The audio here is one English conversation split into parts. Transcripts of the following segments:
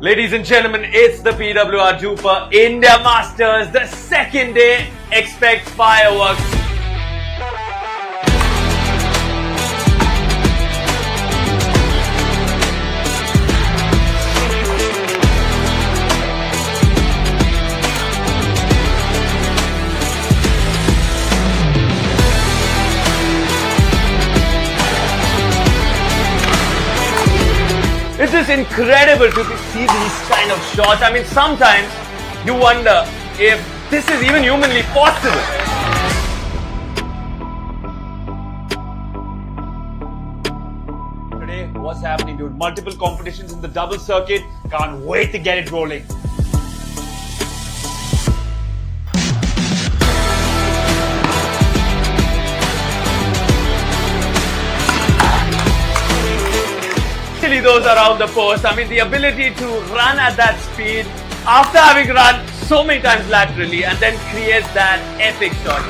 Ladies and gentlemen, it's the PWR DUPR India Masters, the second day. Expect fireworks. It's just incredible to see these kind of shots. I mean, sometimes you wonder if this is even humanly possible. Today, what's happening, dude? Multiple competitions in the double circuit. Can't wait to get it rolling. Those around the post. I mean, the ability to run at that speed after having run so many times laterally and then create that epic shot.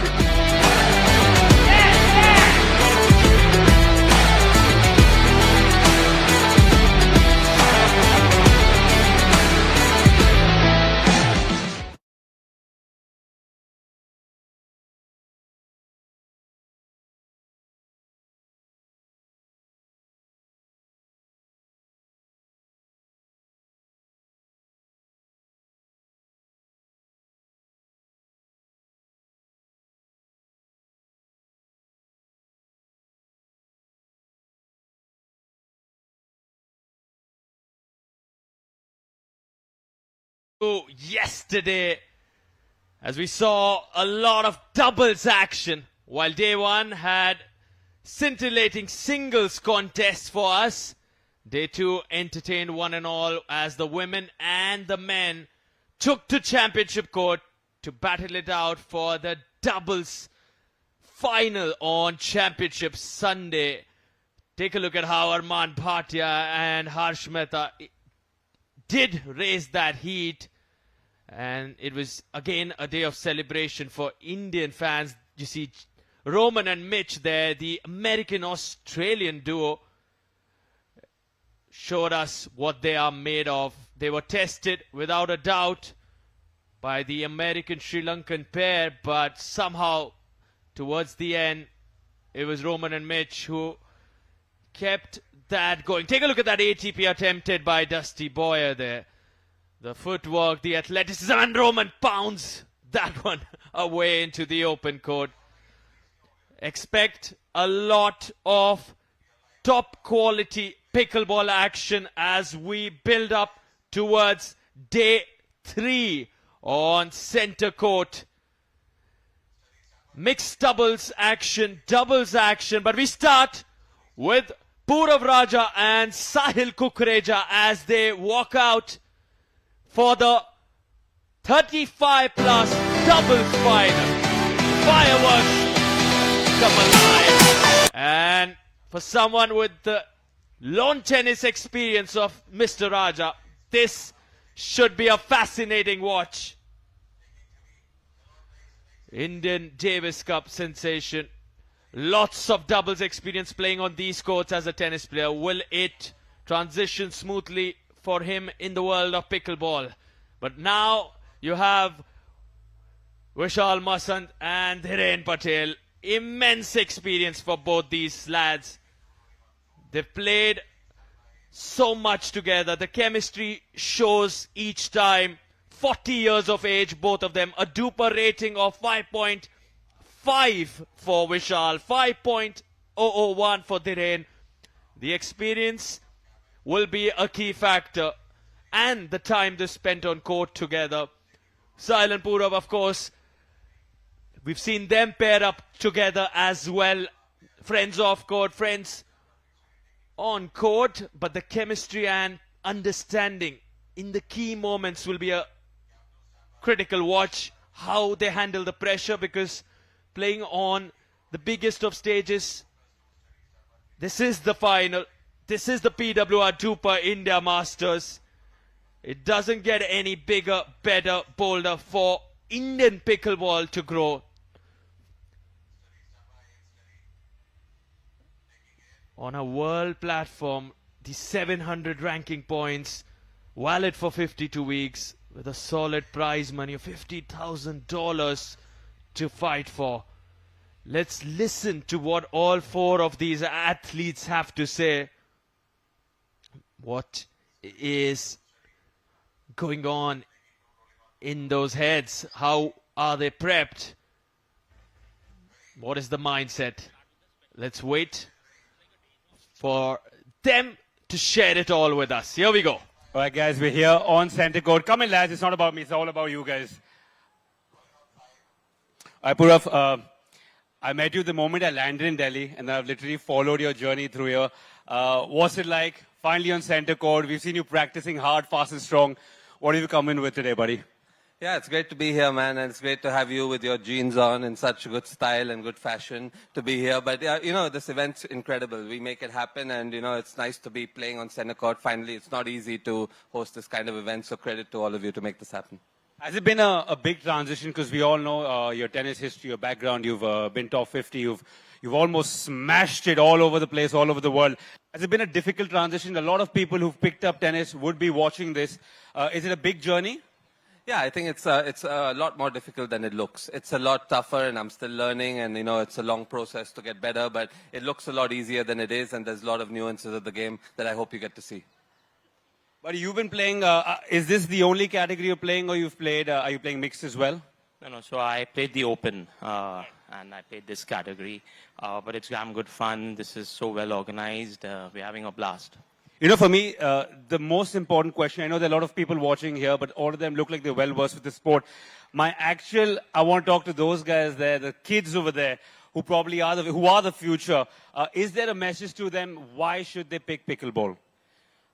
Yesterday, as we saw a lot of doubles action, while day one had scintillating singles contests for us, day two entertained one and all as the women and the men took to championship court to battle it out for the doubles final on championship Sunday. Take a look at how Arman Bhatia and Harsh Mehta did raise that heat, and it was again a day of celebration for Indian fans. You see Roman and Mitch there, the American-Australian duo, showed us what they are made of. They were tested without a doubt by the American-Sri Lankan pair, but somehow towards the end it was Roman and Mitch who kept that going. Take a look at that ATP attempted by Dusty Boyer there. The footwork, the athleticism, and Roman pounds that one away into the open court. Expect a lot of top quality pickleball action as we build up towards day 3 on center court. Mixed doubles action, doubles action, but we start with Purav Raja and Sahil Kukreja as they walk out for the 35 plus doubles final. Fireworks come alive. And for someone with the lawn tennis experience of Mr. Raja, this should be a fascinating watch. Indian Davis Cup sensation. Lots of doubles experience playing on these courts as a tennis player. Will it transition smoothly for him in the world of pickleball? But now you have Vishal Masand and Dhiren Patel. Immense experience for both these lads. They've played so much together. The chemistry shows each time. 40 years of age, both of them. A DUPR rating of 5.5 for Vishal, 5.001 for Dhiren. The experience will be a key factor, and the time they spent on court together. Sahil and Purav, of course, we've seen them pair up together as well. Friends off court, friends on court, but the chemistry and understanding in the key moments will be a critical watch. How they handle the pressure, because playing on the biggest of stages, this is the final. This is the PWR DUPR India Masters. It doesn't get any bigger, better, bolder for Indian pickleball to grow. On a world platform, the 700 ranking points valid for 52 weeks, with a solid prize money of $50,000 to fight for. Let's listen to what all four of these athletes have to say. What is going on in those heads? How are they prepped? What is the mindset? Let's wait for them to share it all with us. Here we go. All right, guys, we're here on center court. Come in, lads. It's not about me. It's all about you guys. I put off. I met you the moment I landed in Delhi, and I've literally followed your journey through here. What's it like? Finally on center court. We've seen you practicing hard, fast, and strong. What have you come in with today, buddy? Yeah, it's great to be here, man, and it's great to have you with your jeans on in such good style and good fashion to be here. But, yeah, you know, this event's incredible. We make it happen, and, you know, it's nice to be playing on center court. Finally, it's not easy to host this kind of event, so credit to all of you to make this happen. Has it been a big transition? Because we all know your tennis history, your background. You've been top 50. You've almost smashed it all over the place, all over the world. Has it been a difficult transition? A lot of people who've picked up tennis would be watching this. Is it a big journey? Yeah, I think it's a lot more difficult than it looks. It's a lot tougher, and I'm still learning, and, you know, it's a long process to get better, but it looks a lot easier than it is, and there's a lot of nuances of the game that I hope you get to see. But you've been playing, is this the only category you're playing, or you've played, are you playing mixed as well? No, so I played the Open, and I played this category, but it's damn good fun. This is so well organized. We're having a blast. You know, for me, the most important question, I know there are a lot of people watching here, but all of them look like they're well versed with the sport. I want to talk to those guys there, the kids over there, who probably are the future. Is there a message to them? Why should they pick pickleball?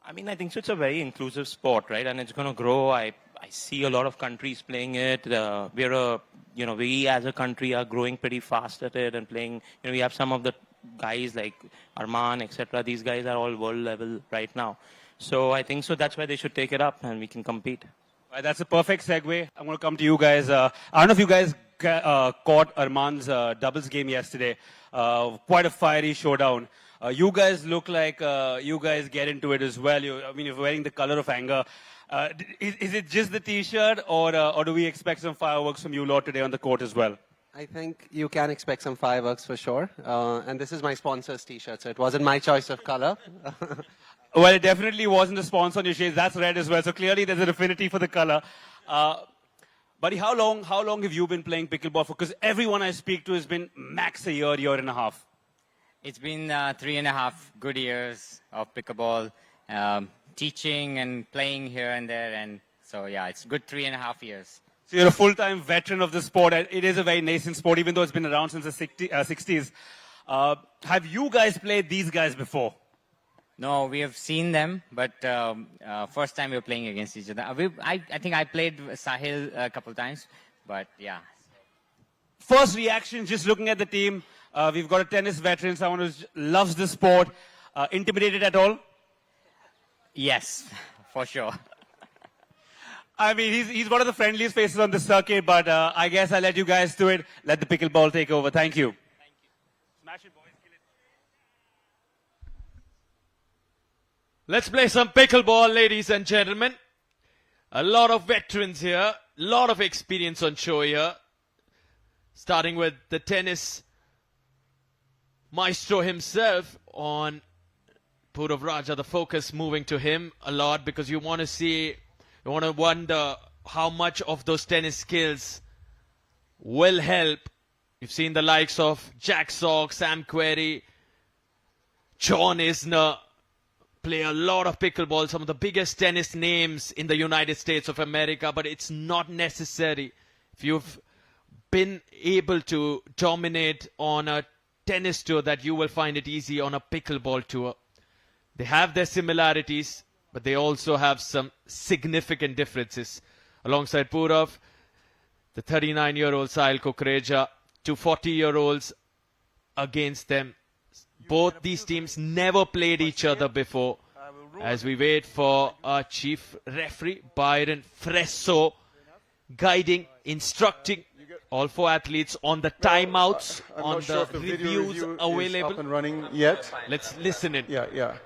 I mean, I think so. It's a very inclusive sport, right? And it's going to grow. I see a lot of countries playing it. We as a country are growing pretty fast at it and playing. You know, we have some of the guys like Arman, etc. These guys are all world level right now. So I think so. That's why they should take it up and we can compete. Right, that's a perfect segue. I'm going to come to you guys. I don't know if you guys caught Arman's doubles game yesterday. Quite a fiery showdown. You guys look like you guys get into it as well. You're wearing the color of anger. Is it just the T-shirt, or do we expect some fireworks from you lot today on the court as well? I think you can expect some fireworks for sure. And this is my sponsor's T-shirt, so it wasn't my choice of color. Well, it definitely wasn't the sponsor on your shades. That's red as well. So clearly there's an affinity for the color. Buddy, how long have you been playing pickleball for? Because everyone I speak to has been max a year and a half. It's been 3.5 good years of pickleball, teaching and playing here and there. And so, yeah, it's good 3.5 years. So you're a full-time veteran of the sport. It is a very nascent sport, even though it's been around since the 60s. Have you guys played these guys before? No, we have seen them, but first time we were playing against each other. I think I played Sahil a couple times, but yeah. First reaction, just looking at the team. We've got a tennis veteran, someone who loves the sport. Intimidated at all? Yes, for sure. I mean, he's one of the friendliest faces on the circuit, but I guess I'll let you guys do it. Let the pickleball take over. Thank you. Thank you. Smash it, boys. Kill it. Let's play some pickleball, ladies and gentlemen. A lot of veterans here, a lot of experience on show here. Starting with the tennis maestro himself on Purav Raja, the focus moving to him a lot because you want to wonder how much of those tennis skills will help. You've seen the likes of Jack Sock, Sam Querrey, John Isner play a lot of pickleball, some of the biggest tennis names in the United States of America, but it's not necessary. If you've been able to dominate on a tennis tour, that you will find it easy on a pickleball tour. They have their similarities, but they also have some significant differences. Alongside Purav, the 39-year-old Sahil Kukreja, 2 40-year-olds against them. Both these teams never played each other before. As we wait for our chief referee, Byron Fresso, guiding, instructing all 4 athletes on the timeouts, on the reviews available. Up and running yet. Let's listen in. Yeah.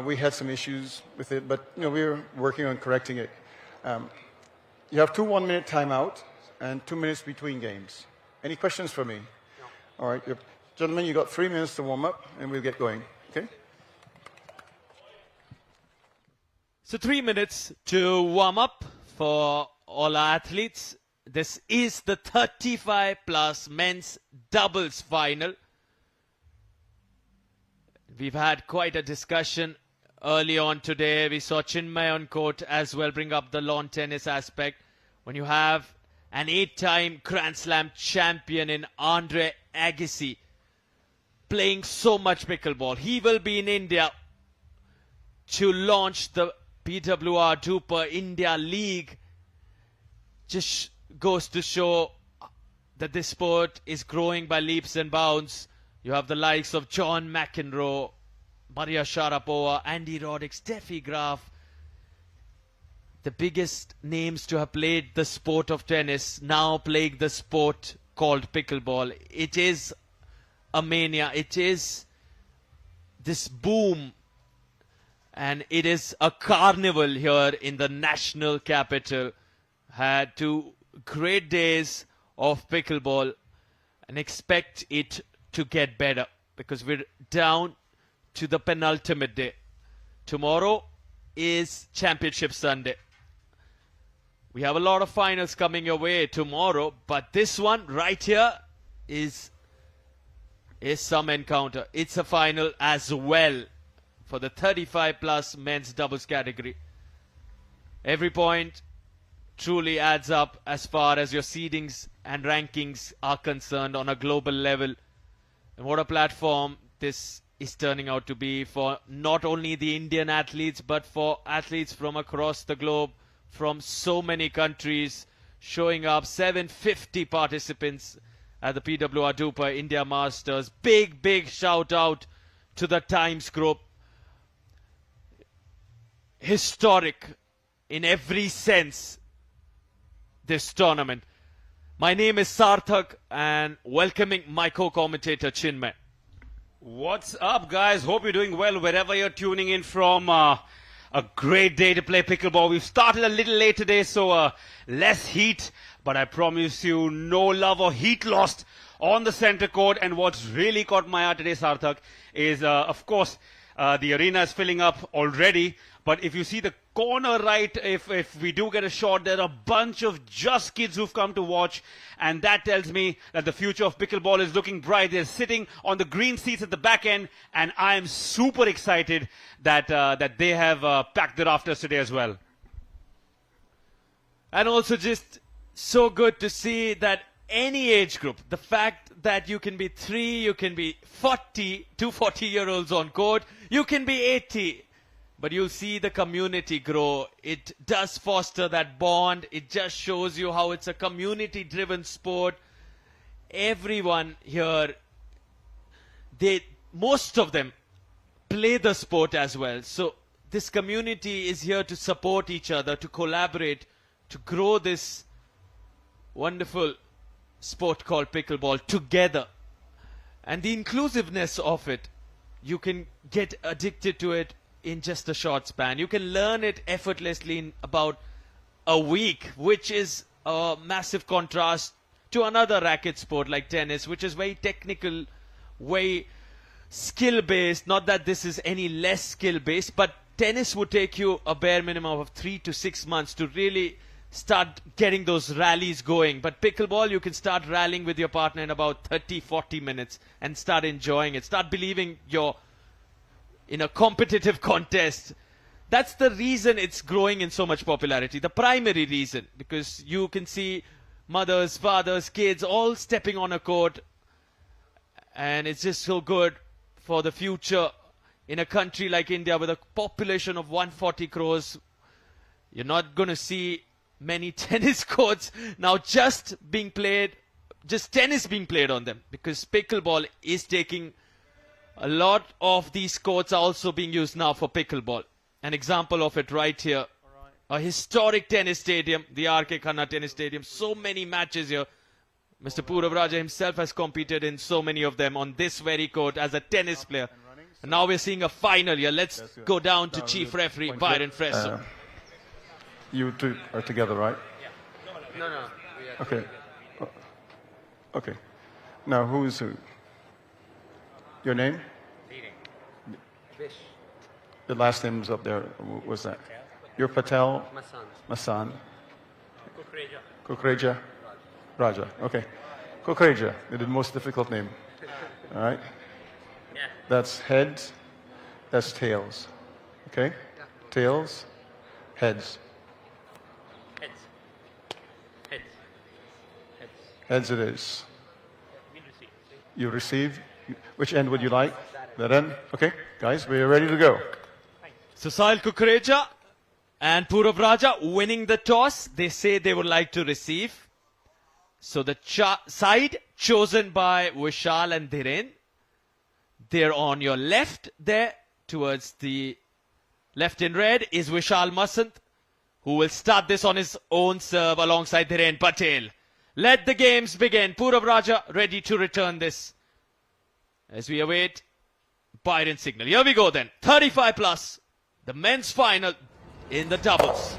We had some issues with it, but we're working on correcting it. You have 2 1-minute timeout and 2 minutes between games. Any questions for me? No. All right, gentlemen, you got 3 minutes to warm up, and we'll get going. Okay? So 3 minutes to warm up for all our athletes. This is the 35 plus men's doubles final. We've had quite a discussion early on today. We saw Chinmay on court as well bring up the lawn tennis aspect. When you have an 8-time Grand Slam champion in Andre Agassi playing so much pickleball, he will be in India to launch the PWR DUPR India League. Just goes to show that this sport is growing by leaps and bounds. You have the likes of John McEnroe, Maria Sharapova, Andy Roddick, Steffi Graf, the biggest names to have played the sport of tennis, now playing the sport called pickleball. It is a mania. It is this boom. And it is a carnival here in the national capital. Had 2 great days of pickleball and expect it to get better because we're down to the penultimate day. Tomorrow is Championship Sunday. We have a lot of finals coming your way tomorrow, but this one right here is some encounter. It's a final as well for the 35 plus men's doubles category. Every point truly adds up as far as your seedings and rankings are concerned on a global level. And what a platform this is turning out to be for not only the Indian athletes, but for athletes from across the globe, from so many countries, showing up. 750 participants at the PWR DUPR India Masters. Big shout out to the Times Group. Historic in every sense, this tournament. My name is Sarthak and welcoming my co-commentator Chinmay. What's up, guys? Hope you're doing well wherever you're tuning in from. A great day to play pickleball. We've started a little late today, so less heat, but I promise you no love or heat lost on the center court. And what's really caught my eye today, Sarthak, is of course the arena is filling up already. But if you see the corner right, if we do get a shot, there are a bunch of just kids who've come to watch. And that tells me that the future of pickleball is looking bright. They're sitting on the green seats at the back end. And I am super excited that they have packed the rafters today as well. And also just so good to see that any age group, the fact that you can be 3, you can be 40, 240-year-olds on court, you can be 80. But you'll see the community grow. It does foster that bond. It just shows you how it's a community-driven sport. Everyone here, most of them play the sport as well. So this community is here to support each other, to collaborate, to grow this wonderful sport called pickleball together. And the inclusiveness of it, you can get addicted to it in just a short span. You can learn it effortlessly in about a week, which is a massive contrast to another racket sport like tennis, which is very technical, very skill-based. Not that this is any less skill-based, but tennis would take you a bare minimum of 3 to 6 months to really start getting those rallies going. But pickleball, you can start rallying with your partner in about 30, 40 minutes and start enjoying it. Start believing you're in a competitive contest. That's the reason it's growing in so much popularity. The primary reason, because you can see mothers, fathers, kids all stepping on a court. And it's just so good for the future in a country like India with a population of 140 crores. You're not going to see many tennis courts now just tennis being played on them, because pickleball is taking a lot of these courts are also being used now for pickleball. An example of it right here. A historic tennis stadium, the R.K. Khanna Tennis Stadium. So many matches here. Mr. Purav Raja himself has competed in so many of them on this very court as a tennis player. And now we're seeing a final here. Let's go down to Chief Referee Byron Fresso. You two are together, right? No. Okay. Okay. Now, who is who? Your name? The last name is up there. What was that? You're Patel? Masan. Kukreja? Raja. Okay. Kukreja. The most difficult name. All right? That's heads. That's tails. Okay? Tails. Heads. Heads it is. You receive. Which end would you like? That end? Okay, guys, we're ready to go. So Sahil Kukreja and Purav Raja winning the toss. They say they would like to receive. So the side chosen by Vishal and Dhiren. They're on your left there, towards the left in red is Vishal Masant, who will start this on his own serve alongside Dhiren Patel. Let the games begin. Purav Raja ready to return this as we await Byron's signal. Here we go then. 35 plus. The men's final in the doubles.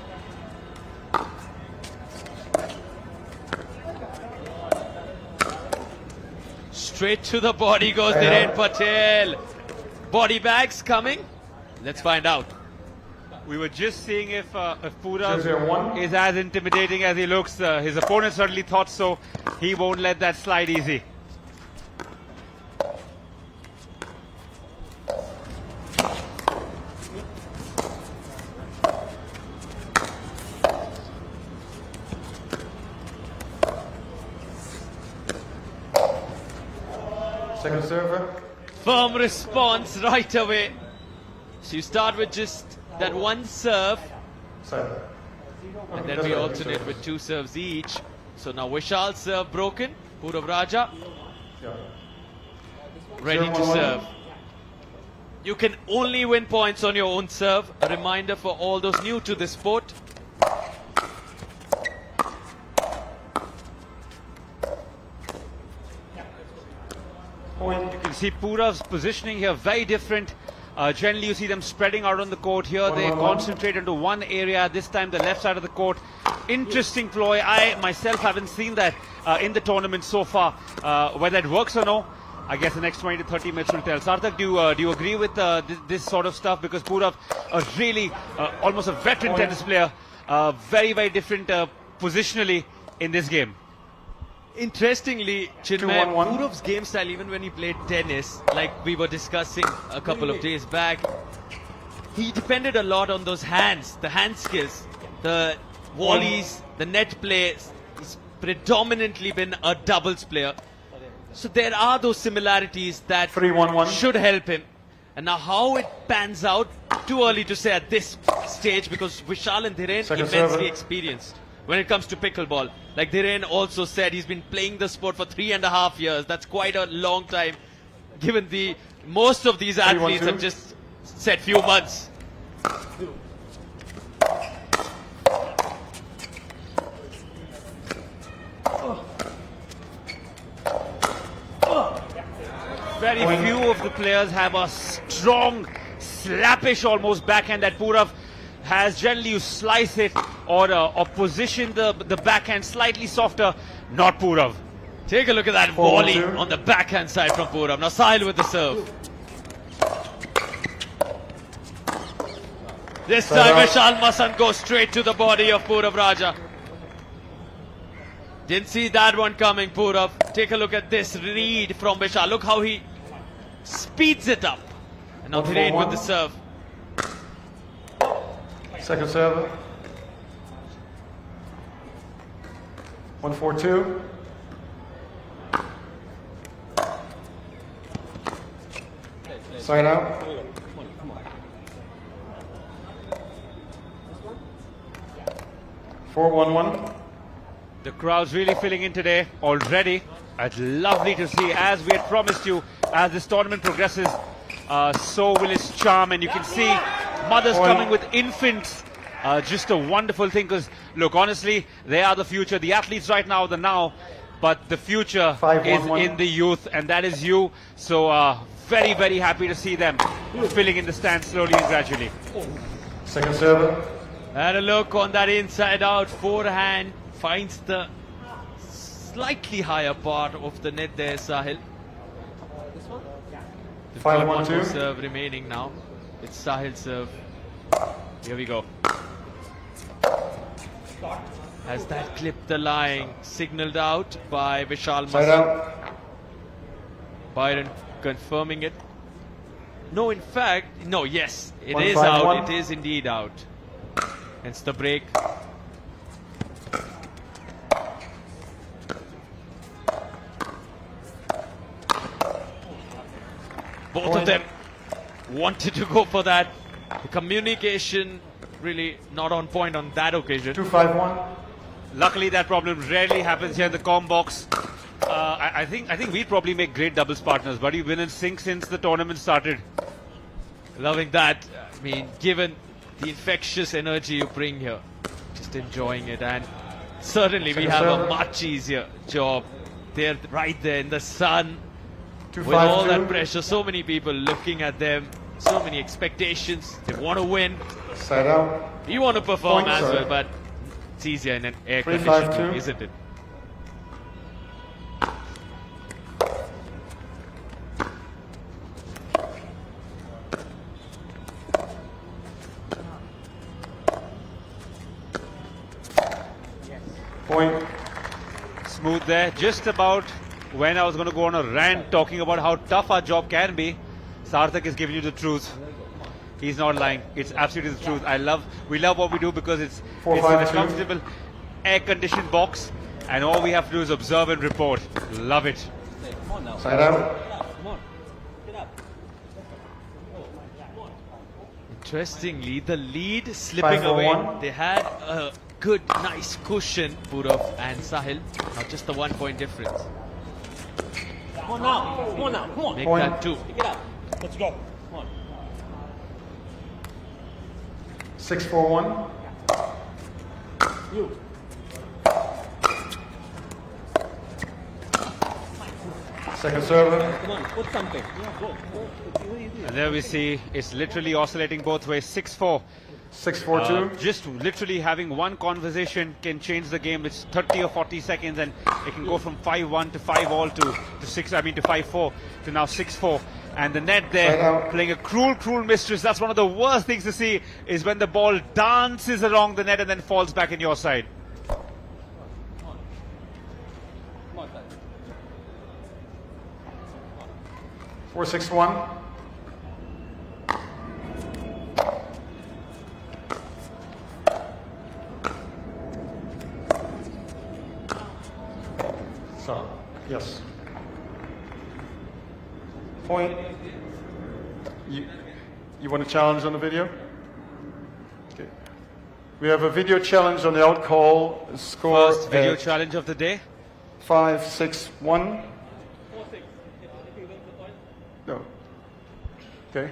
Straight to the body goes Dhiren Patel. Body bags coming. Let's find out. We were just seeing if Purav is as intimidating as he looks. His opponent certainly thought so. He won't let that slide easy. Second server. Firm response right away. So you start with just that one serve, Serve. and then we alternate with two serves each. So now Vishal's serve broken. Purav Raja ready to serve. You can only win points on your own serve. A reminder for all those new to the sport. You can see Purav's positioning here very different. Generally you see them spreading out on the court. Here they concentrate into one area, this time the left side of the court. Interesting ploy. I myself haven't seen that in the tournament so far. Whether it works or no, I guess the next 20 to 30 minutes will tell. Sarthak, do you agree with this sort of stuff? Because Purav, really almost a veteran tennis player, very, very different positionally in this game. Interestingly, Chinmay, Purav's game style, even when he played tennis, like we were discussing a couple of days back, he depended a lot on those hands, the hand skills, the volleys, the net play. He's predominantly been a doubles player. So there are those similarities that should help him. And now how it pans out, too early to say at this stage, because Vishal and Dhiren immensely experienced when it comes to pickleball. Like Dhiren also said, he's been playing the sport for 3.5 years. That's quite a long time, given the most of these athletes have just said few months. Very few of the players have a strong, slappish almost backhand that Purav has. Generally you slice it or position the backhand slightly softer, not Purav. Take a look at that volley on the backhand side from Purav. Now Sahil with the serve. This time Vishal Masant goes straight to the body of Purav Raja. Didn't see that one coming, Purav. Take a look at this read from Vishal. Look how he speeds it up. And now Dhiren with the serve. Second server. 1-4-2. Side out. Four, 1-1. The crowd's really filling in today already. It's lovely to see, as we had promised you, as this tournament progresses, so will its charm. And you can see mothers coming with infants. Just a wonderful thing, because look, honestly, they are the future. The athletes right now, the now. but the future 5-1-1. is in the youth, and that is you. So very, very happy to see them filling in the stands slowly and gradually. Second server. And a look on that inside out forehand, finds the slightly higher part of the net there, Sahil. The 5-1-2. serve remaining now. It's Sahil's serve. Here we go. Has that clipped the line, signalled out by Vishal Side Masal. out. Byron confirming it. No, in fact, no, yes, it 1-5-1. is out. It is indeed out. Hence the break. Both of them wanted to go for that. The communication really not on point on that occasion. 2-5-1. Luckily, that problem rarely happens here in the com box. I think we probably make great doubles partners, but you've been in sync since the tournament started. Loving that. I mean, given the infectious energy you bring here, just enjoying it. And certainly we Second have serve. a much easier job. They're right there in the sun. 2-5-2. With all that pressure, so many people looking at them, so many expectations. They want to win. Side out. You want to perform Point as serve. well, but it's easier in an air 3-5-2. condition, isn't it? Point. Smooth there, just about when I was going to go on a rant talking about how tough our job can be. Sarthak is giving you the truth. He's not lying. It's absolutely the truth. We love what we do because it's in 4-5-2. a comfortable air-conditioned box, and all we have to do is observe and report. Love it. Side out. Interestingly, the lead slipping 5-4-1. away. They had a good, nice cushion, Purav and Sahil. Now just the 1 point difference. Come on now. Come on now. Come on. Make Point. that 2. Pick it up. Let's go. Come on. 6-4-1. You. Second server. Come on. Put something. Yeah, go. And there we see it's literally oscillating both ways. 6-4. 6-4-2. Just literally having one conversation can change the game. It's 30 or 40 seconds, and it can go from 5-1 to 5-all to 6. I mean to 5-4 to now 6-4. And the net Right there out. playing a cruel, cruel mistress. That's one of the worst things to see, is when the ball dances along the net and then falls back in your side. 4-6-1. So, yes. Point. You want a challenge on the video? Okay. We have a video challenge on the out call. Score First video at challenge of the day. 5-6-1. No. Okay.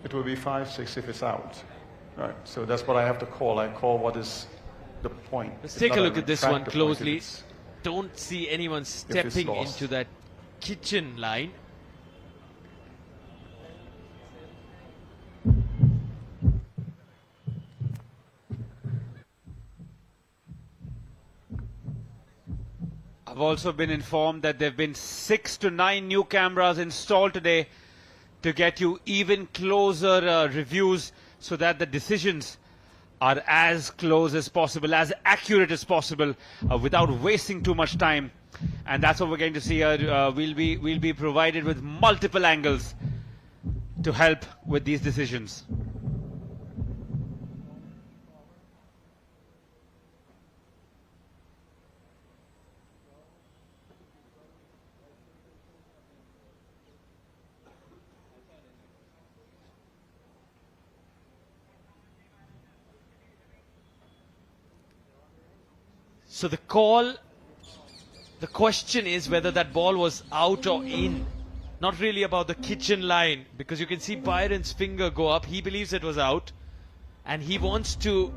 It will be 5-6 if it's out. Right. So that's what I have to call. I call what is the point. Let's It's take a not look at this one retractor point if closely. it's- Don't see anyone it's stepping lost. into that kitchen line. I've also been informed that there have been 6 to 9 new cameras installed today to get you even closer reviews, so that the decisions are as close as possible, as accurate as possible, without wasting too much time. And that's what we're going to see here. We'll be provided with multiple angles to help with these decisions. So the question is whether that ball was out or in. Not really about the kitchen line, because you can see Byron's finger go up. He believes it was out. and he wants to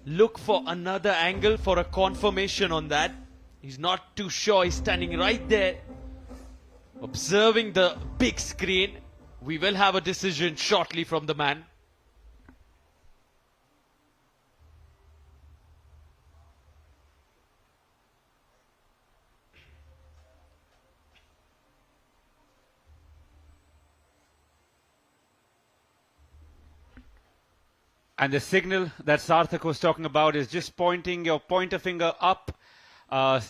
look for another angle for a confirmation on that. He's not too sure. He's standing right there, observing the big screen. We will have a decision shortly from the man. And the signal that Sarthak was talking about is just pointing your pointer finger up.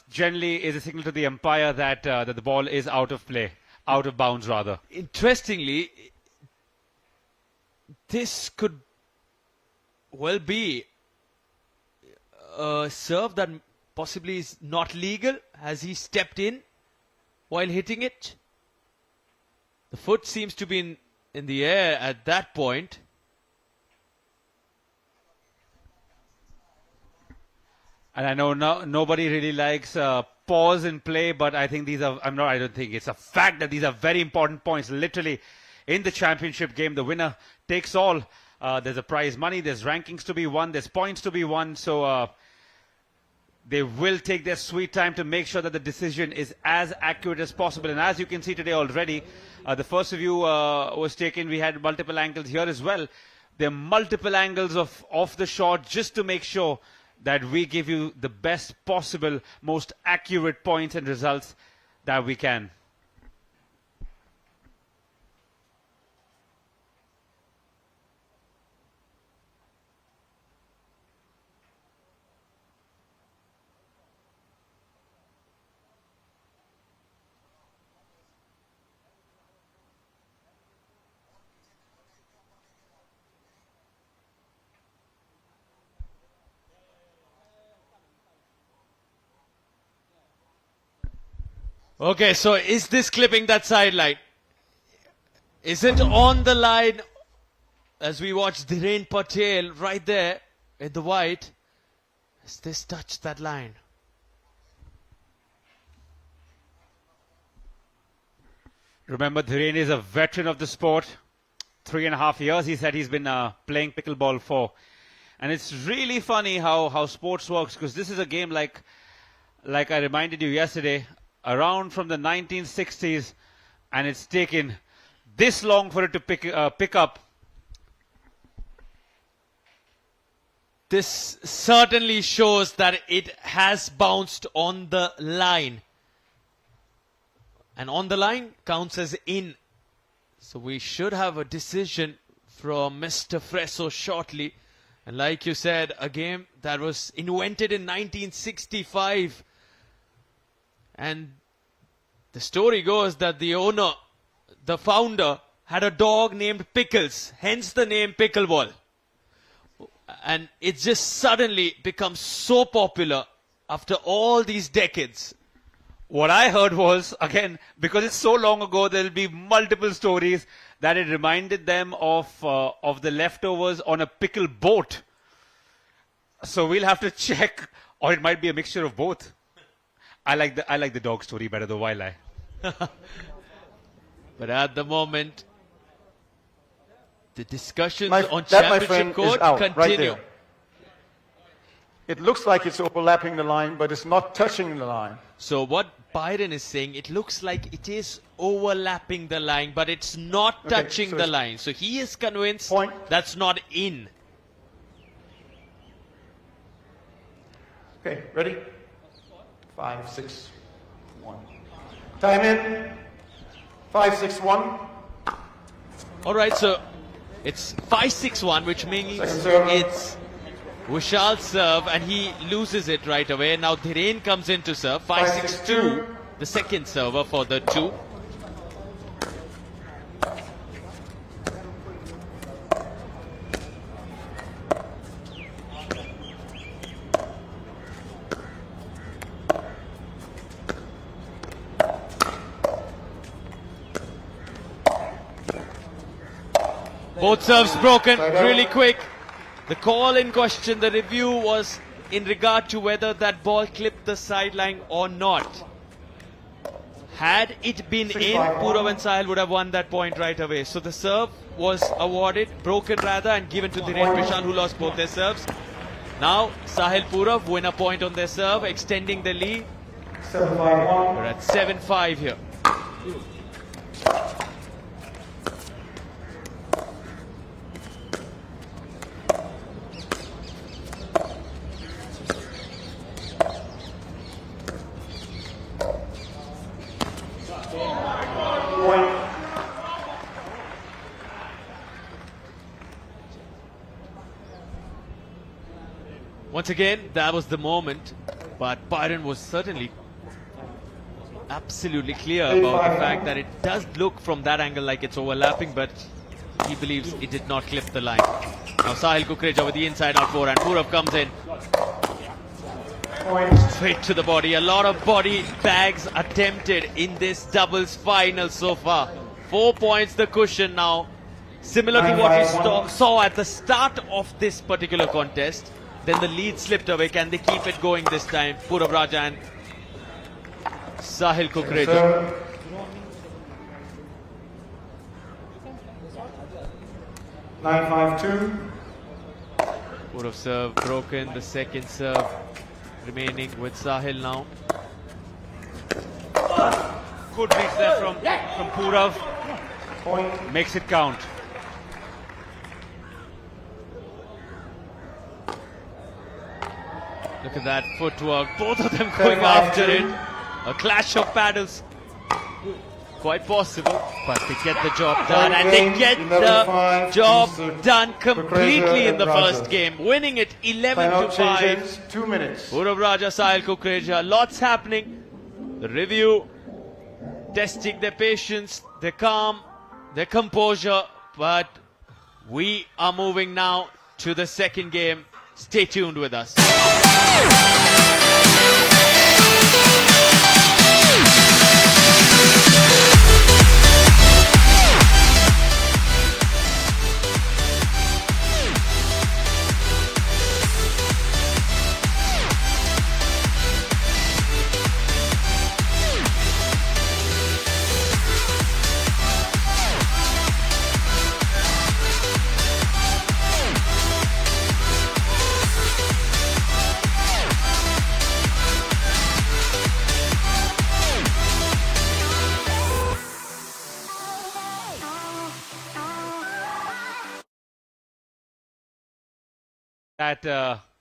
Generally is a signal to the umpire that that the ball is out of play, out of bounds rather. Interestingly, this could well be a serve that possibly is not legal. Has he stepped in while hitting it? The foot seems to be in the air at that point. And I know nobody really likes pause in play, but I think these are, I don't think it's a fact that these are very important points. Literally, in the championship game, the winner takes all. There's a prize money, there's rankings to be won, there's points to be won. So they will take their sweet time to make sure that the decision is as accurate as possible. And as you can see today already, the first review was taken. We had multiple angles here as well. There are multiple angles of the shot just to make sure that we give you the best possible, most accurate points and results that we can. Okay, so is this clipping that sideline? Is it on the line as we watch Dhiren Patel right there in the white? Has this touched that line? Remember, Dhiren is a veteran of the sport. 3.5 years he said he's been playing pickleball for. And it's really funny how sports works, because this is a game like I reminded you yesterday, around from the 1960s, and it's taken this long for it to pick up. This certainly shows that it has bounced on the line. And on the line counts as in. So we should have a decision from Mr. Fresso shortly. And like you said, a game that was invented in 1965. And the story goes that the owner, the founder, had a dog named Pickles, hence the name Pickleball. And it just suddenly becomes so popular after all these decades. What I heard was, again, because it's so long ago, there'll be multiple stories that it reminded them of the leftovers on a pickle boat. So we'll have to check, or it might be a mixture of both. I like the dog story better, though. Why lie? But at the moment, the discussions on that, my championship friend, court is out, continue. right there. It looks like it's overlapping the line, but it's not touching the line. So what Byron is saying, it looks like it is overlapping the line, but it's not touching so the it's line. So he is convinced point. that's not in. Okay, ready? 5, 6, 1. Time in. 5, 6, 1. All right, so it's 5-6-1, which means Second serve. it's Vishal's serve, and he loses it right away. Now Dhiren comes in to serve. 5-6-2, the second server for the two. Both serves broken really quick. The call in question, the review was in regard to whether that ball clipped the sideline or not. Had it been in, 6-5. Purav and Sahil would have won that point right away. So the serve was awarded, broken rather, and given to Dhiren Vishal, who lost both their serves. Now Sahil Purav win a point on their serve, extending the lead. 7-5-1. We're at 7-5 here. Once again, that was the moment, but Byron was certainly absolutely clear about the fact that it does look from that angle like it's overlapping, but he believes it did not clip the line. Now Sahil Kukreja with the inside out forehand. Purav comes in. Straight to the body. A lot of body bags attempted in this doubles final so far. 4 points the cushion now. Similar to what we saw at the start of this particular contest. Then the lead slipped away. Can they keep it going this time? Purav Raja and Sahil Kukreja. 9-5-2. Purav serve broken. The second serve remaining with Sahil now. Good reach there from Purav. Point. Makes it count. Look at that footwork. Both of them going after it. A clash of paddles. Quite possible, but they get the job done, and they get the job done completely in the first game, winning it 11-5. 2 minutes. Purav Raja, Sahil Kukreja, lots happening. The review, testing their patience, their calm, their composure, but we are moving now to the second game. Stay tuned with us.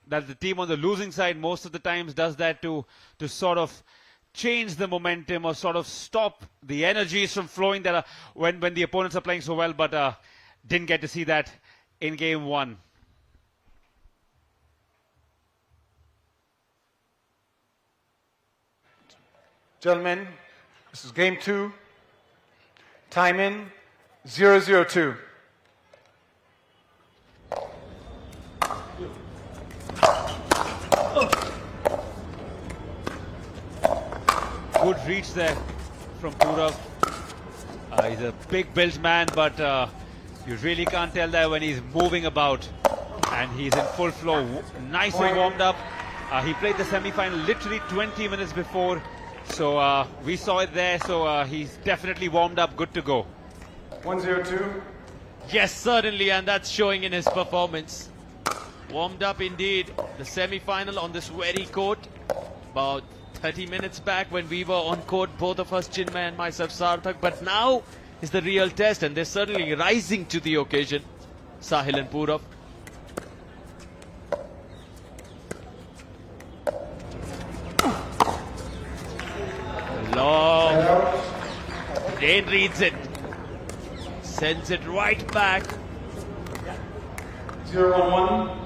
That the team on the losing side most of the times does that to sort of change the momentum or sort of stop the energies from flowing that are when the opponents are playing so well, but didn't get to see that in game one. Gentlemen, this is game 2. Time in 0-0-2. Good reach there from Purav. He's a big built man, but you really can't tell that when he's moving about and he's in full flow. Nice and warmed up. He played the semi-final literally 20 minutes before, so we saw it there. So he's definitely warmed up, good to go. 1-0-2. Yes, certainly, and that's showing in his performance. Warmed up indeed. The semi-final on this very court. About 30 minutes back when we were on court, both of us, Chinmay and myself, Sarthak. But now is the real test, and they're certainly rising to the occasion. Sahil and Purav. Long. Dane reads it. Sends it right back. 0-1-1.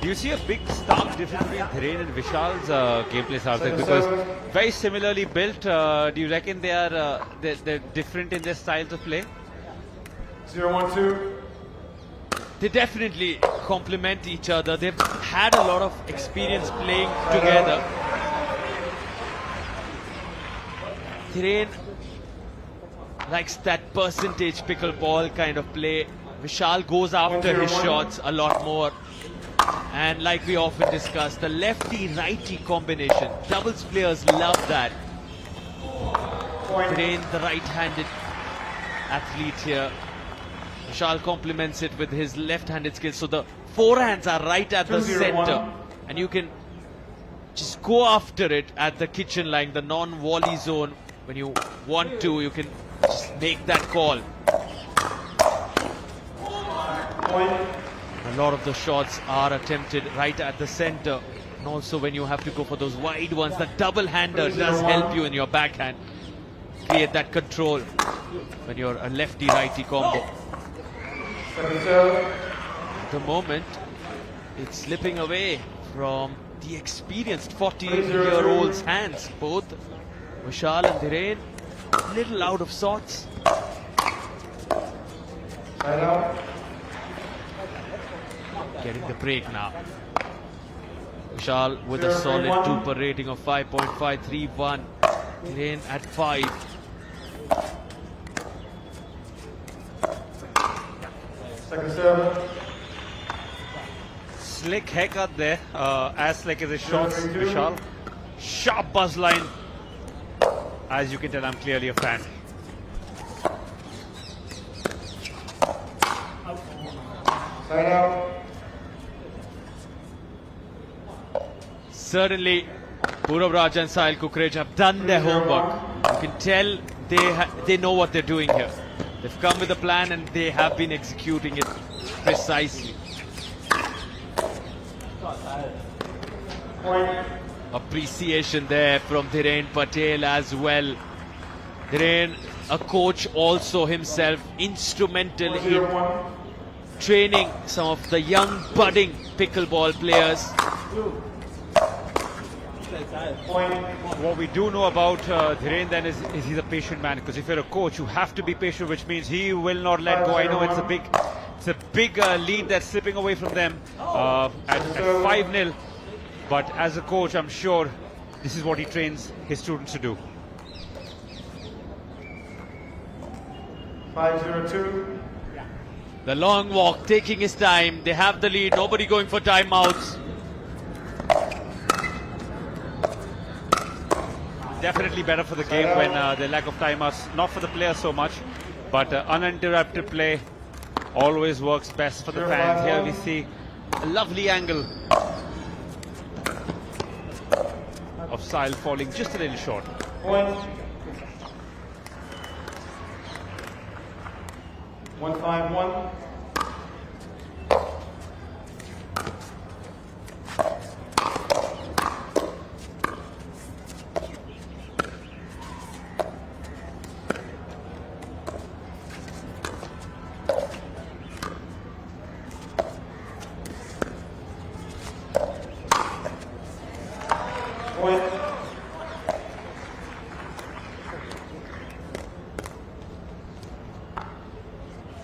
Do you see a big stark difference between Dhiren and Vishal's gameplay, Sarthak? Because very similarly built, do you reckon they're different in their styles of play? 0-1-2. They definitely complement each other. They've had a lot of experience playing together. Dhiren likes that percentage pickleball kind of play. Vishal goes after his shots a lot more. And like we often discuss, the lefty-righty combination. Doubles players love that. Dhiren, the right-handed athlete here. Vishal complements it with his left-handed skills. So the forehands are right at the center. And you can just go after it at the kitchen line, the non-volley zone. When you want to, you can just make that call. A lot of the shots are attempted right at the center. And also when you have to go for those wide ones, the double-hander does help you in your backhand. Create that control when you're a lefty-righty combo. At the moment, it's slipping away from the experienced 40-year-old's hands. Both Vishal and Dhiren a little out of sorts. Getting the break now. Vishal with a solid DUPR rating of 5.531. Dhiren at 5. Slick haircut there, as slick as his shots, Vishal. Sharp buzz line. As you can tell, I'm clearly a fan. Certainly, Purav Raj and Sahil Kukreja have done their homework. You can tell they know what they're doing here. They've come with a plan and they have been executing it precisely. Appreciation there from Dhiren Patel as well. Dhiren, a coach also himself, instrumental in training some of the young budding pickleball players. What we do know about Dhiren then is he's a patient man, because if you're a coach, you have to be patient, which means he will not let go. I know it's a big lead that's slipping away from them at 5-0. But as a coach, I'm sure this is what he trains his students to do. 5-0-2. The long walk, taking his time. They have the lead, nobody going for timeouts. Definitely better for the game when the lack of timeouts, not for the players so much, but uninterrupted play always works best for the fans. Here we see a lovely angle of Sahil falling just a little short. 1-5-1.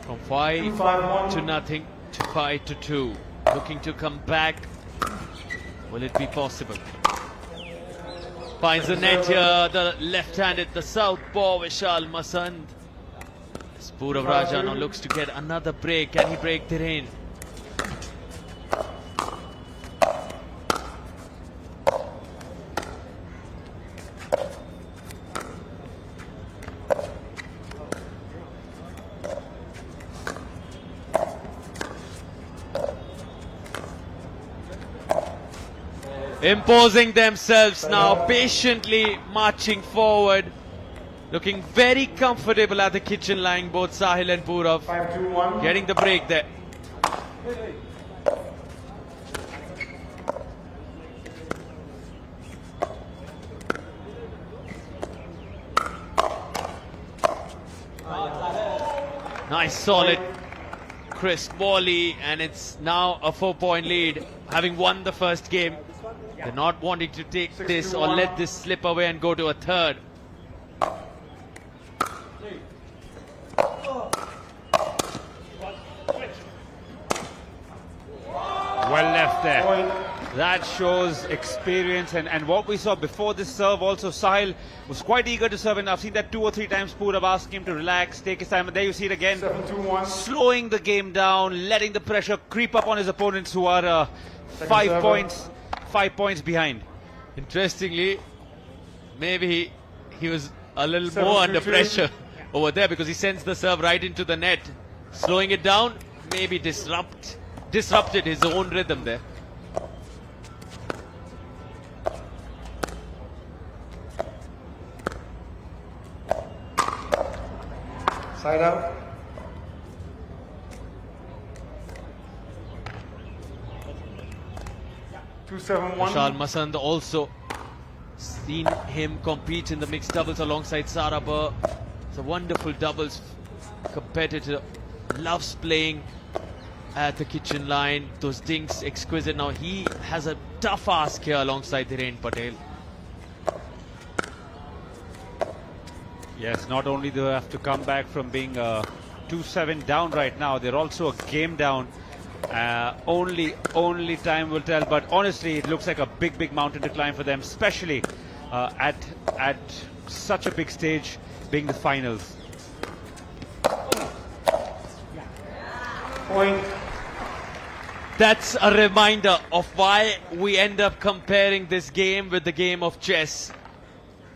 From 5-0 to 5-2. Looking to come back. Will it be possible? Finds the net here, the left-handed, the southpaw Vishal Masand. As Purav Raja now looks to get another break. Can he break Dhiren? Imposing themselves now, patiently marching forward. Looking very comfortable at the kitchen line, both Sahil and Purav. 5-2-1. Getting the break there. Nice solid crisp volley, and it's now a 4-point lead, having won the first game. They're not wanting to take this or let this slip away and go to a third. Well left there. That shows experience, and what we saw before this serve also, Sahil was quite eager to serve, and I've seen that 2 or 3 times. Purav asking him to relax, take his time, and there you see it again. 7-2-1. Slowing the game down, letting the pressure creep up on his opponents who are 5 points behind. Interestingly, maybe he was a little more under pressure over there because he sends the serve right into the net. Slowing it down, maybe disrupted his own rhythm there. Side out. Vishal Masand also seen him compete in the mixed doubles alongside Sarabha. It's a wonderful doubles competitor. Loves playing at the kitchen line. Those dinks exquisite. Now he has a tough ask here alongside Dhiren Patel. Yes, not only do they have to come back from being 2-7 down right now, they're also a game down. Only time will tell, but honestly it looks like a big mountain to climb for them, especially at such a big stage, being the finals. Point. That's a reminder of why we end up comparing this game with the game of chess.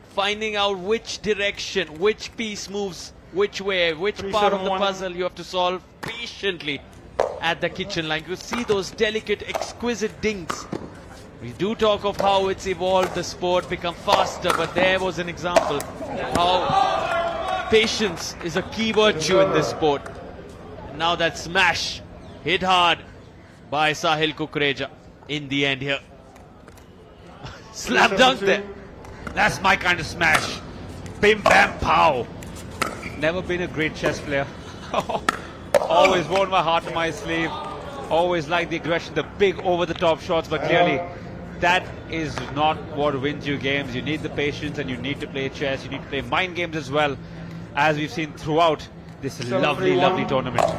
Finding out which direction, which piece moves which way, which part of the puzzle you have to solve patiently at the kitchen line. You see those delicate, exquisite dinks. We do talk of how it's evolved, the sport become faster, but there was an example how patience is a key virtue in this sport. And now that smash hit hard by Sahil Kukreja in the end here. Slam dunk there. That's my kind of smash. Bim bam pow. Never been a great chess player. Always worn my heart on my sleeve. Always liked the aggression, the big over-the-top shots, but clearly that is not what wins you games. You need the patience and you need to play chess. You need to play mind games as well, as we've seen throughout this lovely tournament.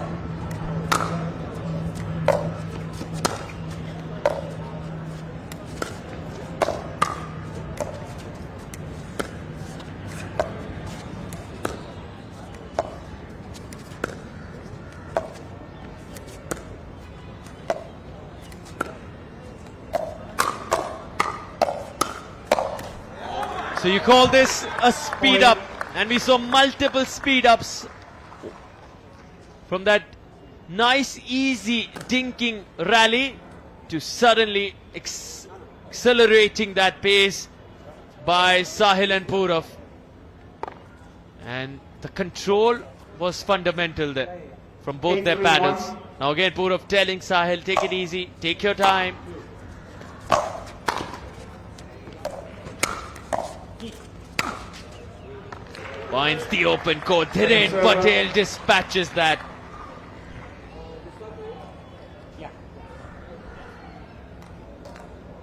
So you call this a speed up, and we saw multiple speed ups from that nice easy dinking rally to suddenly accelerating that pace by Sahil and Purav, and the control was fundamental there from both their paddles. Now again Purav telling Sahil, take it easy, take your time. Finds the open court. Dhiren Patel dispatches that.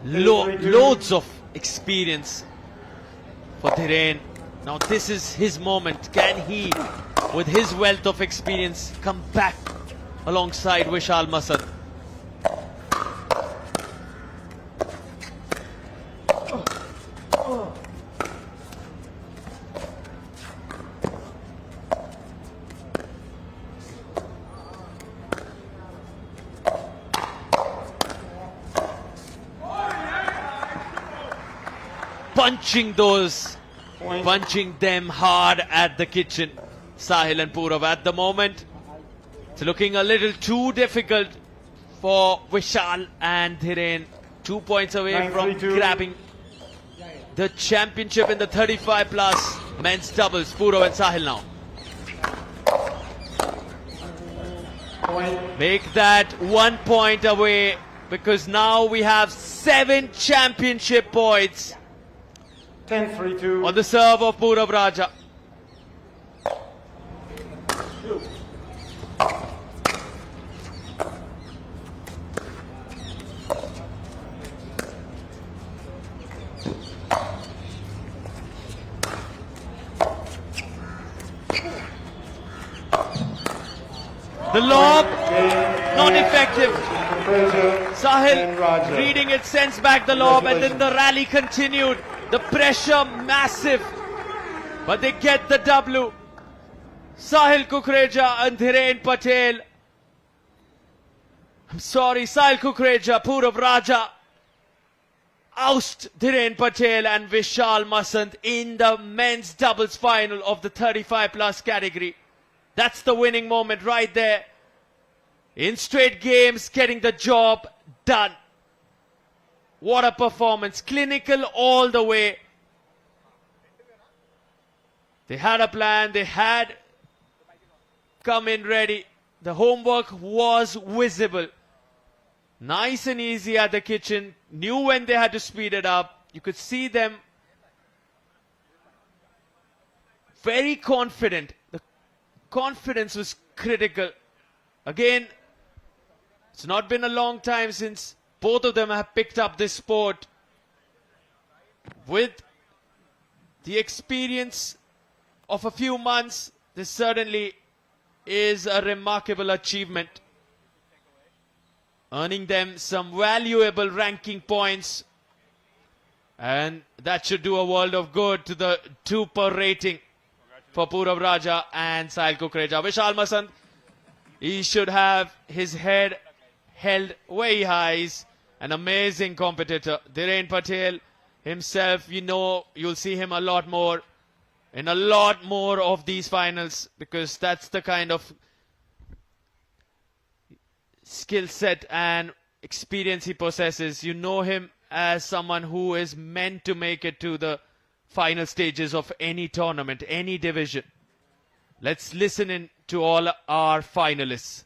Loads of experience for Dhiren. Now this is his moment. Can he, with his wealth of experience, come back alongside Vishal Masand? Punching them hard at the kitchen. Sahil and Purav at the moment. It's looking a little too difficult for Vishal and Dhiren. 2 points away from grabbing the championship in the 35 plus men's doubles. Purav and Sahil now. Make that 1 point away, because now we have 7 championship points. 10-3-2. On the serve of Purav Raja. The lob, not effective. Sahil Raja. reading it, sends back the lob, and then the rally continued. The pressure massive, but they get the W. Sahil Kukreja and Dhiren Patel. I'm sorry, Sahil Kukreja, Purav Raja oust Dhiren Patel and Vishal Masant in the men's doubles final of the 35 plus category. That's the winning moment right there. In straight games, getting the job done. What a performance. Clinical all the way. They had a plan. They had come in ready. The homework was visible. Nice and easy at the kitchen. Knew when they had to speed it up. You could see them very confident. The confidence was critical. Again, it's not been a long time since both of them have picked up this sport. With the experience of a few months, this certainly is a remarkable achievement, earning them some valuable ranking points, and that should do a world of good to the DUPR rating for Purav Raja and Sahil Kukreja. Vishal Masant, he should have his head held way high. He's an amazing competitor. Dhiren Patel himself, you know, you'll see him a lot more in a lot more of these finals, because that's the kind of skill set and experience he possesses. You know him as someone who is meant to make it to the final stages of any tournament, any division. Let's listen in to all our finalists.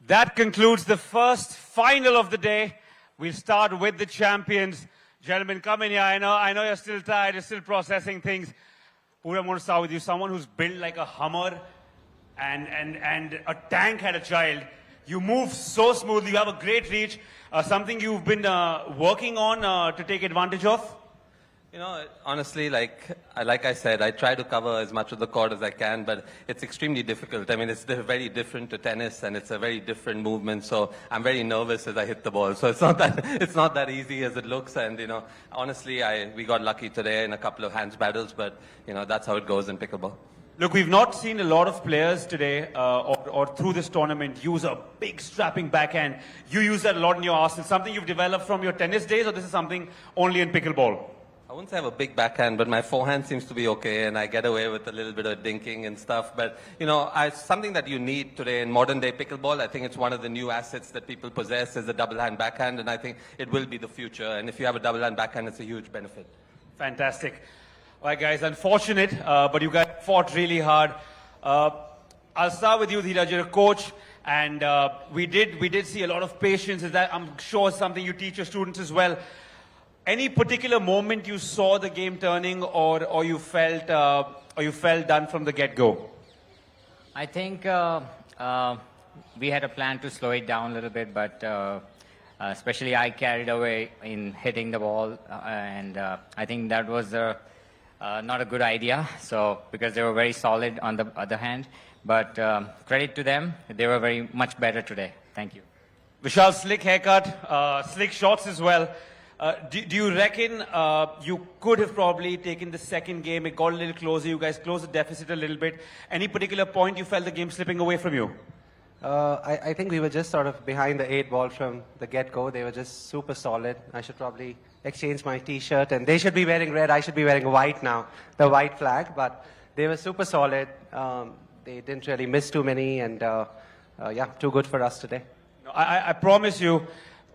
That concludes the first final of the day. We'll start with the champions. Gentlemen, come in here. I know you're still tired, you're still processing things. Pura, I'm going to start with you. Someone who's built like a Hummer and a tank had a child. You move so smoothly. You have a great reach. Something you've been working on to take advantage of? You know, honestly, like I said, I try to cover as much of the court as I can, but it's extremely difficult. I mean, it's very different to tennis, and it's a very different movement. So I'm very nervous as I hit the ball. So it's not that easy as it looks. And you know, honestly, we got lucky today in a couple of hands battles, but you know, that's how it goes in pickleball. Look, we've not seen a lot of players today or through this tournament use a big strapping backhand. You use that a lot in your arsenal. Something you've developed from your tennis days, or this is something only in pickleball? I wouldn't say I have a big backhand, but my forehand seems to be okay, and I get away with a little bit of dinking and stuff. But, you know, something that you need today in modern-day pickleball, I think it's one of the new assets that people possess is a double-hand backhand, and I think it will be the future. And if you have a double-hand backhand, it's a huge benefit. Fantastic. All right, guys, unfortunate, but you guys fought really hard. I'll start with you, Dheeraj. You're a coach, and we did see a lot of patience. Is that, I'm sure, something you teach your students as well. Any particular moment you saw the game turning, or you felt done from the get-go? I think we had a plan to slow it down a little bit, but especially I carried away in hitting the ball, and I think that was not a good idea. So because they were very solid on the other hand, but credit to them, they were very much better today. Thank you. Vishal, slick haircut, slick shots as well. Do you reckon you could have probably taken the second game? It got a little closer. You guys closed the deficit a little bit. Any particular point you felt the game slipping away from you? I think we were just sort of behind the 8 ball from the get-go. They were just super solid. I should probably exchange my T-shirt, and they should be wearing red. I should be wearing white now, the white flag. But they were super solid. They didn't really miss too many, and yeah, too good for us today. No, I promise you,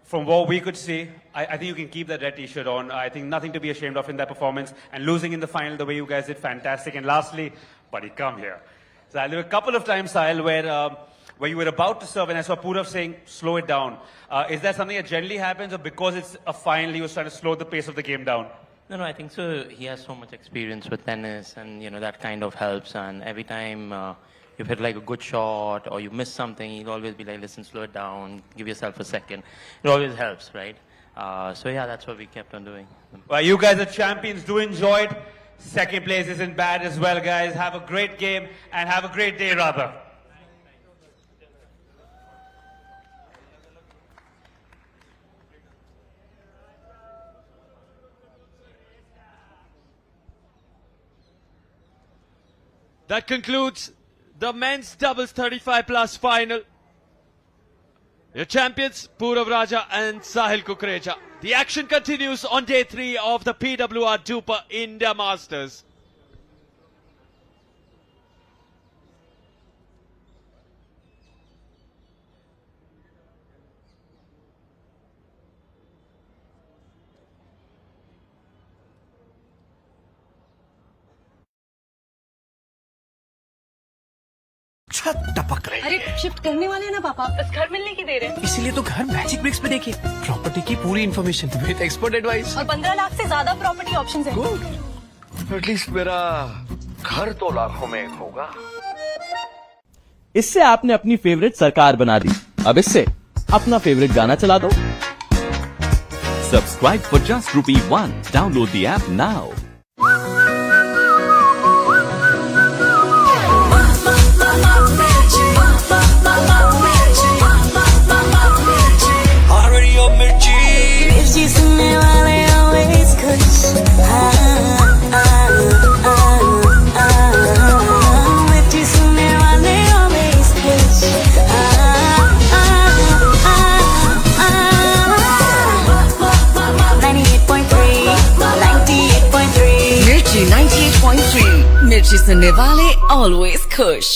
from what we could see, I think you can keep that red T-shirt on. I think nothing to be ashamed of in that performance. And losing in the final the way you guys did, fantastic. And lastly, buddy, come here. So there were a couple of times, Sahil, where you were about to serve, and I saw Purav saying, slow it down. Is that something that generally happens, or because it's a final, he was trying to slow the pace of the game down? No, I think so. He has so much experience with tennis, and that kind of helps. And every time you've hit like a good shot or you miss something, he'll always be like, listen, slow it down, give yourself a second. It always helps, right? So yeah, that's what we kept on doing. Well, you guys are champions. Do enjoy it. Second place isn't bad as well, guys. Have a great game and have a great day, rather. That concludes the men's doubles 35 plus final. Your champions, Purav Raja and Sahil Kukreja. The action continues on day 3 of the PWR DUPR India Masters. छत टपक रही अरे shift करने वाले हैं ना पापा, बस घर मिलने की देर है। इसीलिए तो घर मैजिक ब्रिक्स पे देखिए, प्रॉपर्टी की पूरी इन्फॉर्मेशन विद एक्सपर्ट एडवाइस और 15 लाख से ज्यादा प्रॉपर्टी ऑप्शंस हैं। गुड, एटलीस्ट मेरा घर तो लाखों में होगा। इससे आपने अपनी फेवरेट सरकार बना दी। अब इससे अपना फेवरेट गाना चला दो। Subscribe for just ₹1. Download the app now. मिर्ची सुनने वाले always खुश। मिर्ची सुनने वाले always खुश। 98.3, 98.3, मिर्ची 98.3, मिर्ची सुनने वाले always खुश।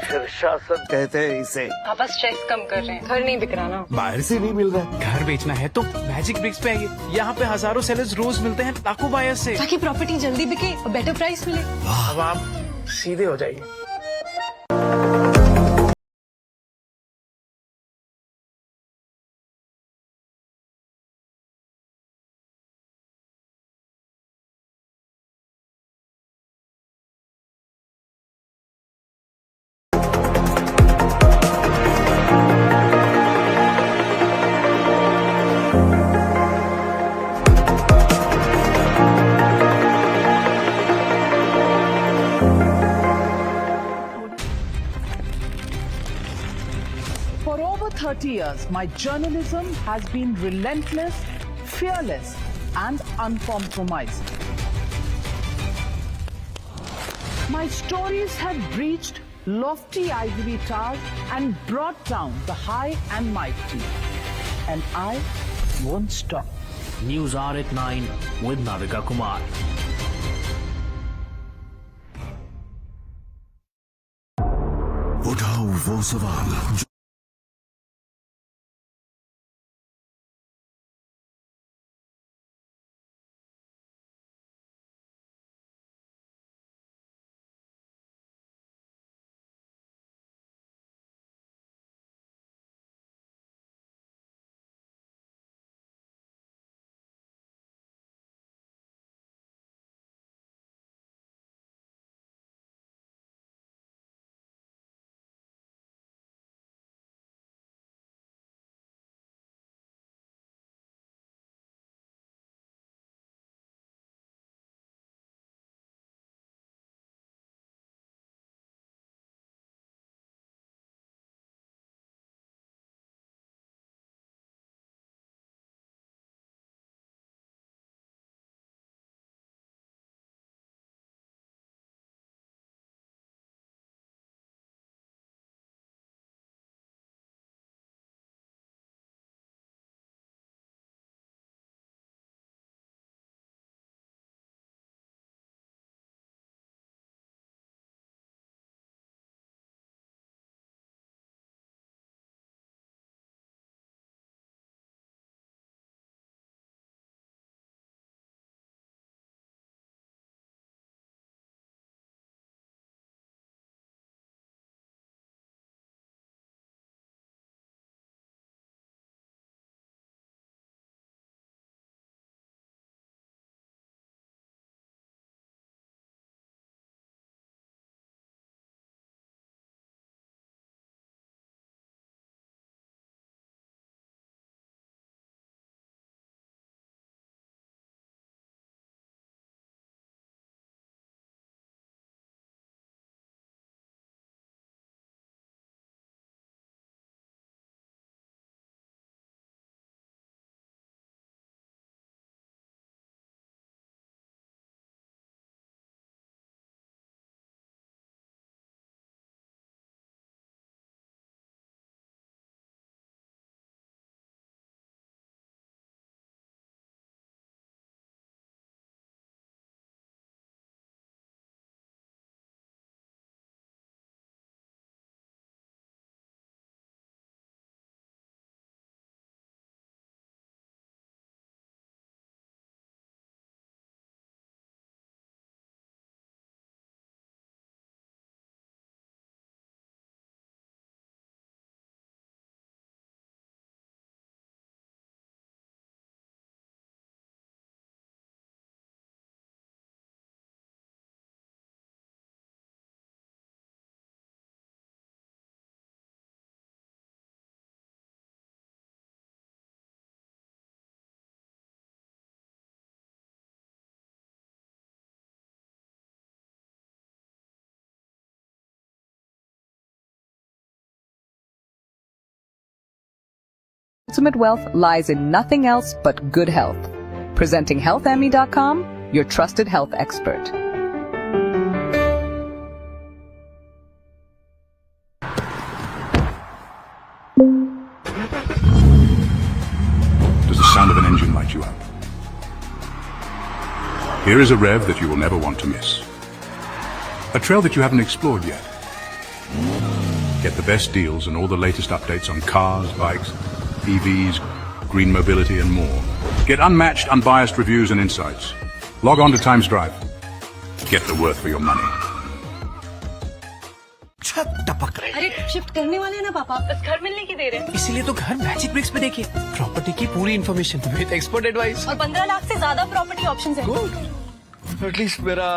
शीर्षासन कहते हैं इसे। पापा स्ट्रेस कम कर रहे हैं, घर नहीं बिक रहा ना। बाहर से नहीं मिल रहा। घर बेचना है तो मैजिक ब्रिक्स पे आइए। यहाँ पे हजारों सेलर्स रोज मिलते हैं लाखों बायर्स से, ताकि प्रॉपर्टी जल्दी बिके और बेटर प्राइस मिले। अब आप सीधे हो जाइए। For over 30 years, my journalism has been relentless, fearless, and uncompromising. My stories have reached lofty ivory towers and brought down the high and mighty. And I won't stop. News R at 9 with Navika Kumar. उठाओ वो सवाल ultimate wealth lies in nothing else but good health. Presenting healthme.com, your trusted health expert. Does the sound of an engine light you up? Here is a rev that you will never want to miss. A trail that you haven't explored yet. Get the best deals and all the latest updates on cars, bikes, EVs, green mobility and more. Get unmatched, unbiased reviews and insights. Log on to Times Drive. Get the worth for your money. छत टपक रही अरे shift करने वाले हैं ना पापा, बस घर मिलने की देर है। इसीलिए तो घर मैजिक ब्रिक्स पे देखिए, प्रॉपर्टी की पूरी इन्फॉर्मेशन विद एक्सपर्ट एडवाइस और 15 लाख से ज्यादा प्रॉपर्टी ऑप्शंस हैं। गुड। एटलीस्ट मेरा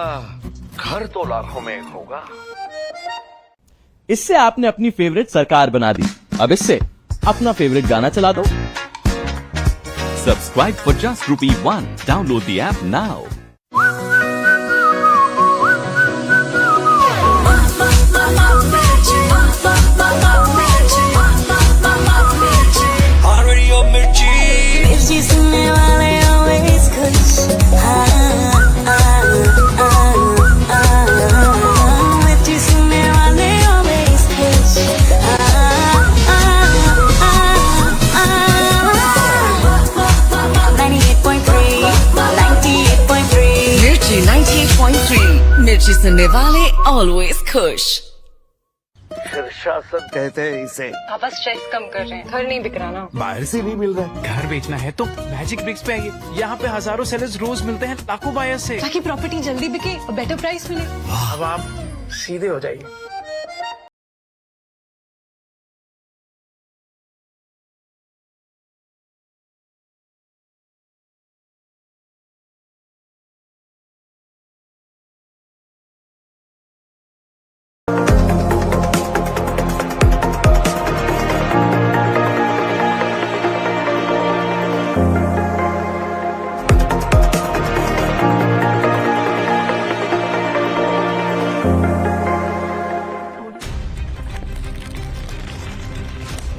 घर तो लाखों में होगा। इससे आपने अपनी फेवरेट सरकार बना दी। अब इससे अपना फेवरेट गाना चला दो। Subscribe for just ₹1. Download the app now. मिर्ची सुनने वाले always खुश। मिर्ची सुनने वाले always खुश। 98.3 मिर्ची 98.3 मिर्ची सुनने वाले always खुश। शीर्षासन कहते हैं इसे। पापा स्ट्रेस कम कर रहे हैं, घर नहीं बिक रहा ना। बाहर से नहीं मिल रहा। घर बेचना है तो मैजिक ब्रिक्स पे आइए। यहाँ पे हजारों सेलर्स रोज मिलते हैं लाखों बायर्स से, ताकि प्रॉपर्टी जल्दी बिके और बेटर प्राइस मिले। अब आप सीधे हो जाइए।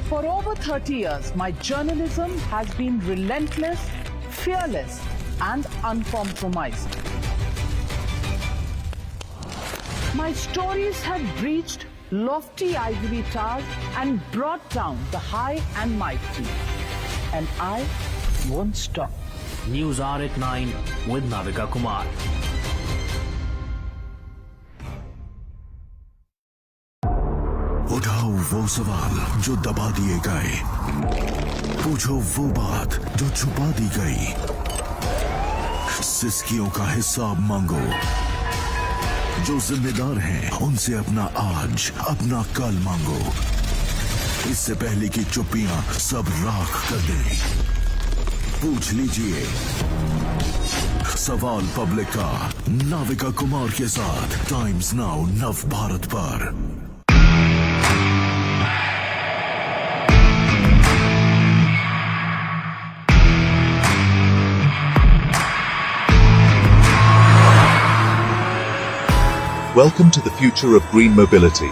For over 30 years, my journalism has been relentless, fearless, and uncompromising. My stories have reached lofty ivory towers and brought down the high and mighty. And I won't stop. News are at 9 with Navika Kumar. उठाओ वो सवाल जो दबा दिए गए, पूछो वो बात जो छुपा दी गई, सिस्कियों का हिसाब मांगो, जो जिम्मेदार हैं उनसे अपना आज अपना कल मांगो, इससे पहले कि चुप्पियां सब राख कर दें। पूछ लीजिए सवाल पब्लिक का नाविका कुमार के साथ टाइम्स नाउ नव भारत पर। Welcome to the future of green mobility.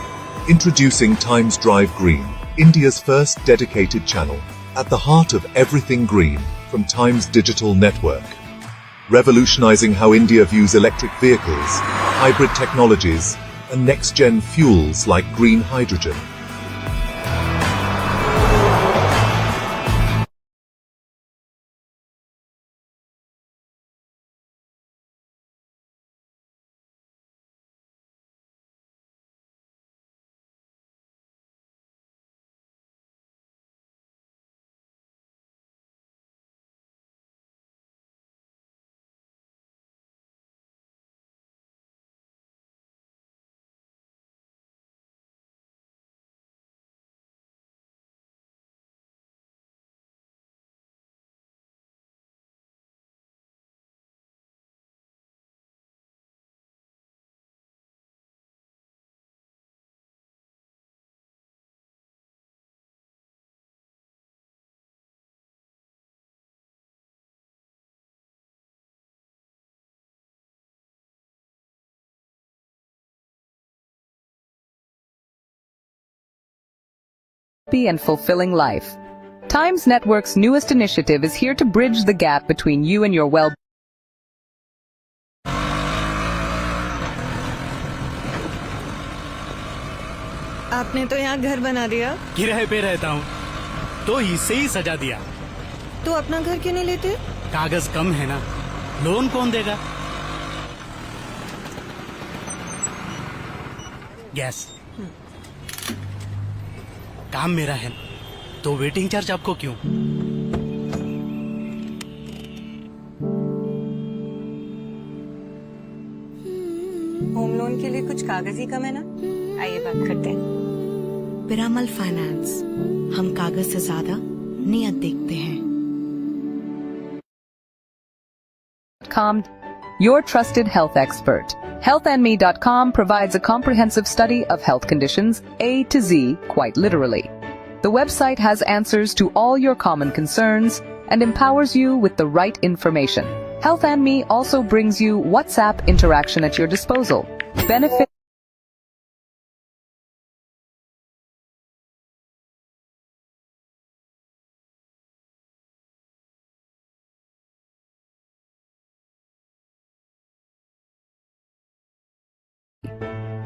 Introducing Times Drive Green, India's first dedicated channel, at the heart of everything green, from Times Digital Network. Revolutionizing how India views electric vehicles, hybrid technologies, and next-gen fuels like green hydrogen. Happy and fulfilling life. Times Network's newest initiative is here to bridge the gap between you and your well. आपने तो यहाँ घर बना दिया। किराए पे रहता हूँ तो इसे ही सजा दिया। तो अपना घर क्यों नहीं लेते? कागज कम है ना, लोन कौन देगा? गैस काम मेरा है तो वेटिंग चार्ज आपको क्यों? होम लोन के लिए कुछ कागज ही कम है ना? आइए बात करते हैं। पिरामल फाइनेंस, हम कागज से ज्यादा नियत देखते हैं। Your trusted health expert. Healthandme.com provides a comprehensive study of health conditions A to Z, quite literally. The website has answers to all your common concerns and empowers you with the right information. Health and Me also brings you WhatsApp interaction at your disposal. Benefit.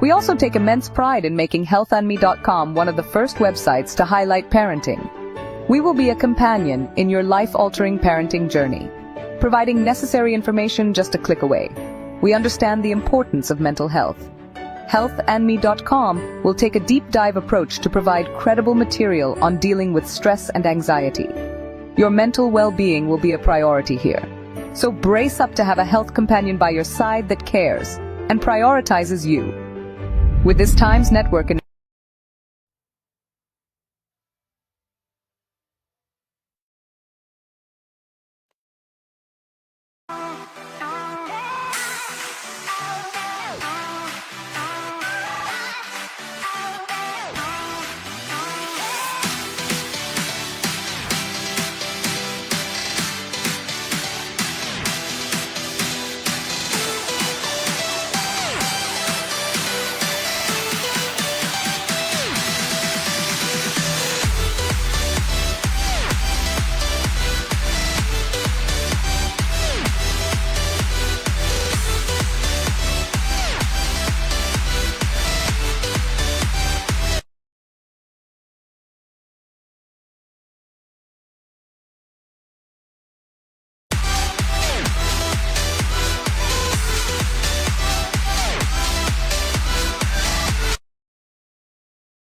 We also take immense pride in making healthandme.com one of the first websites to highlight parenting. We will be a companion in your life-altering parenting journey, providing necessary information just a click away. We understand the importance of mental health. Healthandme.com will take a deep dive approach to provide credible material on dealing with stress and anxiety. Your mental well-being will be a priority here. So brace up to have a health companion by your side that cares and prioritizes you. With this Times Network and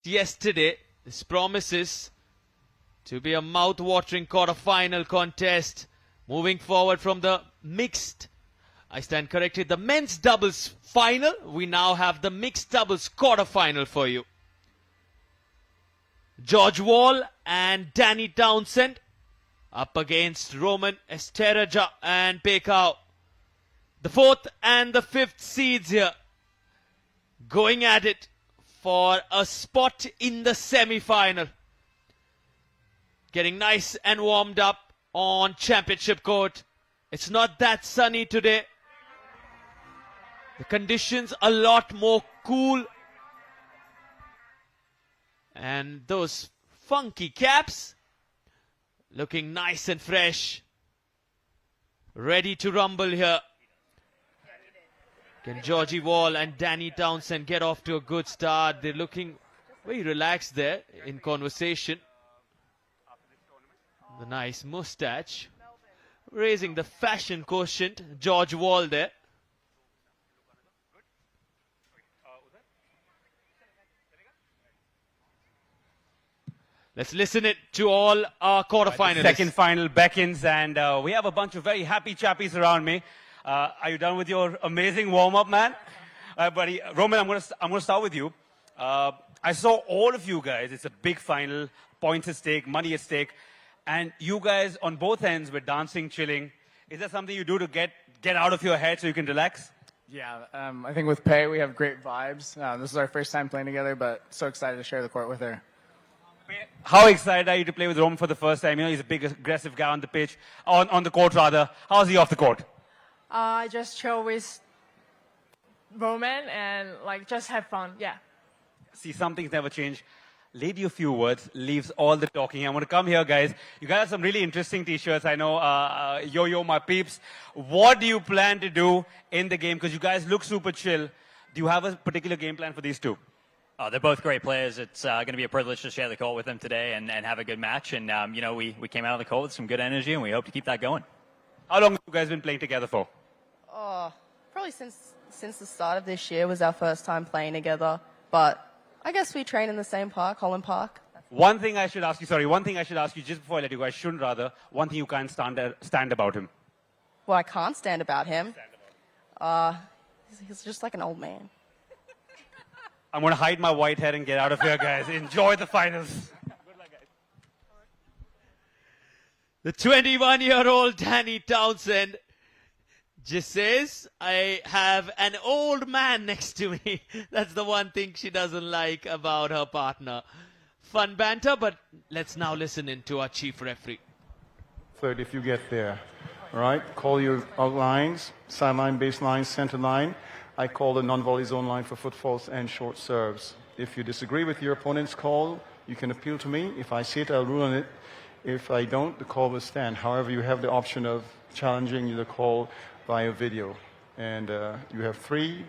yesterday, this promises to be a mouth-watering quarter-final contest. Moving forward from the mixed, I stand corrected, the men's doubles final, we now have the mixed doubles quarter-final for you. George Wall and Danny Townsend up against Roman Esteraja and Pekau. The fourth and the fifth seeds here going at it for a spot in the semi-final. Getting nice and warmed up on championship court. It's not that sunny today. The conditions a lot more cool. And those funky caps looking nice and fresh. Ready to rumble here. Can Georgie Wall and Danny Townsend get off to a good start? They're looking very relaxed there in conversation. The nice moustache. Raising the fashion quotient. George Wall there. Let's listen it to all our quarterfinalists. Second final beckons, and we have a bunch of very happy chappies around me. Are you done with your amazing warm-up, man? Buddy, Roman, I'm gonna start with you. I saw all of you guys. It's a big final, points at stake, money at stake, and you guys on both ends were dancing, chilling. Is that something you do to get out of your head so you can relax? Yeah, I think with Pei we have great vibes. This is our first time playing together, but so excited to share the court with her. How excited are you to play with Roman for the first time? You know, he's a big, aggressive guy on the pitch, on the court rather. How's he off the court? I just chill with Roman and just have fun. Yeah. See, some things never change. lady of few words, leaves all the talking. I'm going to come here, guys. You guys have some really interesting T-shirts. I know, yo, my peeps. What do you plan to do in the game? Because you guys look super chill. Do you have a particular game plan for these two? They're both great players. It's going to be a privilege to share the court with them today and have a good match. And, you know, we came out of the court with some good energy, and we hope to keep that going. How long have you guys been playing together for? Probably since the start of this year was our first time playing together. But I guess we train in the same park, Holland Park. One thing I should ask you just before I let you go, I shouldn't rather, one thing you can't stand about him. Well, I can't stand about him. He's just like an old man. I'm going to hide my white hair and get out of here, guys. Enjoy the finals. The 21-year-old Danny Townsend just says, I have an old man next to me. That's the one thing she doesn't like about her partner. Fun banter, but let's now listen in to our chief referee. Third, if you get there. All right, call your outlines, sideline, baseline, center line. I call the non-volley zone line for footfalls and short serves. If you disagree with your opponent's call, you can appeal to me. If I see it, I'll rule on it. If I don't, the call will stand. However, you have the option of challenging the call via video. And you have 3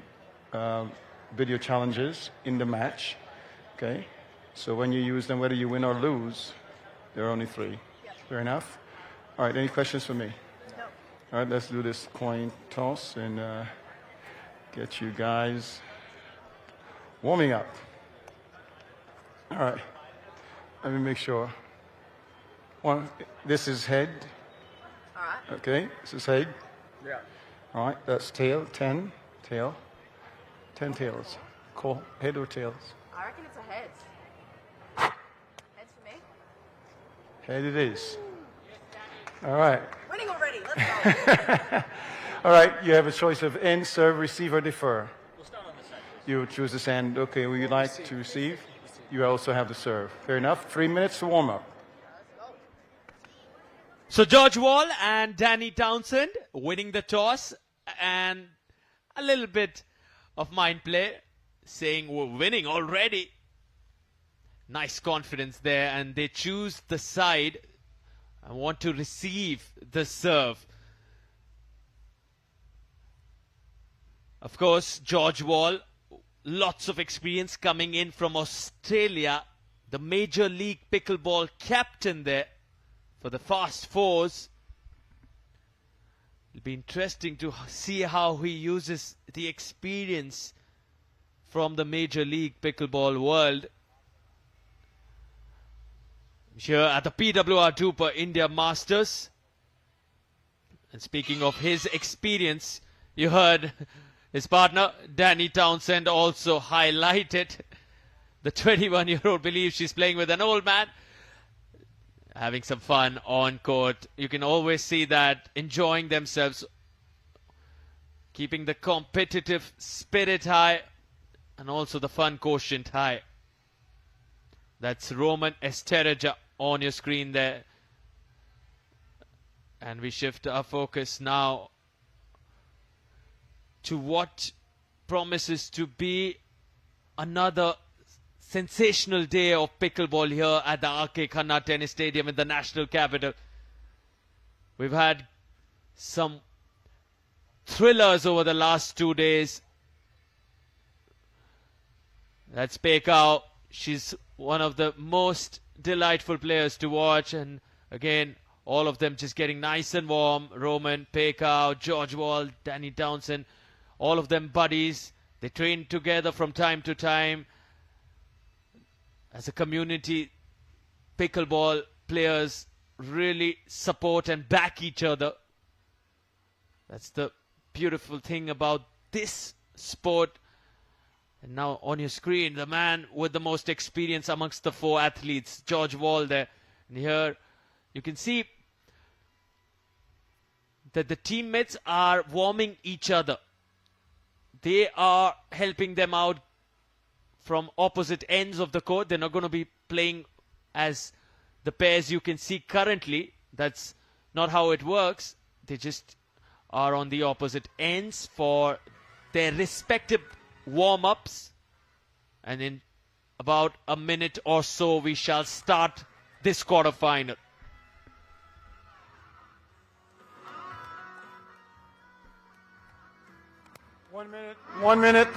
video challenges in the match. Okay? So when you use them, whether you win or lose, there are only 3. Fair enough? All right, any questions for me? No. All right, let's do this coin toss and get you guys warming up. All right, let me make sure. One, this is head. All right. Okay, this is head. Yeah. All right, that's tail, 10, tail. 10 tails. Cool, head or tails? I reckon it's a head. Heads for me. Head it is. All right. Winning already, let's go. All right, you have a choice of end, serve, receive, or defer. You choose this end. Okay, would you like to receive? You also have the serve. Fair enough. 3 minutes to warm up. So George Wall and Danny Townsend winning the toss, and a little bit of mind play, saying we're winning already. Nice confidence there, and they choose the side and want to receive the serve. Of course, George Wall, lots of experience coming in from Australia, the Major League Pickleball captain there for the Fast Fours. It'll be interesting to see how he uses the experience from the Major League Pickleball world. Here at the PWR DUPR India Masters. And speaking of his experience, you heard his partner, Danny Townsend, also highlighted. The 21-year-old believes she's playing with an old man. Having some fun on court. You can always see that, enjoying themselves, keeping the competitive spirit high, and also the fun quotient high. That's Roman Estereja on your screen there. And we shift our focus now to what promises to be another sensational day of pickleball here at the R.K. Khanna Tennis Stadium in the national capital. We've had some thrillers over the last 2 days. That's Pekao. She's one of the most delightful players to watch, and again, all of them just getting nice and warm. Roman, Pekao, George Wall, Danny Townsend, all of them buddies. They train together from time to time. As a community, pickleball players really support and back each other. That's the beautiful thing about this sport. And now on your screen, the man with the most experience amongst the 4 athletes, George Wall there. And here you can see that the teammates are warming each other. They are helping them out from opposite ends of the court. They're not going to be playing as the pairs you can see currently. That's not how it works. They just are on the opposite ends for their respective warm-ups. And in about a minute or so, we shall start this quarterfinal. One minute.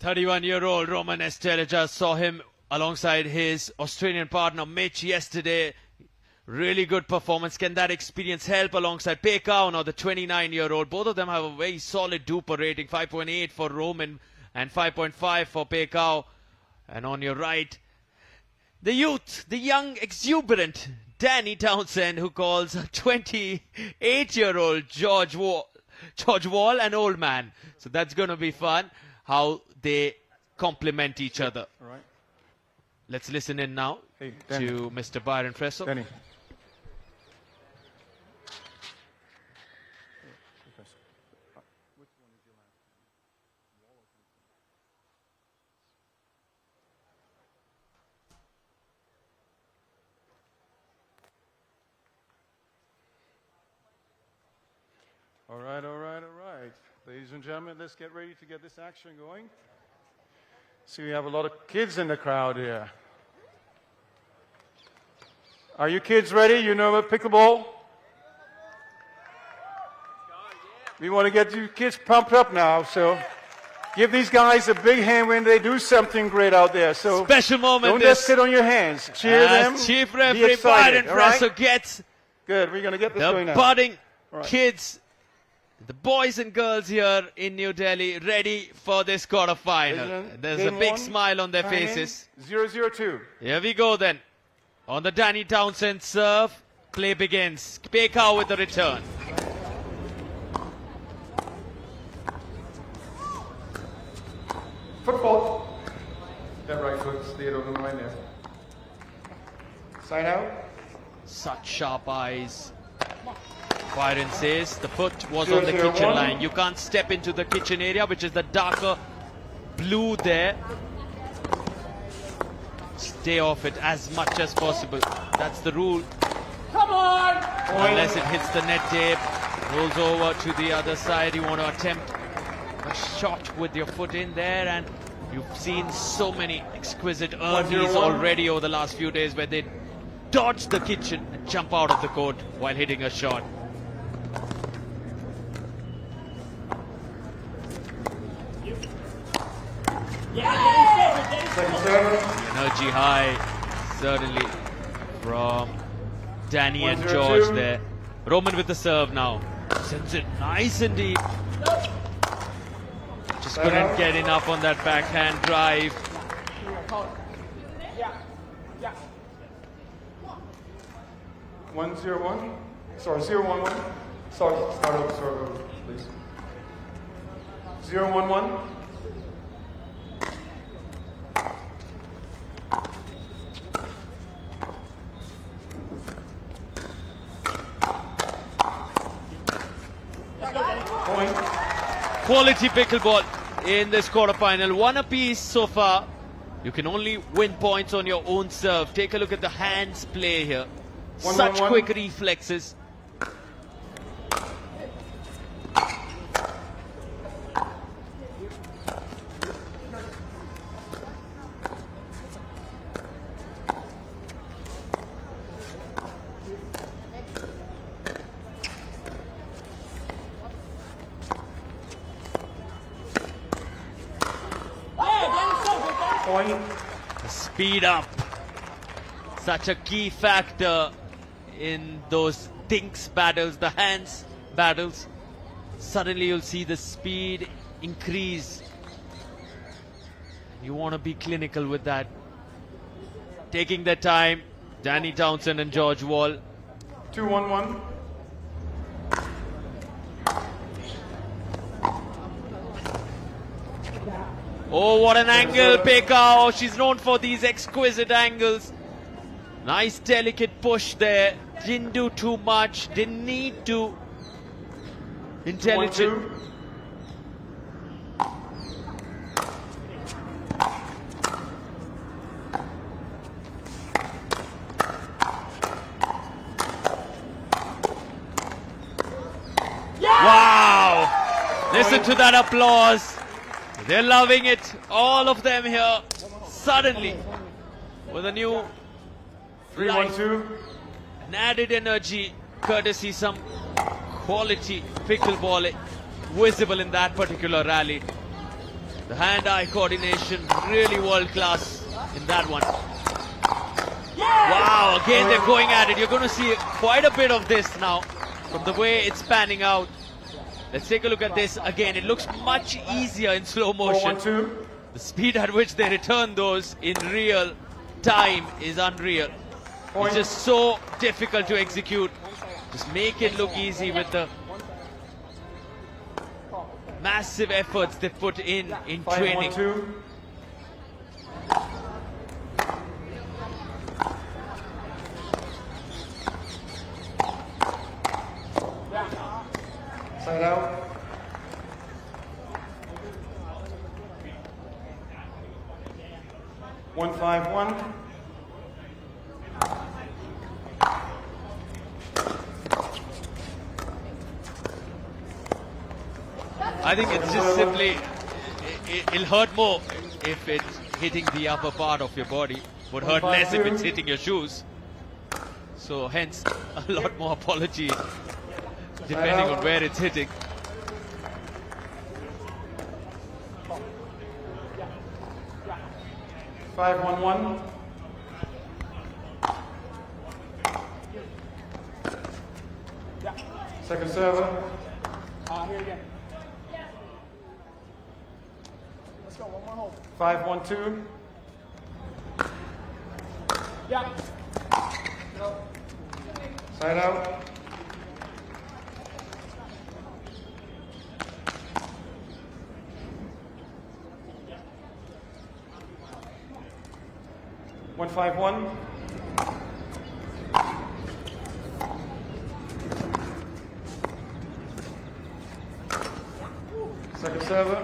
Thirty-one-year-old Roman Esterija, saw him alongside his Australian partner Mitch yesterday. Really good performance. Can that experience help alongside Pekao, now the 29-year-old? Both of them have a very solid DUPR rating, 5.8 for Roman and 5.5 for Pekao. And on your right, the youth, the young, exuberant Danny Townsend, who calls 28-year-old George Wall an old man. So that's going to be fun, how they complement each other. All right. Let's listen in now to Mr. Byron Fressel. Danny. All right. Ladies and gentlemen, let's get ready to get this action going. See, we have a lot of kids in the crowd here. Are you kids ready? You know about pickleball? We want to get you kids pumped up now, so give these guys a big hand when they do something great out there. So special moment. Don't just sit on your hands. Cheer them. Chief referee Byron Fressel gets good. We're going to get this going now. The budding kids, the boys and girls here in New Delhi, ready for this quarterfinal. There's a big smile on their faces. 0-0-2. Here we go then. On the Danny Townsend serve, play begins. Pekao with the return. Football. That right foot stayed on the line there. Side out. Such sharp eyes. Byron says the foot was on the kitchen line. You can't step into the kitchen area, which is the darker blue there. Stay off it as much as possible. That's the rule. Come on! Unless it hits the net tape, rolls over to the other side. You want to attempt a shot with your foot in there, and you've seen so many exquisite earlies already over the last few days where they dodge the kitchen and jump out of the court while hitting a shot. Energy high, certainly, from Danny and George there. Roman with the serve now. Sends it nice indeed. Just couldn't get enough on that backhand drive. One 0-1. Sorry, 0-1-1. Sorry, start over, please. 0-1-1. Quality pickleball in this quarterfinal. One apiece so far. You can only win points on your own serve. Take a look at the hands play here. Such quick reflexes. Speed up. Such a key factor in those dinks battles, the hands battles. Suddenly you'll see the speed increase. You want to be clinical with that. Taking their time, Danny Townsend and George Wall. 2-1-1. Oh, what an angle, Pekka. Oh, she's known for these exquisite angles. Nice delicate push there. Didn't do too much. Didn't need to. Intelligent. Wow! Listen to that applause. They're loving it. All of them here. Suddenly, with a new life, an added energy, courtesy some quality pickleball visible in that particular rally. The hand-eye coordination really world class in that one. Wow, again they're going at it. You're going to see quite a bit of this now from the way it's panning out. Let's take a look at this again. It looks much easier in slow motion. The speed at which they return those in real time is unreal. It's just so difficult to execute. Just make it look easy with the massive efforts they put in training. Side out. One, 5-1. I think it's just simply, it'll hurt more if it's hitting the upper part of your body. Would hurt less if it's hitting your shoes. So hence, a lot more apology depending on where it's hitting. Five, 1-1. Second server. Here again. Let's go, one more hold. 5-1-2. Yeah. Side out. One, 5-1. Second server.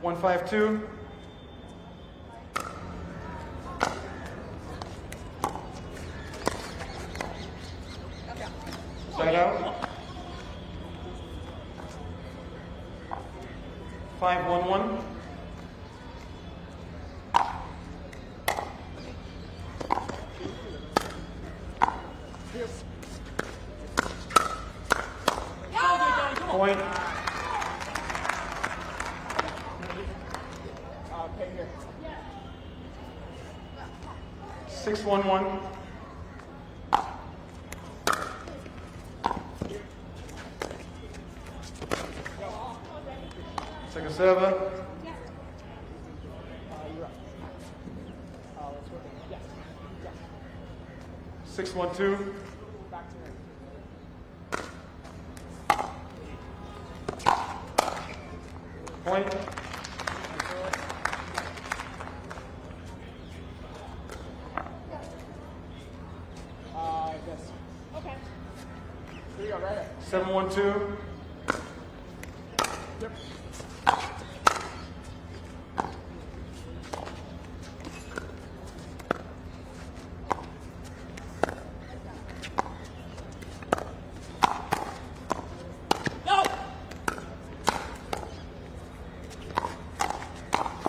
One, 5-2. Side out. 5-1-1. Point. Pay here. 6-1-1. Second server. Six, 1-2. Point. This. Okay. Here we go, right here. 7-1-2. Yep.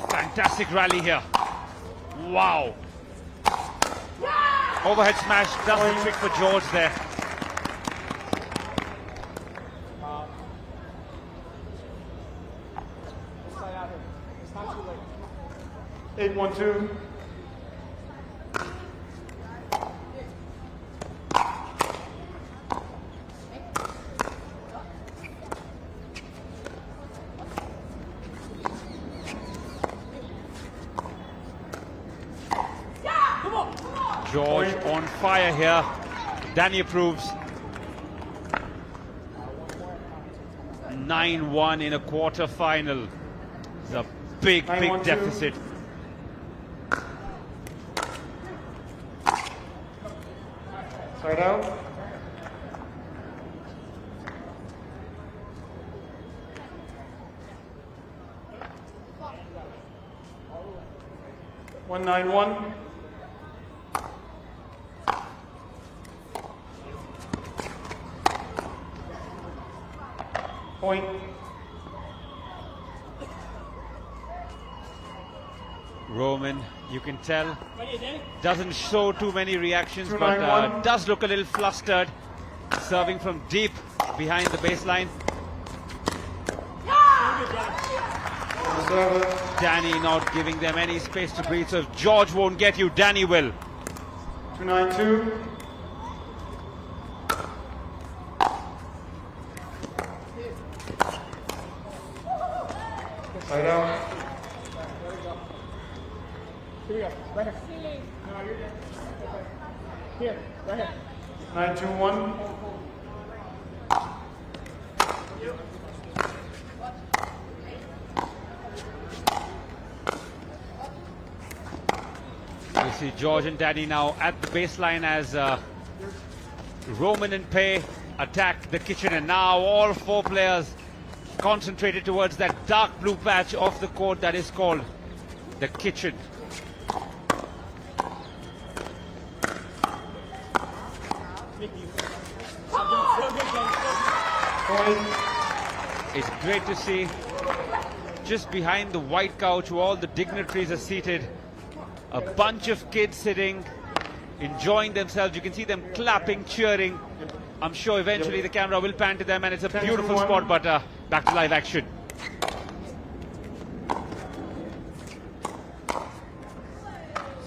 Fantastic rally here. Wow. Overhead smash does the trick for George there. Slide out here. It's not too late. 8-1-2. George on fire here. Danny approves. 9-1 in a quarter final. It's a big deficit. Side out. One 9-1. Point. Roman, you can tell, doesn't show too many reactions, but does look a little flustered. Serving from deep behind the baseline. Danny not giving them any space to breathe. So if George won't get you, Danny will. 2-9-2. Side out. Here we go. Right here. No, you're good. Okay. Here, right here. 9-2-1. You see George and Danny now at the baseline as Roman and Pei attack the kitchen, and now all four players concentrated towards that dark blue patch of the court that is called the kitchen. It's great to see just behind the white couch where all the dignitaries are seated, a bunch of kids sitting, enjoying themselves. You can see them clapping, cheering. I'm sure eventually the camera will pan to them, and it's a beautiful spot, but back to live action.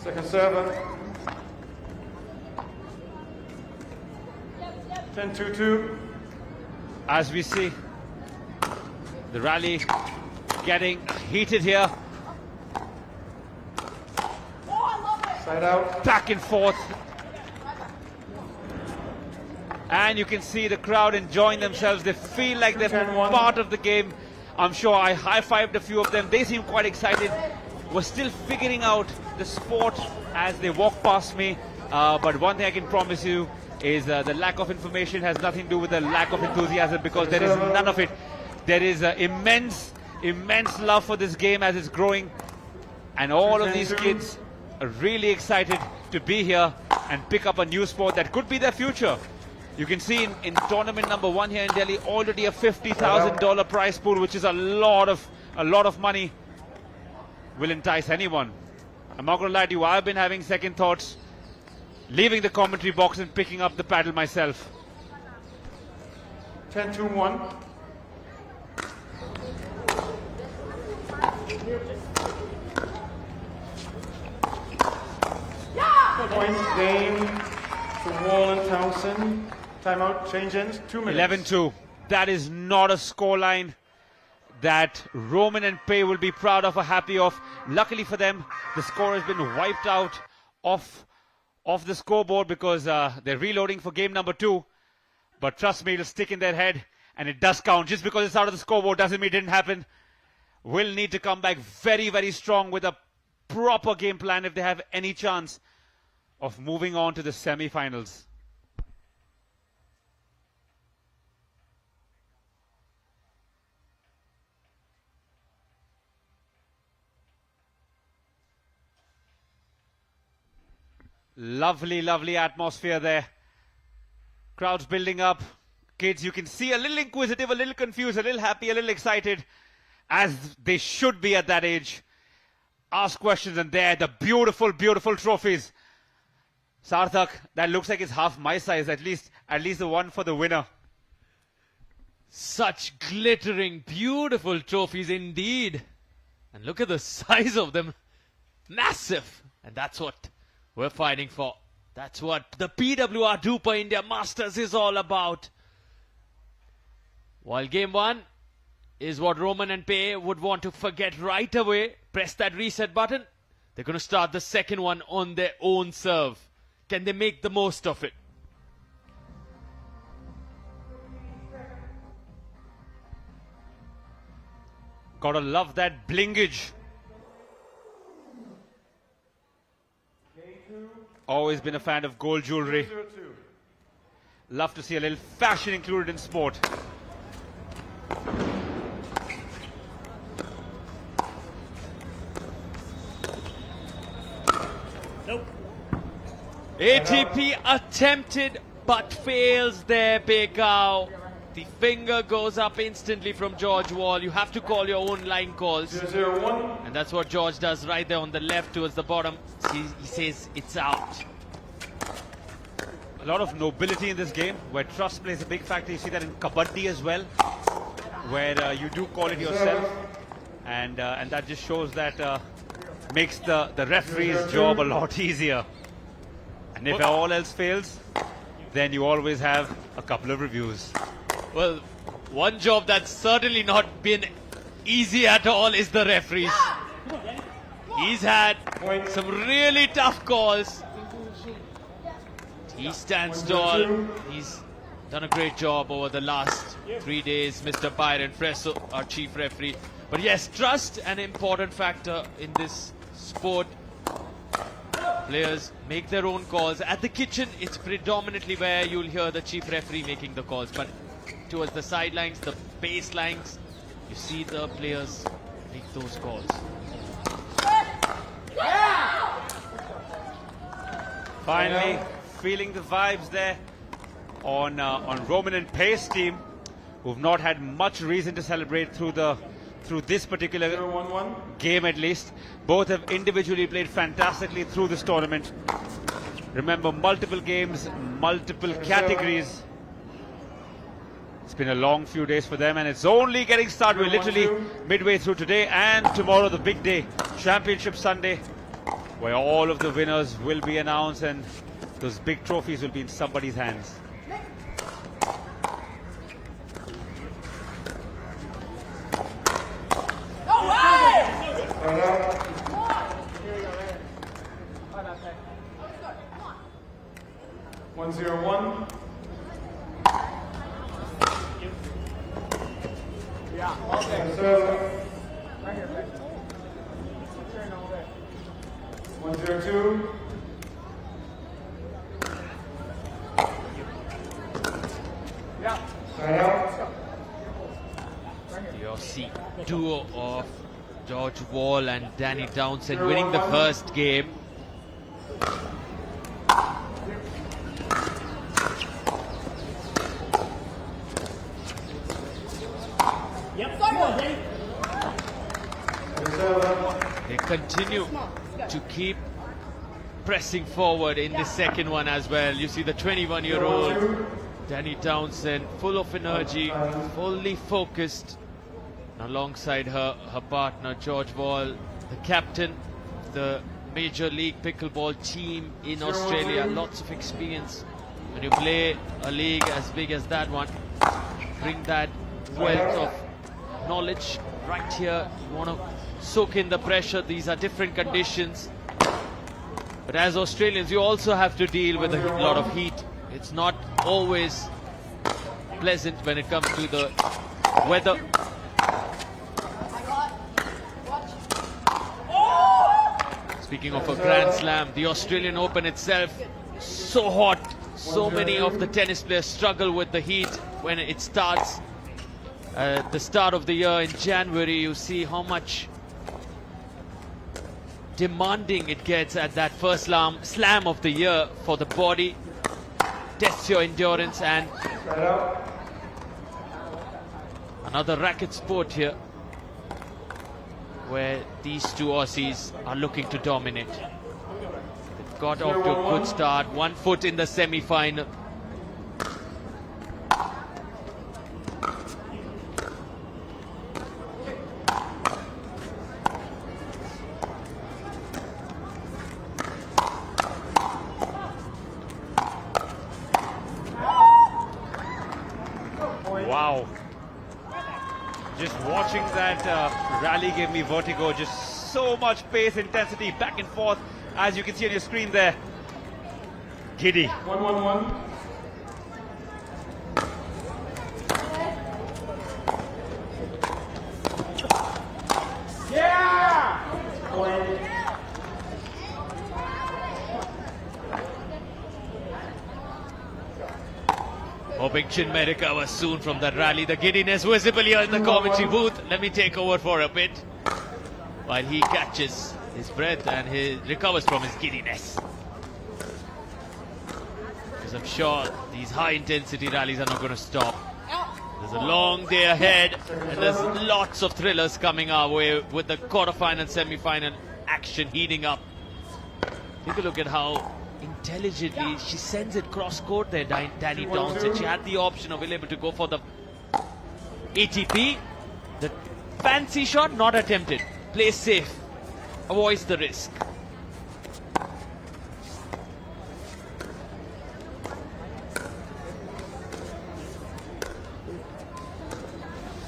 Second server. 10-2-2. As we see the rally getting heated here. Side out. Back and forth. And you can see the crowd enjoying themselves. They feel like they're part of the game. I'm sure I high-fived a few of them. They seem quite excited. We're still figuring out the sport as they walk past me. But one thing I can promise you is the lack of information has nothing to do with the lack of enthusiasm, because there is none of it. There is immense love for this game as it's growing. And all of these kids are really excited to be here and pick up a new sport that could be their future. You can see in tournament number 1 here in Delhi, already a $50,000 prize pool, which is a lot of money. Will entice anyone. I'm not going to lie to you, I've been having second thoughts, leaving the commentary box and picking up the paddle myself. 10-2-1. Point Dane to Wall and Townsend. Timeout, change ends, 2 minutes. 11-2. That is not a scoreline that Roman and Pei will be proud of or happy of. Luckily for them, the score has been wiped out off the scoreboard because they're reloading for game number 2. But trust me, it'll stick in their head, and it does count. Just because it's out of the scoreboard doesn't mean it didn't happen. Will need to come back very, very strong with a proper game plan if they have any chance of moving on to the semi-finals. Lovely, lovely atmosphere there. Crowds building up. Kids, you can see a little inquisitive, a little confused, a little happy, a little excited, as they should be at that age. Ask questions, and there, the beautiful, beautiful trophies. Sarthak, that looks like it's half my size, at least the one for the winner. Such glittering, beautiful trophies indeed. And look at the size of them. Massive. And that's what we're fighting for. That's what the PWR DUPR India Masters is all about. While game 1 is what Roman and Pei would want to forget right away. Press that reset button. They're going to start the second one on their own serve. Can they make the most of it? Gotta love that blingage. Always been a fan of gold jewelry. Love to see a little fashion included in sport. Nope. ATP attempted but fails there, Bekau. The finger goes up instantly from George Wall. You have to call your own line calls. 0-1. And that's what George does right there on the left towards the bottom. He says it's out. A lot of nobility in this game, where trust plays a big factor. You see that in kabaddi as well, where you do call it yourself, and that just shows that makes the referee's job a lot easier. And if all else fails, then you always have a couple of reviews. Well, one job that's certainly not been easy at all is the referees. He's had some really tough calls. He stands tall. He's done a great job over the last 3 days, Mr. Byron Fresso, our chief referee. But yes, trust an important factor in this sport. Players make their own calls. At the kitchen, it's predominantly where you'll hear the chief referee making the calls. But towards the sidelines, the baselines, you see the players make those calls. Finally, feeling the vibes there on Roman and Pace team, who've not had much reason to celebrate through this particular game at least. Both have individually played fantastically through this tournament. Remember, multiple games, multiple categories. It's been a long few days for them, and it's only getting started. We're literally midway through today, and tomorrow the big day, Championship Sunday, where all of the winners will be announced and those big trophies will be in somebody's hands. One 0-1. Yeah, all day. So, Right here, back. Turn all day. 1-0-2. Yeah. Side out. The Aussie duo of George Wall and Danny Townsend winning the first game. Yep. Come on, Danny. They continue to keep pressing forward in the second one as well. You see the 21-year-old Danny Townsend, full of energy, fully focused, alongside her partner George Wall, the captain of the Major League Pickleball team in Australia. Lots of experience. When you play a league as big as that one, bring that wealth of knowledge right here. You want to soak in the pressure. These are different conditions. But as Australians, you also have to deal with a lot of heat. It's not always pleasant when it comes to the weather. Speaking of a Grand Slam, the Australian Open itself, so hot. So many of the tennis players struggle with the heat when it starts. At the start of the year in January, you see how much demanding it gets at that first slam of the year for the body. Tests your endurance, and another racket sport here where these two Aussies are looking to dominate. They've got off to a good start, 1 foot in the semi-final. Wow. Just watching that rally gave me vertigo. Just so much pace, intensity, back and forth, as you can see on your screen there. giddy. 1-1-1. Yeah! Hoping Chin may recover soon from that rally. The giddiness visible here in the commentary booth. Let me take over for a bit while he catches his breath and he recovers from his giddiness. Because I'm sure these high intensity rallies are not going to stop. There's a long day ahead and there's lots of thrillers coming our way with the quarterfinal, semi-final action heating up. Take a look at how intelligently she sends it cross court there, Danny Townsend. She had the option available to go for the ATP. The fancy shot not attempted. Plays safe. Avoids the risk.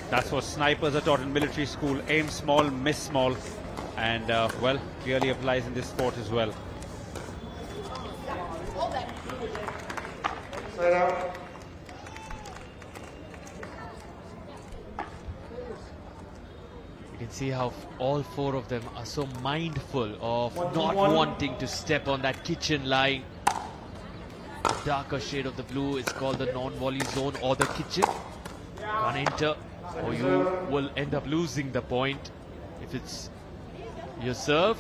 That's what snipers are taught in military school. Aim small, miss small. And, well, clearly applies in this sport as well. Side out. You can see how all four of them are so mindful of not 1-2-1. wanting to step on that kitchen line. The darker shade of the blue is called the non-volley zone or the kitchen. Can't enter or you will end up losing the point. If it's your serve,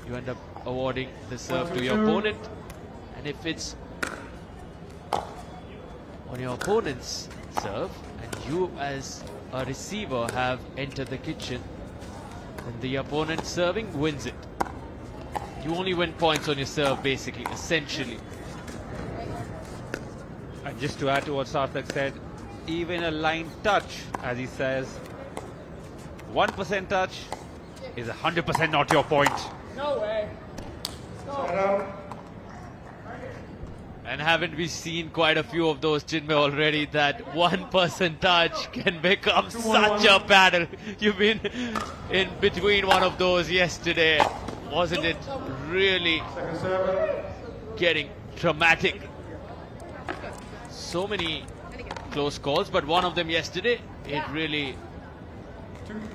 you end up awarding the serve to your opponent. And if it's on your opponent's serve and you as a receiver have entered the kitchen, then the opponent serving wins it. You only win points on your serve, basically, essentially. And just to add to what Sarthak said, even a line touch, as he says, 1% touch is 100% not your point. No way. Side out. And haven't we seen quite a few of those, Chinmay, already, that 1% touch can become such a battle. You've been in between one of those yesterday. Wasn't it really getting dramatic? So many close calls, but one of them yesterday, it really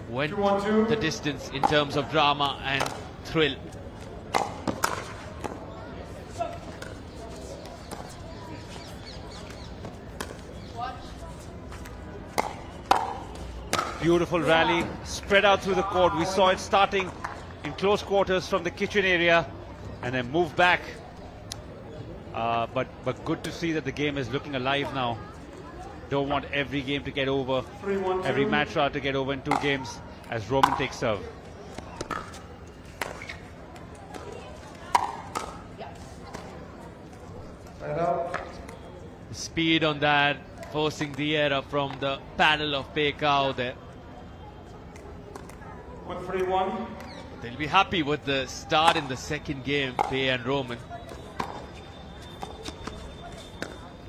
went the distance in terms of drama and thrill. Beautiful rally, spread out through the court. We saw it starting in close quarters from the kitchen area and then move back. But good to see that the game is looking alive now. Don't want every game to get over, every match to get over in 2 games as Roman takes serve. The speed on that, forcing the error from the panel of Pekao there. 1-3-1. They'll be happy with the start in the second game, Pei and Roman.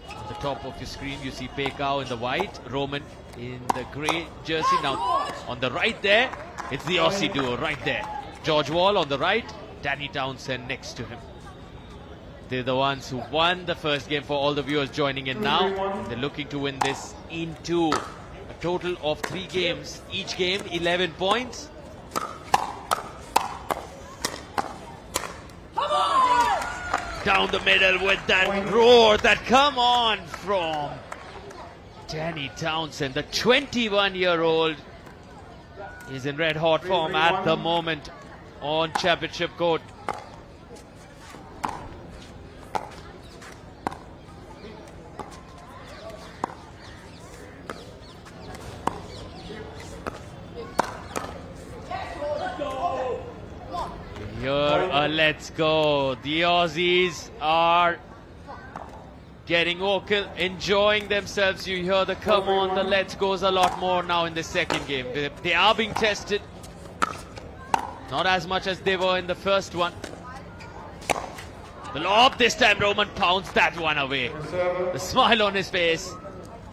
On the top of your screen, you see Pekao in the white, Roman in the grey jersey. Now, on the right there, it's the Aussie duo right there. George Wall on the right, Danny Townsend next to him. They're the ones who won the first game for all the viewers joining in now. They're looking to win this into a total of 3 games. Each game, 11 points. Down the middle with that roar that come on from Danny Townsend. The 21-year-old is in red hot form at the moment on championship court. Here, let's go. The Aussies are getting vocal, enjoying themselves. You hear the come on, the let's goes a lot more now in the second game. They are being tested. Not as much as they were in the first one. The lob this time, Roman pounced that one away. The smile on his face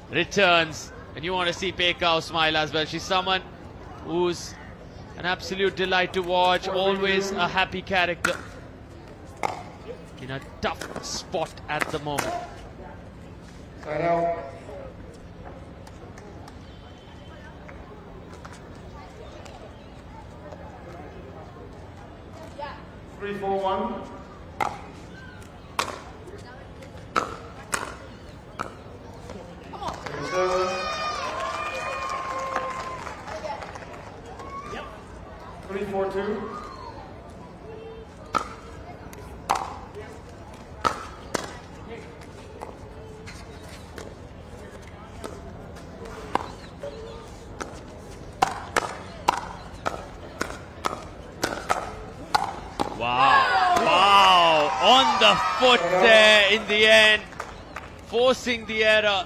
returns. And you want to see Pekao smile as well. She's someone who's an absolute delight to watch, always a happy character. in a tough spot at the moment. Side out. Yeah. 3-4-1. Come on. 3-4-2. Wow, on the foot there in the end, forcing the error.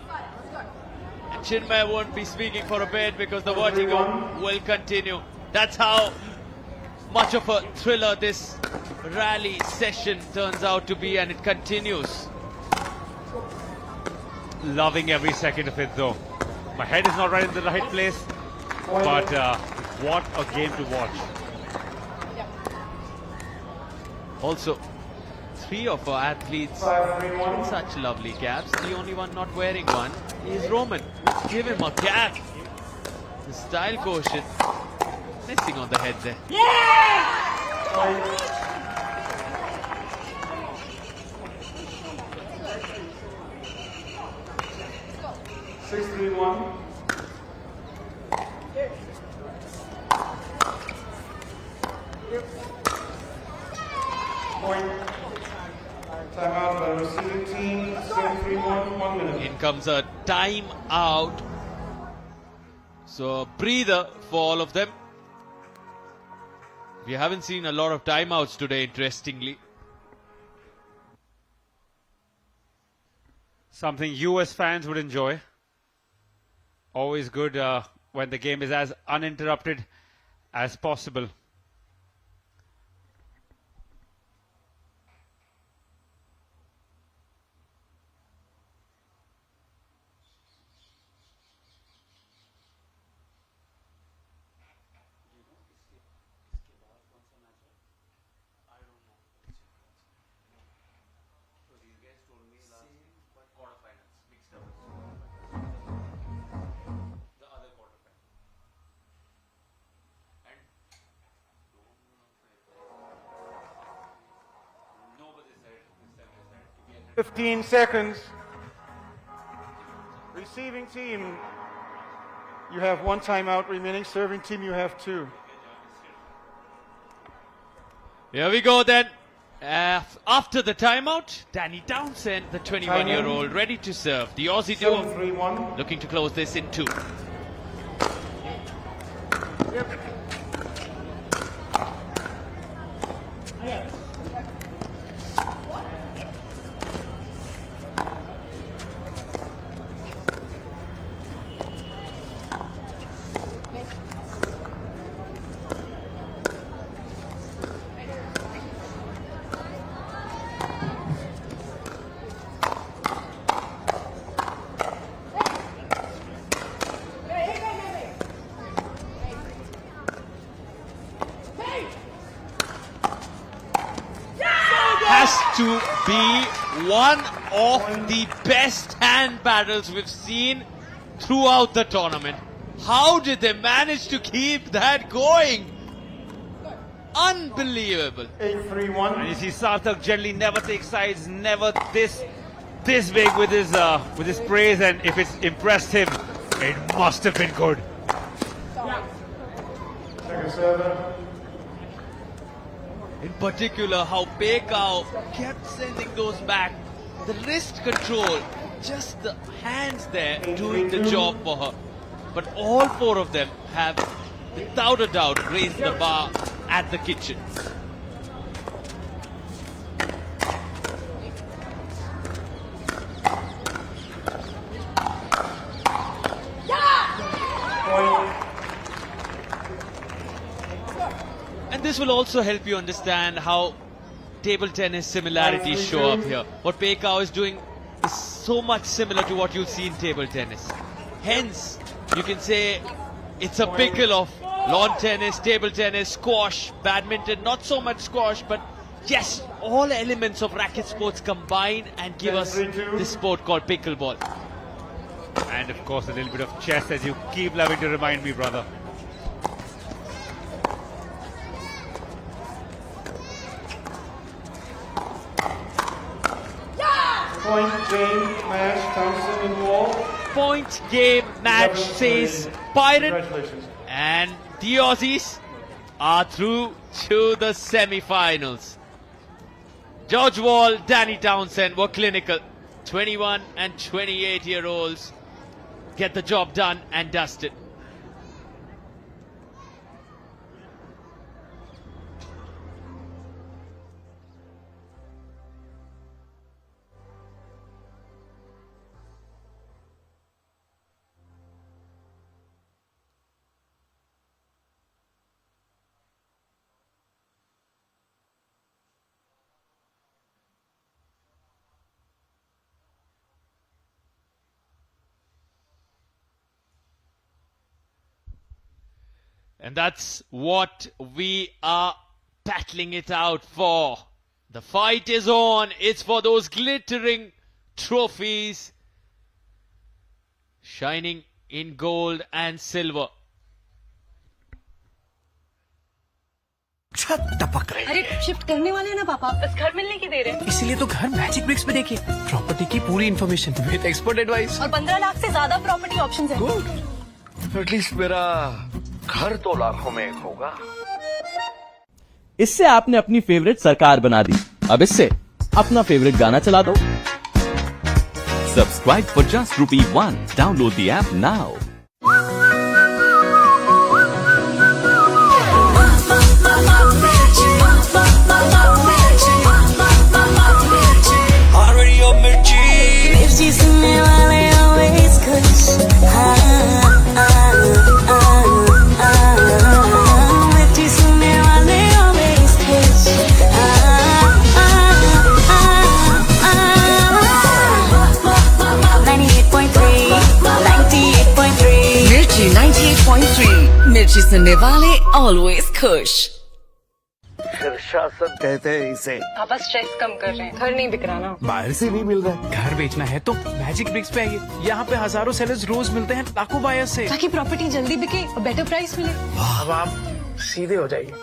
And Chinmay won't be speaking for a bit because the vertigo will continue. That's how much of a thriller this rally session turns out to be, and it continues. Loving every second of it though. My head is not right in the right place, but what a game to watch. Also, three of our athletes with such lovely caps. The only one not wearing one is Roman. Let's give him a cap. The style quotient missing on the head there. Six, 3-1. Point. Timeout by the receiving team. 7-3-1. 1 minute. In comes a timeout. So a breather for all of them. We haven't seen a lot of timeouts today, interestingly. Something you as fans would enjoy. Always good when the game is as uninterrupted as possible. Fifteen seconds. Receiving team, you have 1 timeout remaining. Serving team, you have 2. Here we go then. After the timeout, Danny Townsend, the 21-year-old, ready to serve. The Aussie duo looking to close this in 2. Yep. Has to be one of the best hand battles we've seen throughout the tournament. How did they manage to keep that going? Unbelievable. 8-3-1. And you see Sarthak generally never takes sides, never this big with his praise, and if it's impressed him, it must have been good. Second server. In particular, how Pekau kept sending those back. The wrist control, just the hands there doing the job for her. But all 4 of them have, without a doubt, raised the bar at the kitchen. And this will also help you understand how table tennis similarities show up here. What Pekau is doing is so much similar to what you'll see in table tennis. Hence, you can say it's a pickle of lawn tennis, table tennis, squash, badminton, not so much squash, but Yes, all elements of racket sports combine and give us this sport called pickleball. And of course, a little bit of chess, as you keep loving to remind me, brother. Point game match, Thompson and Wall. Point game match, says Byron. Congratulations. And the Aussies are through to the semi-finals. George Wall, Danny Townsend were clinical. 21 and 28-year-olds get the job done and dusted. And that's what we are battling it out for. The fight is on. It's for those glittering trophies, shining in gold and silver. छत टपक रही अरे shift करने वाले हैं ना पापा, बस घर मिलने की देर है। इसीलिए तो घर मैजिक ब्रिक्स पे देखिए, प्रॉपर्टी की पूरी इन्फॉर्मेशन विद एक्सपर्ट एडवाइस और 15 लाख से ज्यादा प्रॉपर्टी ऑप्शंस हैं। गुड। एटलीस्ट मेरा घर तो लाखों में एक होगा। इससे आपने अपनी फेवरेट सरकार बना दी। अब इससे अपना फेवरेट गाना चला दो। Subscribe for just ₹1. Download the app now. मिर्ची सुनने वाले always खुश। मिर्ची सुनने वाले always खुश। 98.3 मिर्ची 98.3 मिर्ची सुनने वाले always खुश। शीर्षासन कहते हैं इसे। पापा स्ट्रेस कम कर रहे हैं, घर नहीं बिक रहा ना। बाहर से नहीं मिल रहा। घर बेचना है तो मैजिक ब्रिक्स पे आइए। यहाँ पे हजारों सेलर्स रोज मिलते हैं लाखों बायर्स से, ताकि प्रॉपर्टी जल्दी बिके और बेटर प्राइस मिले। अब आप सीधे हो जाइए।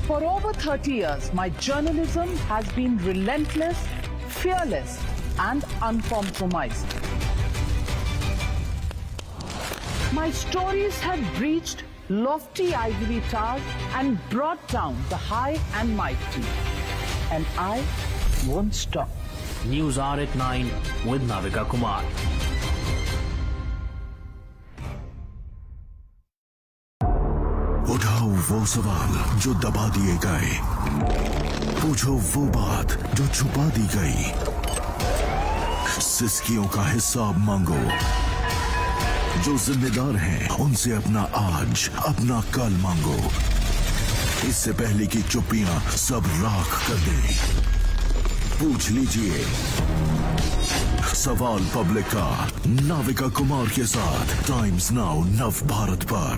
For over 30 years, my journalism has been relentless, fearless, and uncompromised. My stories have reached lofty ivory towers and brought down the high and mighty. And I won't stop. News are at 9 with Navika Kumar. उठाओ वो सवाल जो दबा दिए गए, पूछो वो बात जो छुपा दी गई, सिस्कियों का हिसाब मांगो। जो जिम्मेदार हैं उनसे अपना आज अपना कल मांगो, इससे पहले कि चुप्पियां सब राख कर दे। पूछ लीजिए सवाल पब्लिक का नाविका कुमार के साथ टाइम्स नाउ नव भारत पर।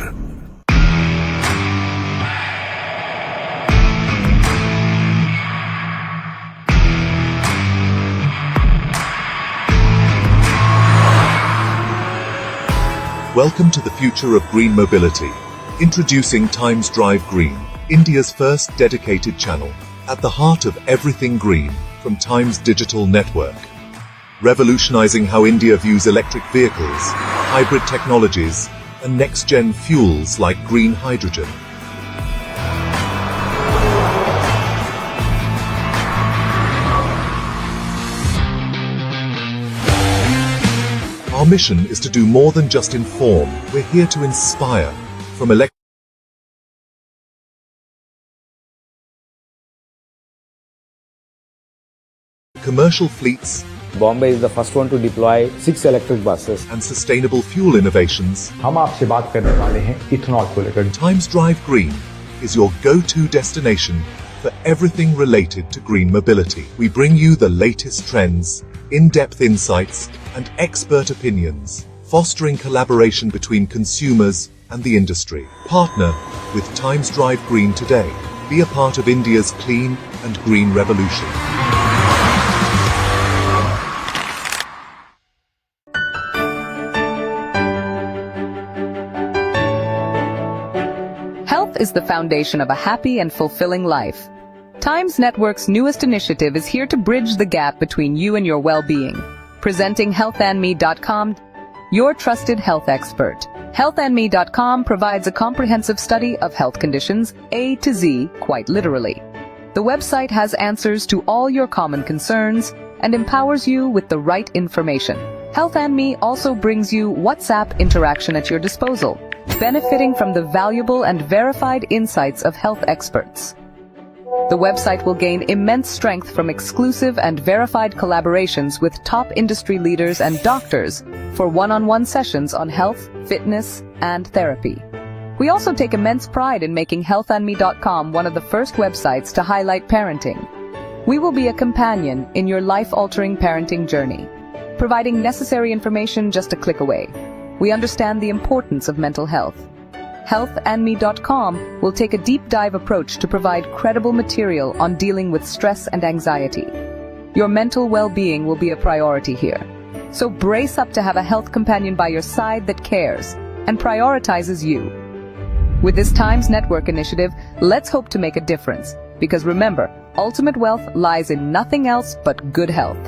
Welcome to the future of green mobility. Introducing Times Drive Green, India's first dedicated channel, at the heart of everything green, from Times digital network. Revolutionizing how India views electric vehicles, hybrid technologies, and next-gen fuels like green hydrogen. Our mission is to do more than just inform. We're here to inspire. From electric commercial fleets, Bombay is the first one to deploy 6 electric buses. and sustainable fuel innovations, हम आपसे बात करने वाले हैं ethanol को लेकर. Times Drive Green is your go-to destination for everything related to green mobility. We bring you the latest trends, in-depth insights, and expert opinions, fostering collaboration between consumers and the industry. Partner with Times Drive Green today. Be a part of India's clean and green revolution. Health is the foundation of a happy and fulfilling life. Times Network's newest initiative is here to bridge the gap between you and your well-being. Presenting healthandme.com, your trusted health expert. Healthandme.com provides a comprehensive study of health conditions, A to Z, quite literally. The website has answers to all your common concerns and empowers you with the right information. Health and Me also brings you WhatsApp interaction at your disposal, benefiting from the valuable and verified insights of health experts. The website will gain immense strength from exclusive and verified collaborations with top industry leaders and doctors for one-on-one sessions on health, fitness, and therapy. We also take immense pride in making healthandme.com one of the first websites to highlight parenting. We will be a companion in your life-altering parenting journey, providing necessary information just a click away. We understand the importance of mental health. Healthandme.com will take a deep dive approach to provide credible material on dealing with stress and anxiety. Your mental well-being will be a priority here. So brace up to have a health companion by your side that cares and prioritizes you. With this Times Network initiative, let's hope to make a difference. Because remember, ultimate wealth lies in nothing else but good health.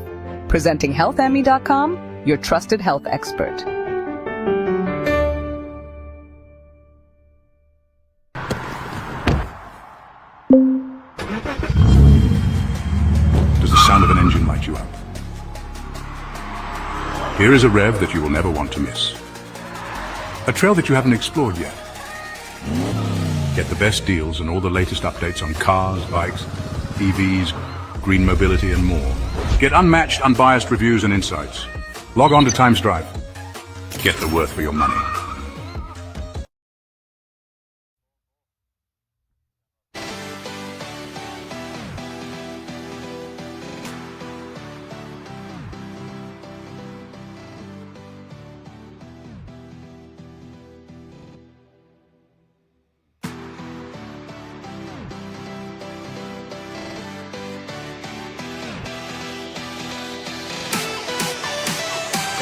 Presenting healthandme.com, your trusted health expert. Does the sound of an engine light you up? Here is a rev that you will never want to miss. A trail that you haven't explored yet. Get the best deals and all the latest updates on cars, bikes, EVs, green mobility and more. Get unmatched, unbiased reviews and insights. Log on to Times Drive. Get the worth for your money.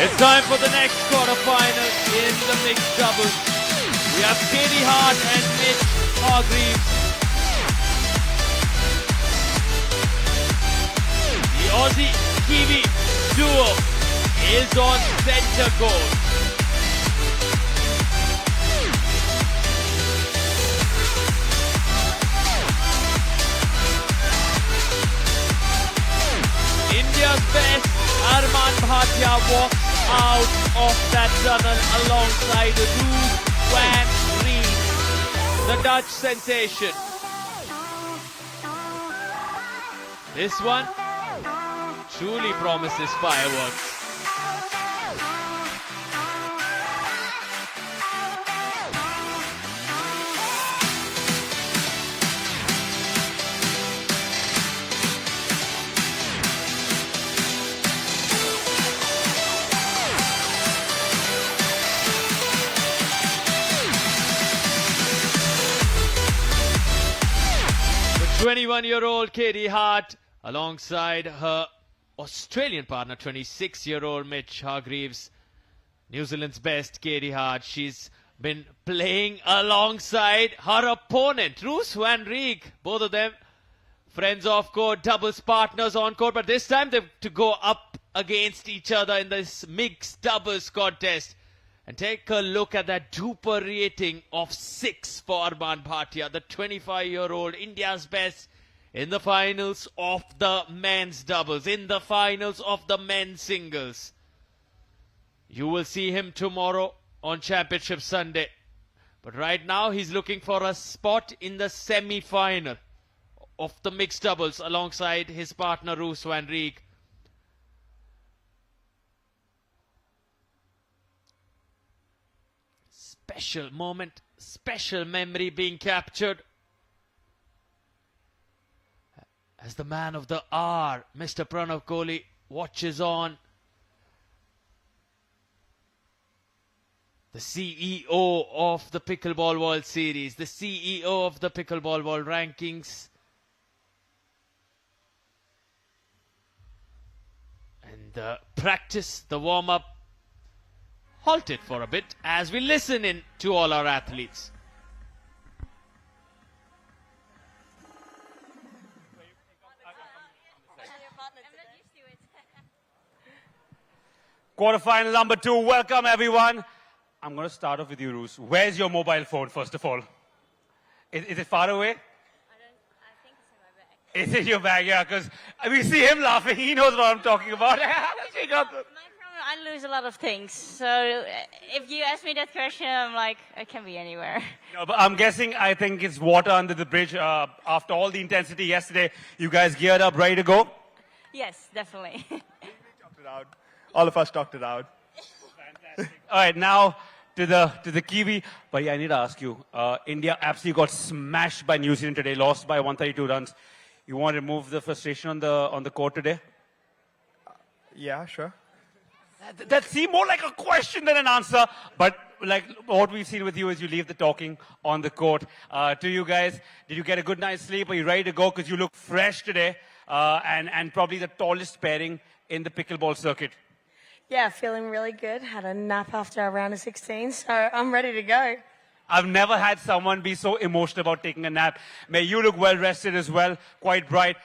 It's time for the next quarterfinal in the mixed doubles. We have Katie Hart and Mitch Hargreaves. The Aussie-Kiwi duo is on center court. India's best Arman Bhatia walks out of that tunnel alongside Roos van Rees, the Dutch sensation. This one truly promises fireworks. The 21-year-old Katie Hart alongside her Australian partner, 26-year-old Mitch Hargreaves. New Zealand's best, Katie Hart. She's been playing alongside her opponent, Roos van Rees. Both of them friends off court, doubles partners on court, but this time they've to go up against each other in this mixed doubles contest. And take a look at that DUPR rating of 6 for Arman Bhatia, the 25-year-old India's best in the finals of the men's doubles, in the finals of the men's singles. You will see him tomorrow on Championship Sunday. But right now he's looking for a spot in the semi-final of the mixed doubles alongside his partner Roos van Rees. special moment, special memory being captured. As the man of the hour, Mr. Pranav Kohli, watches on. The CEO of the Pickleball World Series, the CEO of the Pickleball World Rankings. And the practice, the warm-up, halted for a bit as we listen in to all our athletes. Quarterfinal number 2. Welcome, everyone. I'm going to start off with you, Roos. Where's your mobile phone, first of all? Is it far away? I think it's in my bag. It's in your bag, yeah, because we see him laughing. He knows what I'm talking about. My problem, I lose a lot of things. So if you ask me that question, I'm like, it can be anywhere. No, but I'm guessing, I think it's water under the bridge. After all the intensity yesterday, you guys geared up, ready to go? Yes, definitely. All of us talked it out. Fantastic. All right, now to the Kiwi. But yeah, I need to ask you. India absolutely got smashed by New Zealand today, lost by 132 runs. You want to remove the frustration on the court today? Yeah, sure. That seemed more like a question than an answer. But like what we've seen with you is you leave the talking on the court. To you guys, did you get a good night's sleep? Are you ready to go? Because you look fresh today, and probably the tallest pairing in the pickleball circuit. Yeah, feeling really good. Had a nap after a round of 16, so I'm ready to go. I've never had someone be so emotional about taking a nap. May you look well rested as well, quite bright.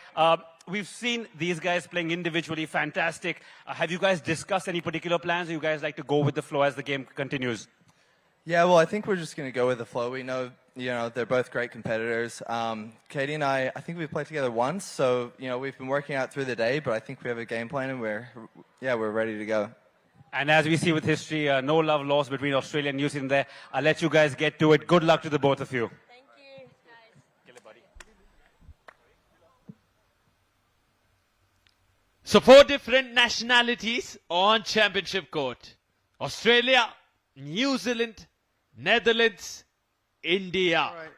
We've seen these guys playing individually, fantastic. Have you guys discussed any particular plans? Or you guys like to go with the flow as the game continues? Yeah, well, I think we're just going to go with the flow. We know, they're both great competitors. Katie and I think we've played together once, so, we've been working out through the day, but I think we have a game plan and we're ready to go. And as we see with history, no love lost between Australia and New Zealand there. I'll let you guys get to it. Good luck to the both of you. Thank you, guys. Kill it, buddy. So 4 different nationalities on championship court. Australia, New Zealand, Netherlands, India. Right.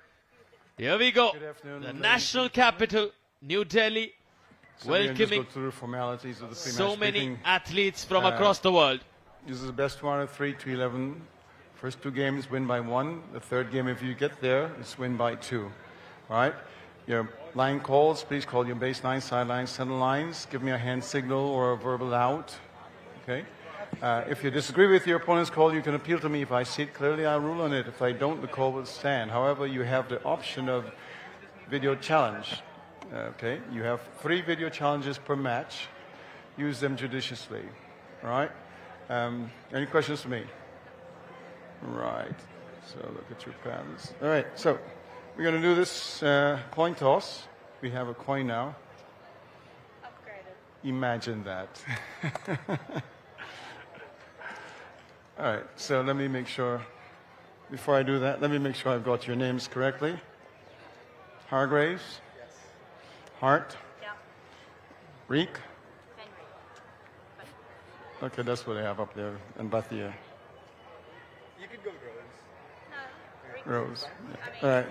Here we go. Good afternoon, The ladies national and gentlemen. capital, New Delhi, So we're gonna just welcoming go through the formalities of the pre-match so many briefing. athletes from across the world. This is the best one of 3 to 11. First 2 games win by 1. The third game, if you get there, it's win by 2. All right? Your line calls, please call your baseline, sidelines, center lines. Give me a hand signal or a verbal out. Okay? If you disagree with your opponent's call, you can appeal to me. If I see it clearly, I'll rule on it. If I don't, the call will stand. However, you have the option of video challenge. Okay? You have 3 video challenges per match. Use them judiciously. All right? Any questions for me? Right. So look at your pens. All right. So we're going to do this coin toss. We have a coin now. Upgraded. Imagine that. All right. So let me make sure, before I do that, let me make sure I've got your names correctly. Hargraves? Yes. Hart? Yeah. Reek? Okay, that's what I have up there. And Bathia. You could go Rose. Rose. Yeah. All right.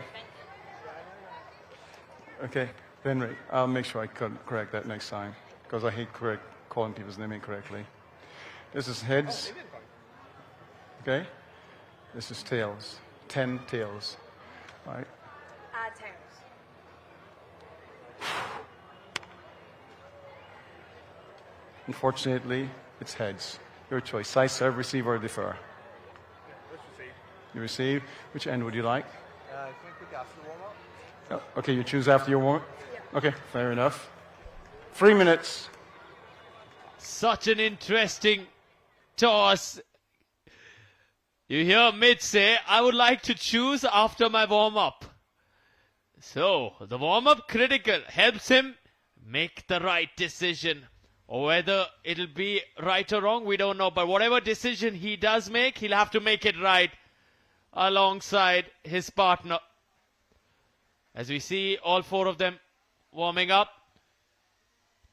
Okay, Henry. I'll make sure I correct that next time because I hate calling people's name incorrectly. This is heads. Okay. This is tails. 10 tails. All right. Tails. Unfortunately, it's heads. Your choice. Size, serve, receive, or defer. Let's receive. You receive. Which end would you like? Can we pick after the warm-up? Oh, okay, you choose after your warm. Okay, fair enough. 3 minutes. Such an interesting toss. You hear Mid say, I would like to choose after my warm-up. So, the warm-up critical helps him make the right decision. Or whether it'll be right or wrong, we don't know. But whatever decision he does make, he'll have to make it right alongside his partner. As we see all 4 of them warming up.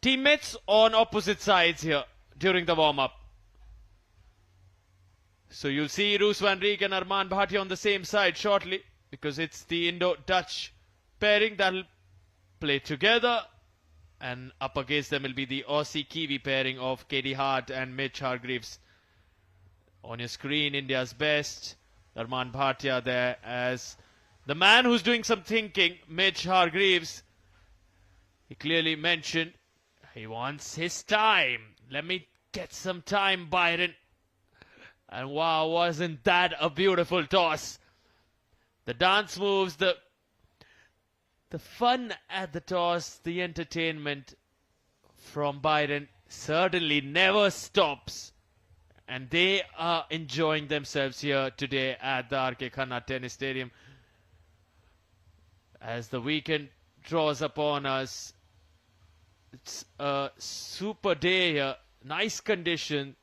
Teammates on opposite sides here during the warm-up. So you'll see Roos van Rijk and Armaan Bhatia on the same side shortly, because it's the Indo-Dutch pairing that'll play together, and up against them will be the Aussie-Kiwi pairing of Katie Hart and Mitch Hargreaves. On your screen, India's best, Armaan Bhatia there as the man who's doing some thinking, Mitch Hargreaves. He clearly mentioned he wants his time. Let me get some time, Byron. And wow, wasn't that a beautiful toss? The dance moves, the fun at the toss, the entertainment from Byron certainly never stops. And they are enjoying themselves here today at the R.K. Khanna Tennis Stadium. As the weekend draws upon us, it's a super day here. Nice condition.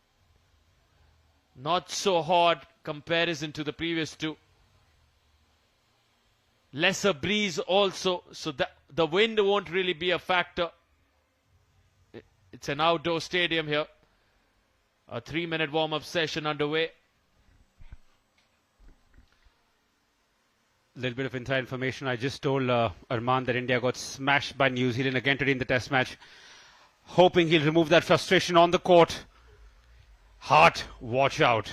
Not so hot comparison to the previous two. Lesser breeze also, so the wind won't really be a factor. It's an outdoor stadium here. A 3-minute warm-up session underway. Little bit of inside information. I just told Armaan that India got smashed by New Zealand again today in the test match. Hoping he'll remove that frustration on the court. Hart, watch out.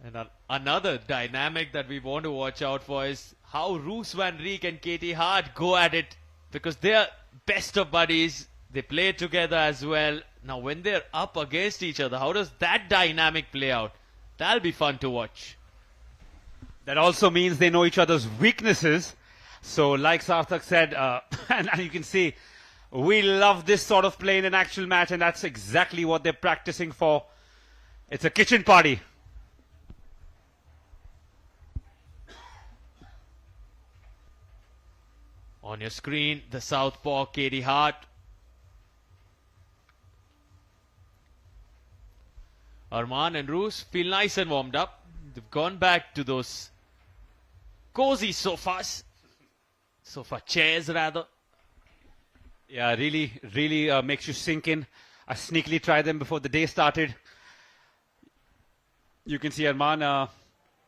And another dynamic that we want to watch out for is how Roos van Rijk and Katie Hart go at it, because they are best of buddies. They play together as well. Now when they're up against each other, how does that dynamic play out? That'll be fun to watch. That also means they know each other's weaknesses. So like Sarthak said, and you can see, we love this sort of play in an actual match, and that's exactly what they're practicing for. It's a kitchen party. On your screen, the southpaw Katie Hart. Armaan and Roos feel nice and warmed up. They've gone back to those cozy sofas. Sofa chairs, rather. Yeah, really makes you sink in. I sneakily tried them before the day started. You can see Armaan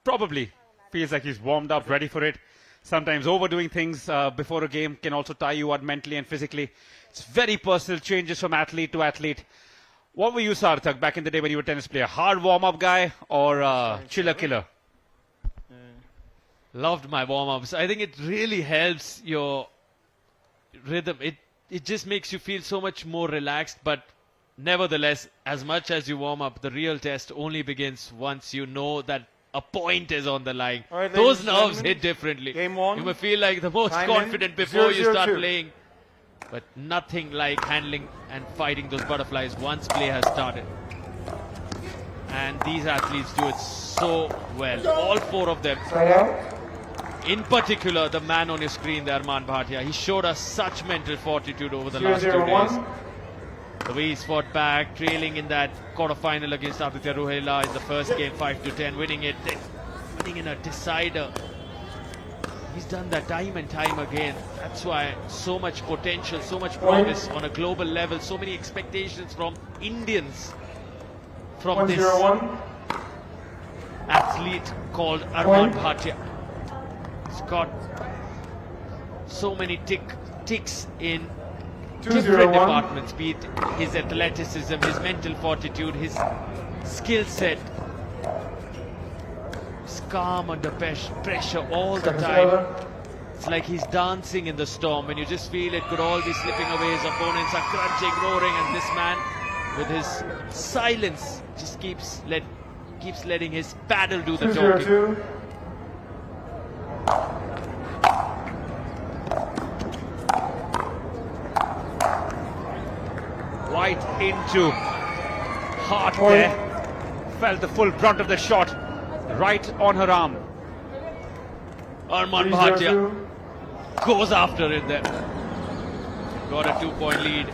probably feels like he's warmed up, ready for it. Sometimes overdoing things before a game can also tie you out mentally and physically. It's very personal, changes from athlete to athlete. What were you, Sarthak, back in the day when you were a tennis player? Hard warm-up guy or chiller killer? Loved my warm-ups. I think it really helps your rhythm. It just makes you feel so much more relaxed, but nevertheless, as much as you warm up, the real test only begins once you know that a point is on the line. Right, those nerves hit differently. Game one. You may feel like the most Time confident in. before you 0-0-2. start playing. But nothing like handling and fighting those butterflies once play has started. And these athletes do it so well. All four of them. In particular, the man on your screen, the Armaan Bhatia. He showed us such mental fortitude over the last 2 days. The way he's fought back, trailing in that quarterfinal against Aditya Ruhela in the first game, 5-10, winning it, then winning in a decider. He's done that time and time again. That's why so much potential, so much promise on a global level, so many expectations from Indians from this athlete called Armaan Bhatia. He's got so many ticks in different departments, be it his athleticism, his mental fortitude, his skill set. He's calm under pressure all the time. It's like he's dancing in the storm, and you just feel it could all be slipping away. His opponents are crunching, roaring, and this man, with his silence, just keeps letting his paddle do the talking. Right into Hart there. Felt the full brunt of the shot right on her arm. Armaan Bhatia goes after it there. Got a 2-point lead.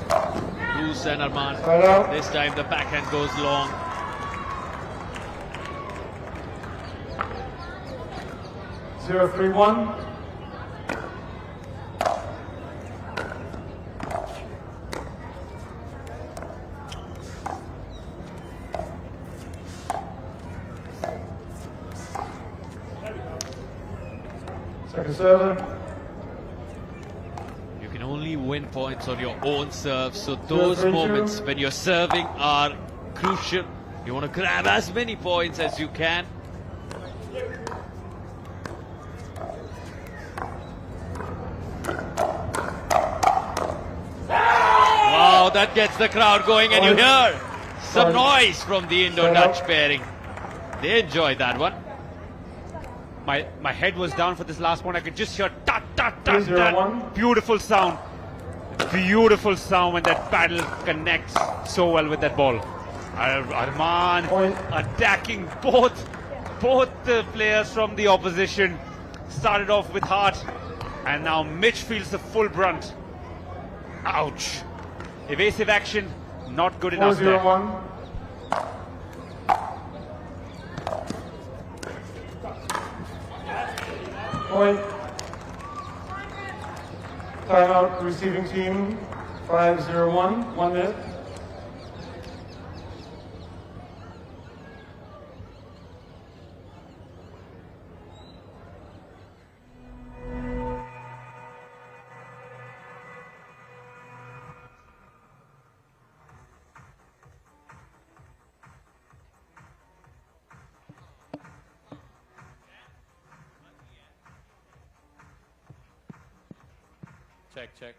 Roos and Armaan. This time the backhand goes long. (0-3-1). Second server. You can only win points on your own serve, so those moments when you're serving are crucial. You want to grab as many points as you can. Wow, that gets the crowd going, and you hear some noise from the Indo-Dutch pairing. They enjoyed that one. My head was down for this last one. I could just hear tut tut tut tut. Beautiful sound. Beautiful sound when that paddle connects so well with that ball. Arman attacking both the players from the opposition. Started off with heart, and now Mitch feels the full brunt. Ouch. Evasive action, not good enough there. 4-0-1. Point. Timeout, receiving team, 5-0-1, 1 minute. Check.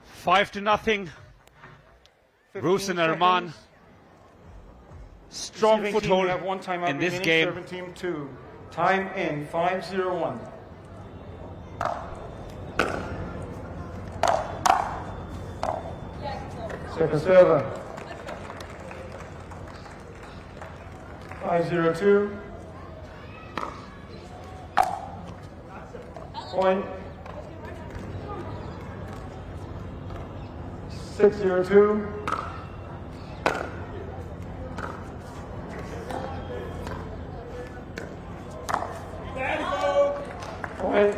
Five to nothing. Bruce and Arman. Strong foothold in this game. 17-2. Time in 5-0-1. Second server. 5-0-2. Point. 6-0-2. Point.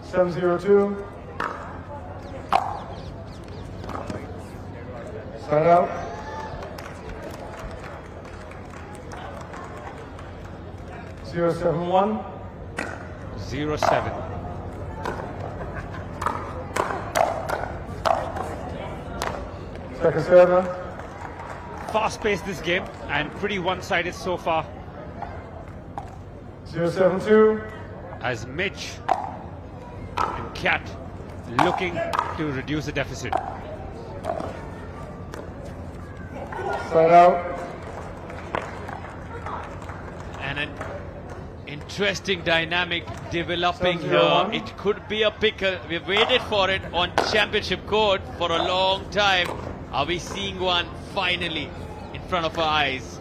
7-0-2. Side out. 0-7-1. 0-7. Second server. Fast-paced this game and pretty one-sided so far. 0-7-2. As Mitch and Kat looking to reduce the deficit. Side out. And an interesting dynamic developing here. It could be a pickle. We've waited for it on championship court for a long time. Are we seeing one finally in front of our eyes?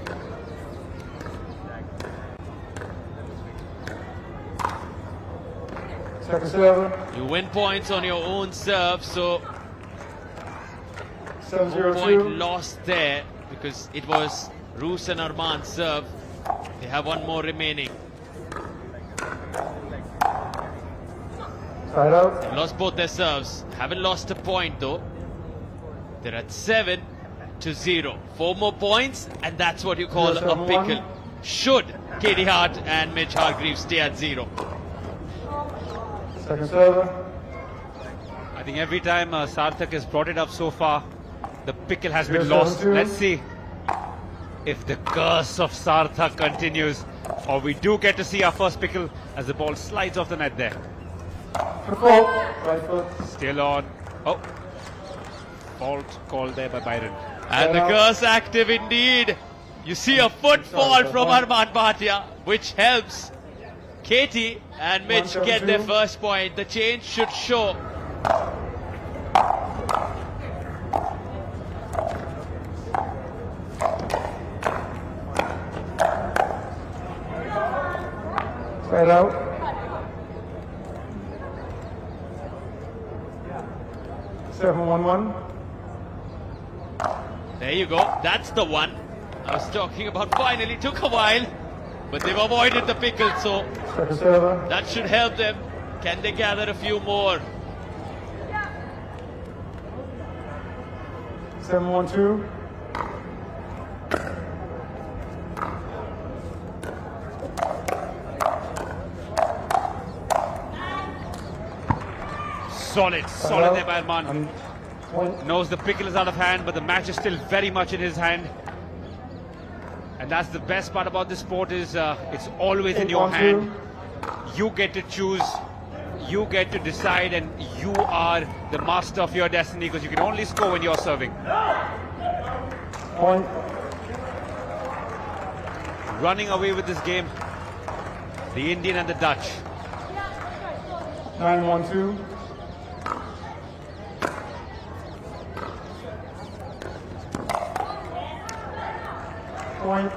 Second server. You win points on your own serve, so 7-0-2. point lost there because it was Roos and Arman's serve. They have one more remaining. Side out. They lost both their serves. Haven't lost a point though. They're at 7-0. 4 more points, and that's what you call a pickle. Should Katie Hart and Mitch Hargreaves stay at 0. Second server. I think every time Sarthak has brought it up so far, the pickle has been lost. Let's see if the curse of Sarthak continues, or we do get to see our first pickle as the ball slides off the net there. Right foot. Still on. Oh, fault called there by Byron. And the curse active indeed. You see a footfall from Arman Bhatia, which helps Katie and Mitch get their first point. The change should show. Side out. Seven, 1-1. There you go. That's the one I was talking about. Finally, took a while, but they've avoided the pickle, so Second server. that should help them. Can they gather a few more? 7-1-2. Solid there by Arman. Knows the pickle is out of hand, but the match is still very much in his hand. And that's the best part about this sport is it's always in your hand. You get to choose, you get to decide, and you are the master of your destiny because you can only score when you're serving. Point. Running away with this game, the Indian and the Dutch. 9-1-2. Point.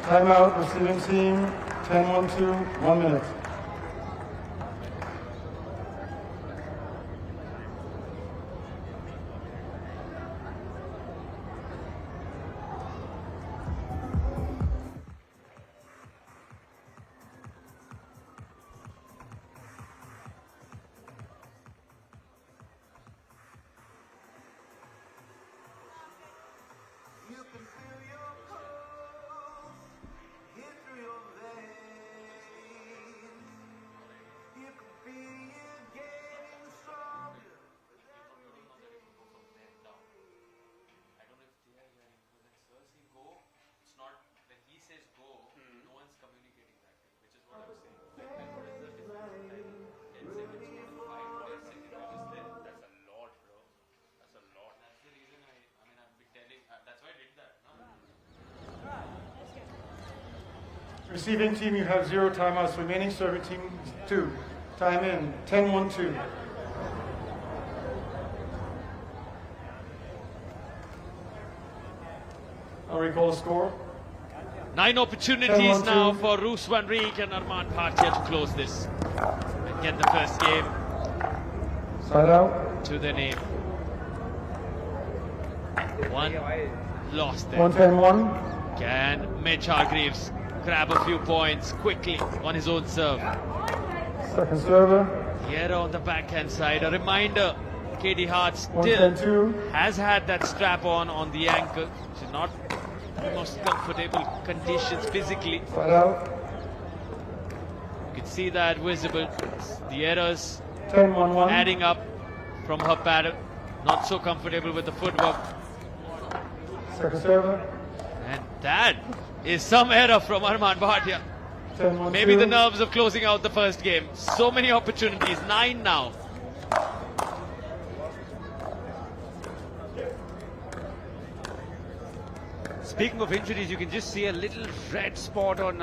Timeout. Receiving team. 10-1-2. 1 minute. Receiving team, you have 0 timeouts remaining. Serving team, 2. Time in. 10-1-2. I'll recall the score. 9 opportunities now for Roos van Rijk and Arman Bhatia to close this and get the first game Side out. to their name. One lost there. 1-10-1. Can Mitch Hargreaves grab a few points quickly on his own serve? Second server. Here on the backhand side, a reminder, Katie Hart still 1-10-2. has had that strap on the ankle. She's not the most comfortable conditions physically. Side out. You can see that visible. The errors 10-1-1. adding up from her paddle. Not so comfortable with the footwork. Second server. And that is some error from Arman Bhatia. 10-1-2. Maybe the nerves of closing out the first game. So many opportunities, 9 now. Speaking of injuries, you can just see a little red spot on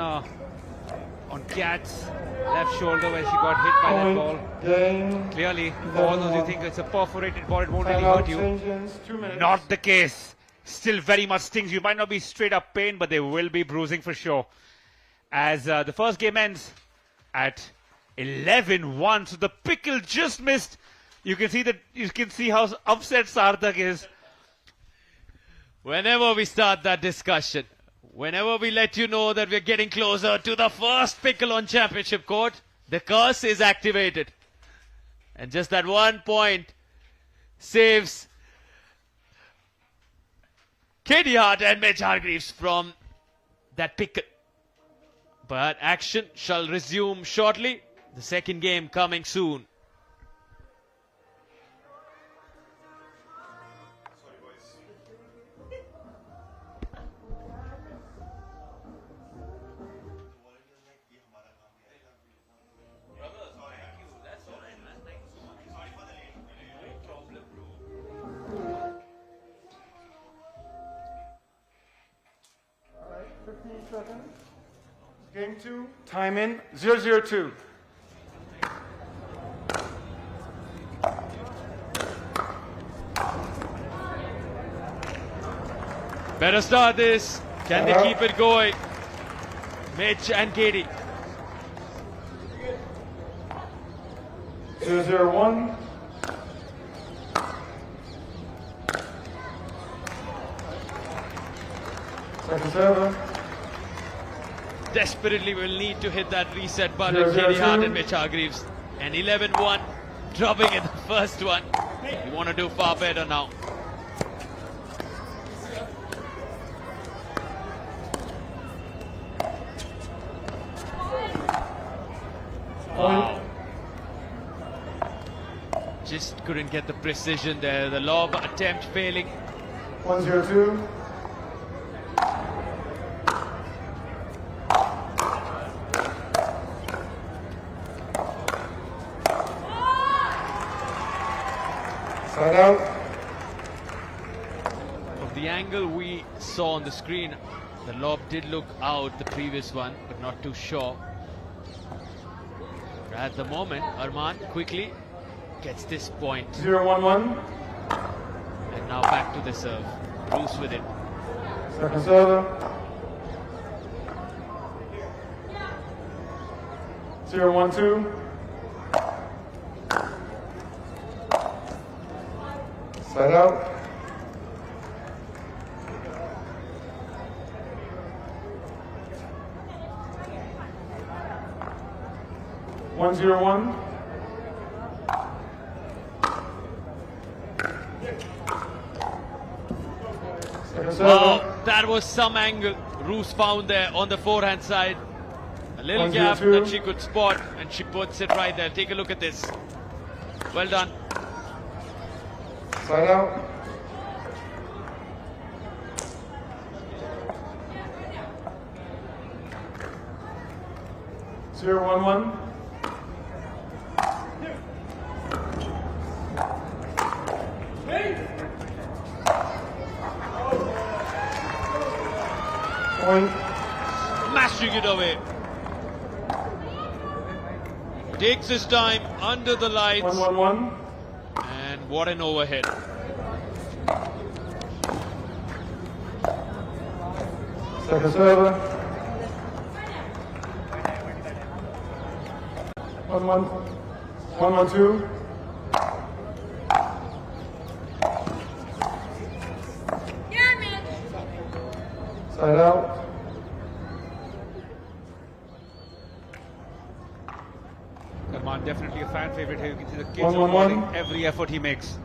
Kat's left shoulder where she got hit by that ball. Clearly, for all those who think it's a perforated ball, it won't really hurt you. Not the case. Still very much stings. You might not be straight up pain, but there will be bruising for sure. As the first game ends at 11-1, so the pickle just missed. You can see how upset Sarthak is. Whenever we start that discussion, whenever we let you know that we're getting closer to the first pickle on championship court, the curse is activated. And just that 1 point saves Katie Hart and Mitch Hargreaves from that pickle. But action shall resume shortly. The second game coming soon. Game 2, time in, 0-0-2. Better start this. Can they keep it going? Mitch and Katie. 0-0-1. Second server. Desperately will need to hit that reset button. 0-0-2. Katie Hart and Mitch Hargreaves. And 11-1, dropping in the first one. You want to do far better now. Wow. Just couldn't get the precision there. The lob attempt failing. 1-0-2. Side out. From the angle we saw on the screen, the lob did look out, the previous one, but not too sure. At the moment, Arman quickly gets this point. 0-1-1. And now back to the serve. Bruce with it. Second server. 0-1-2. Side out. One 0-1. Wow, that was some angle Roos found there on the forehand side. A little gap that she could spot, and she puts it right there. Take a look at this. Well done. Side out. Zero, 1-1. Point. Smashing it away. Takes his time under the lights. 1-1-1. And what an overhead. Second server. 1-1-2. Side out. Arman definitely a fan favorite here. You can see the kids 1-1-1. applauding every effort he makes.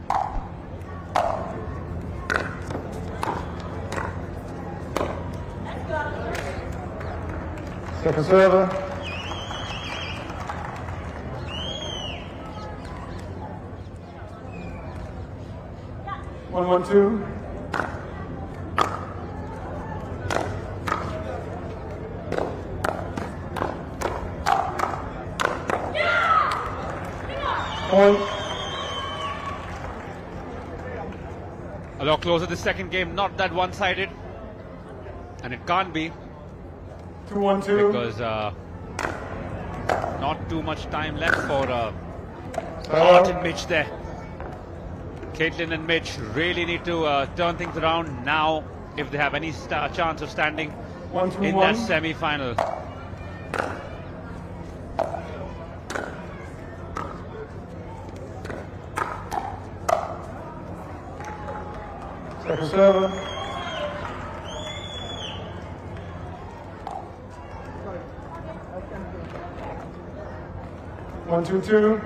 Second server. One, 1-2. Point. A lot closer the second game, not that one-sided. And it can't be. 2-1-2. Because not too much time left for Hart and Mitch there. Caitlin and Mitch really need to turn things around now if they have any chance of standing 1-2-1. in that semi-final. Second server. One, 2-2.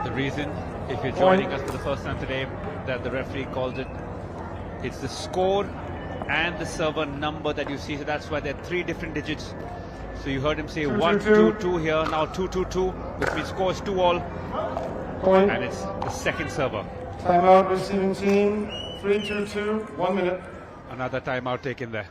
The reason, if you're joining us for the first time today, that the referee calls it, it's the score and the server number that you see. So that's why there are 3 different digits. So you heard him say 1-2-2 here, now 2-2-2, which means score is 2-all. Point. And it's the second server. Timeout receiving team. 3-2-2. 1 minute. Another timeout taken there.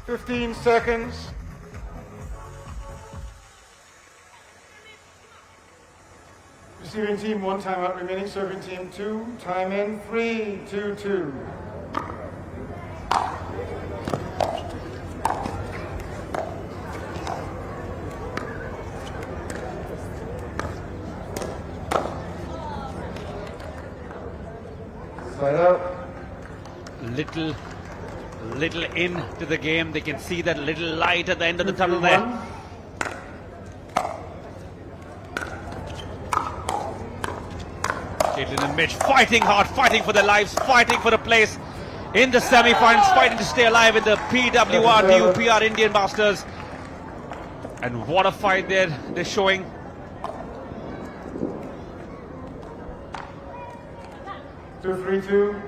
15 seconds. Receiving team 1 timeout, remaining serving team 2. Time in 3, 2, 2. Side out. Little into the game. They can see that little light at the end of the tunnel there. Caitlin and Mitch fighting hard, fighting for their lives, fighting for a place in the semi-finals, fighting to stay alive in the PWR DUPR India Masters. And what a fight they're showing. Two, 3, 2.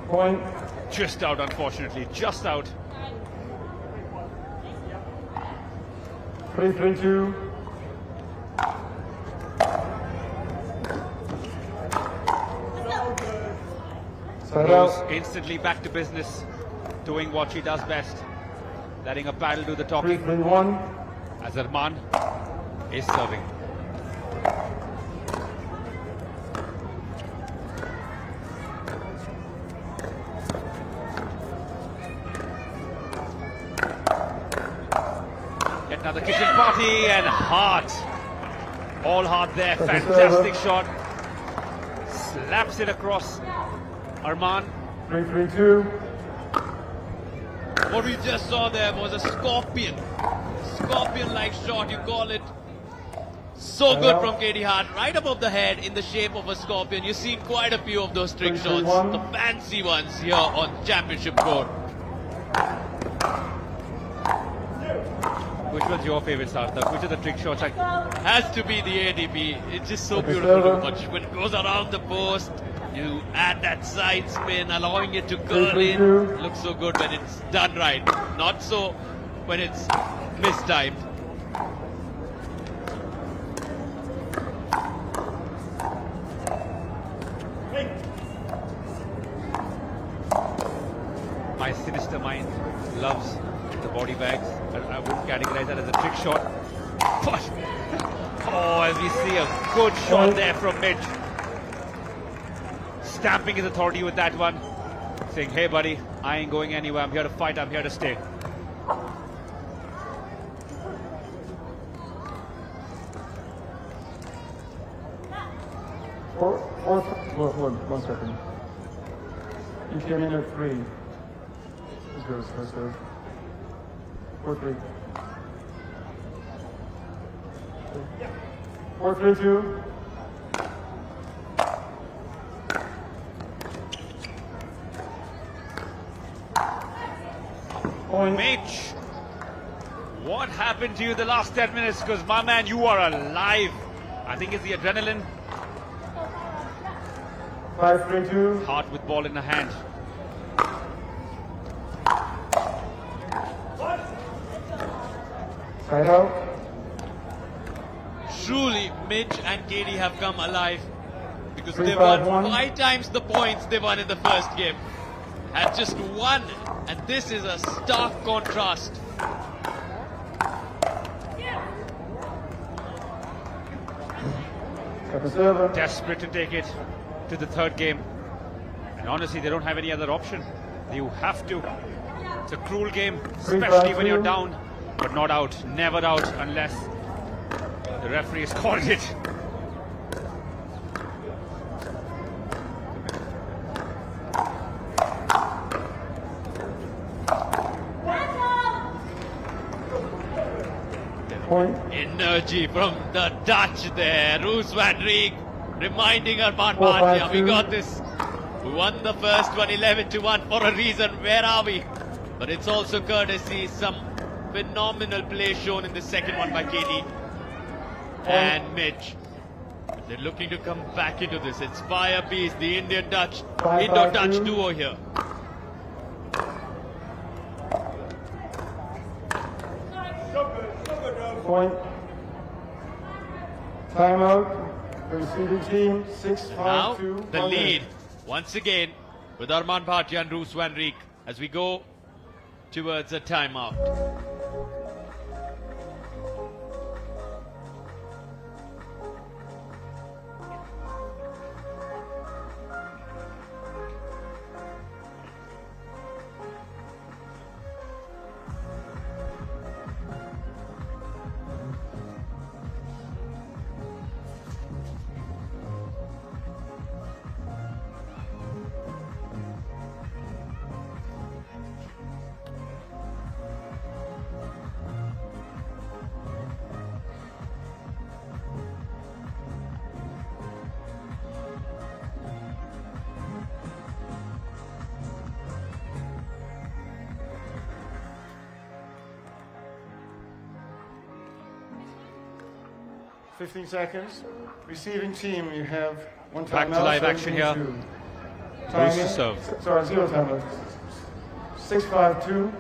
Point. Just out, unfortunately, just out. 3, 3, 2. Rose instantly back to business, doing what she does best, letting a paddle do the talking. 3, 3, 1. As Arman is serving. Yet another kitchen party and heart. All heart there. Fantastic shot. Slaps it across. Arman. 3, 3, 2. What we just saw there was a scorpion-like shot, you call it. So good from Katie Hart, right above the head in the shape of a scorpion. You've seen quite a few of those trick shots, the fancy ones here on championship court. Which was your favorite, Sarthak? Which of the trick shots? Has to be the ADP. It's just so beautiful to watch. When it goes around the post, you add that side spin, allowing it to curl in. Looks so good when it's done right. Not so when it's mistimed. My sinister mind loves the body bags. I wouldn't categorize that as a trick shot. But, oh, as we see a good shot there from Mitch. Stamping his authority with that one. Saying, hey buddy, I ain't going anywhere. I'm here to fight. I'm here to stay. One second. You came in at 3. Let's go, let's go. 4, 3. 4, 3, 2. Mitch, what happened to you the last 10 minutes? Because, my man, you are alive. I think it's the adrenaline. 5, 3, 2. Heart with ball in the hand. Side out. Truly, Mitch and Katie have come alive because 3, they 5, won 1. 5 times the points they won in the first game. Had just one, and this is a stark contrast. Desperate to take it to the third game. And honestly, they don't have any other option. You have to. It's a cruel game, especially when you're down, but not out. Never out unless the referee has called it. Point. Energy from the Dutch there. Roos van Rijk reminding Arman Bhatia, we got this. We won the first one 11-1 for a reason. Where are we? But it's also courtesy some phenomenal play shown in the second one by Katie and Mitch. They're looking to come back into this. It's Fire Beast, the Indo-Dutch duo here. Point. Timeout. The receiving team, 6-5-2. Now, the lead, once again, with Arman Bhatia and Roos van Rijk, as we go towards a timeout. $15 seconds. Receiving team, you have one timeout. Back to live action here. Roos to serve. Sorry, 0 timeout. 6-5-2.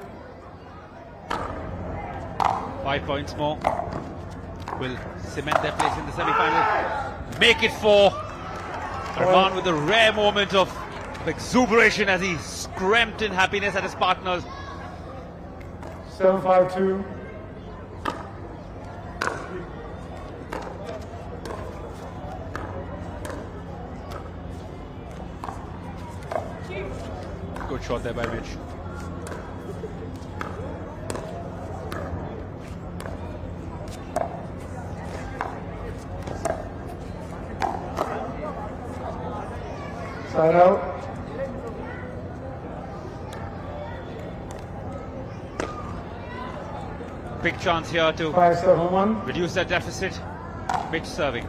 5 points more. Will cement their place in the semi-final. Make it 4. Arman with a rare moment of exuberation as he screamed in happiness at his partners. 7-5-2. Good shot there by Mitch. Side out. Big chance here to 5-7-1. reduce that deficit. Mitch serving.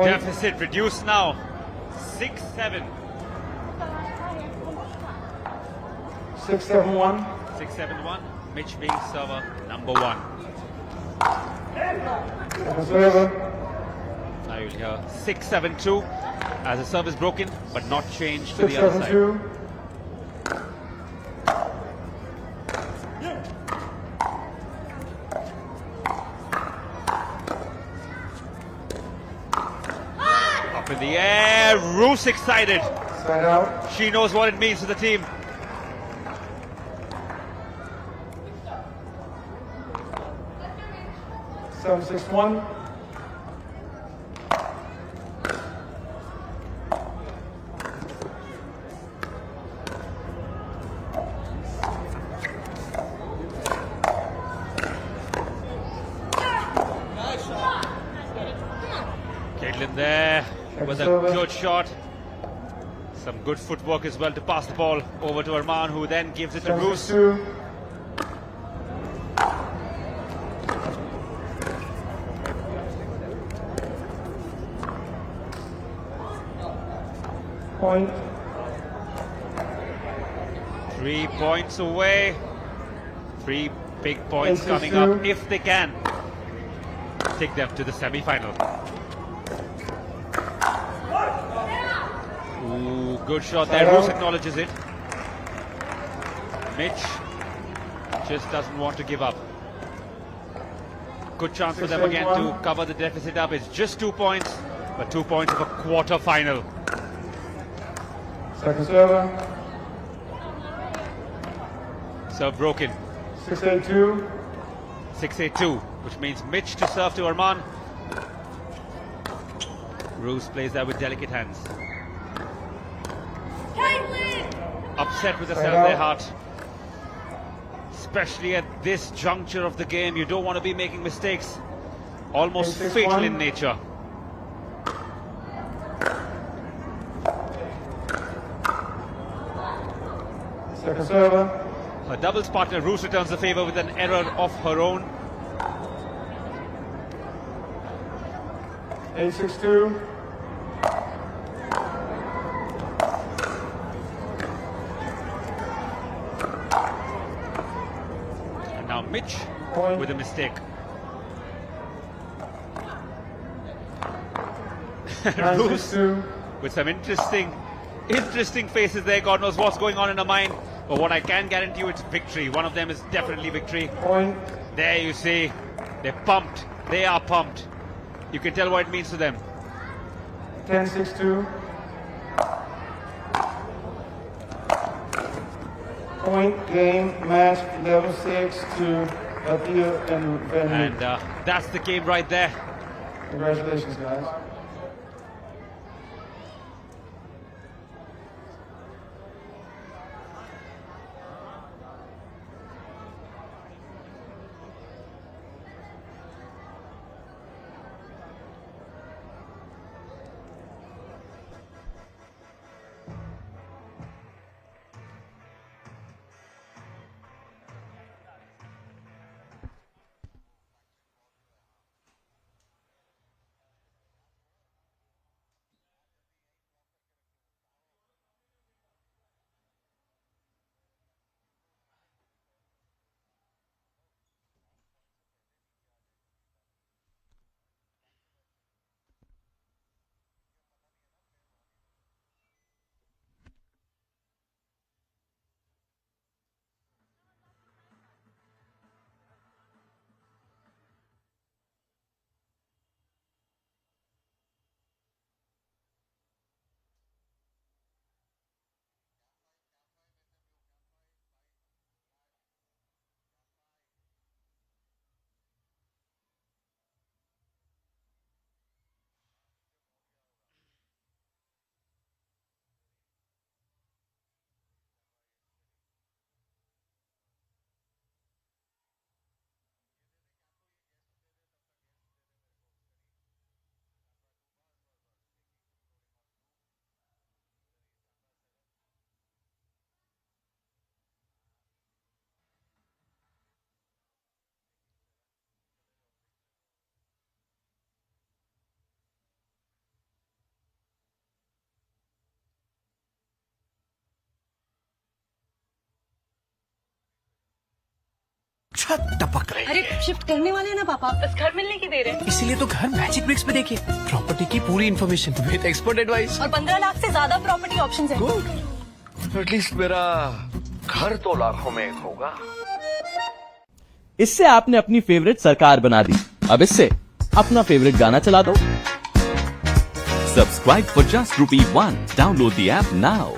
Deficit reduced now. 6-7. 6-7-1. 6-7-1. Mitch being server number 1. Now you'll hear 6-7-2 as the serve is broken but not changed to the other side. 6-7-2. Up in the air, Roos excited. Side out. She knows what it means to the team. 7-6-1. Caitlin there with a good shot. Some good footwork as well to pass the ball over to Arman, who then gives it to Roos. Point. 3 points away. 3 big points coming up if they can take them to the semi-final. Ooh, good shot there. Roos acknowledges it. Mitch just doesn't want to give up. Good chance for them again to cover the deficit up. It's just 2 points, but 2 points of a quarter final. Second server. Serve broken. 6-8-2. 6-8-2, which means Mitch to serve to Arman. Roos plays that with delicate hands. Upset with the serve there, Hart. Especially at this juncture of the game, you don't want to be making mistakes. Almost fatal in nature. Second server. Her doubles partner, Roos, returns the favour with an error of her own. 8-6-2. And now Mitch with a mistake. Roos with some interesting interesting faces there. God knows what's going on in her mind. But what I can guarantee you, it's victory. One of them is definitely victory. Point. There you see, they're pumped. They are pumped. You can tell what it means to them. 10-6-2. Point, game, match, level 6 to Athia and Van. And that's the game right there. Congratulations, guys. टपक रही अरे shift करने वाले हैं ना पापा, बस घर मिलने की देर है। इसीलिए तो घर मैजिक ब्रिक्स पे देखिए, प्रॉपर्टी की पूरी इन्फॉर्मेशन विद एक्सपर्ट एडवाइस और 15 लाख से ज्यादा प्रॉपर्टी ऑप्शंस हैं। तो एटलीस्ट मेरा घर तो लाखों में एक होगा। इससे आपने अपनी फेवरेट सरकार बना दी। अब इससे अपना फेवरेट गाना चला दो। Subscribe for just ₹1. Download the app now.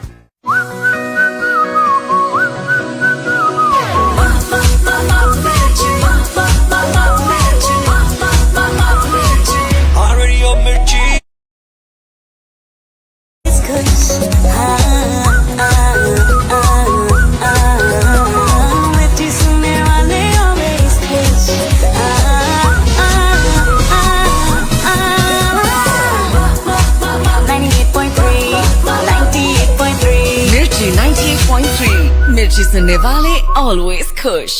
मिर्ची सुनने वाले ऑलवेज खुश।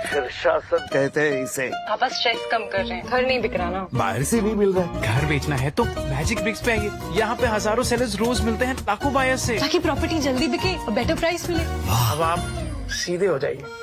शीर्षासन कहते हैं इसे। पापा स्ट्रेस कम कर रहे हैं, घर नहीं बिक रहा ना। बाहर से नहीं मिल रहा। घर बेचना है तो मैजिक ब्रिक्स पे आइए, यहाँ पे हजारों सेलर्स रोज मिलते हैं लाखों बायर्स से, ताकि प्रॉपर्टी जल्दी बिके और बेटर प्राइस मिले। अब आप सीधे हो जाइए।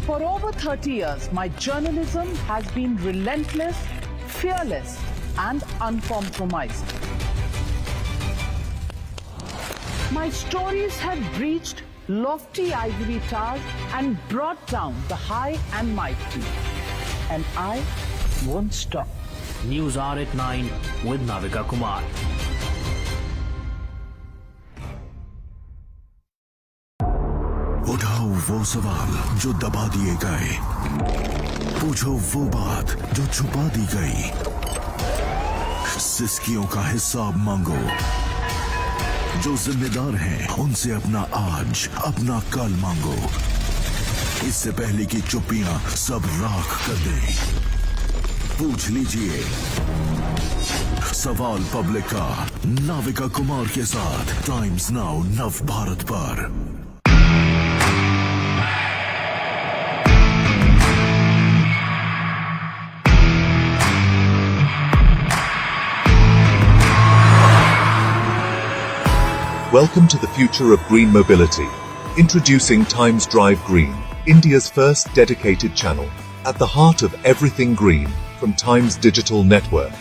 For over 30 years, my journalism has been relentless, fearless, and uncompromising. My stories have reached lofty ivory towers and brought down the high and mighty. And I won't stop. News are at 9 with Navika Kumar. उठाओ वो सवाल जो दबा दिए गए, पूछो वो बात जो छुपा दी गई, सिस्कियों का हिसाब मांगो। जो जिम्मेदार हैं उनसे अपना आज, अपना कल मांगो। इससे पहले की चुप्पियां सब राख कर दें। पूछ लीजिए, सवाल पब्लिक का नाविका कुमार के साथ टाइम्स नाउ नव भारत पर। Welcome to the future of green mobility. Introducing Times Drive Green, India's first dedicated channel. At the heart of everything green, from Times Digital Network.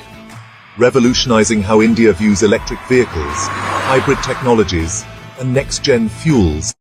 Revolutionizing how India views electric vehicles, hybrid technologies, and next-gen fuels.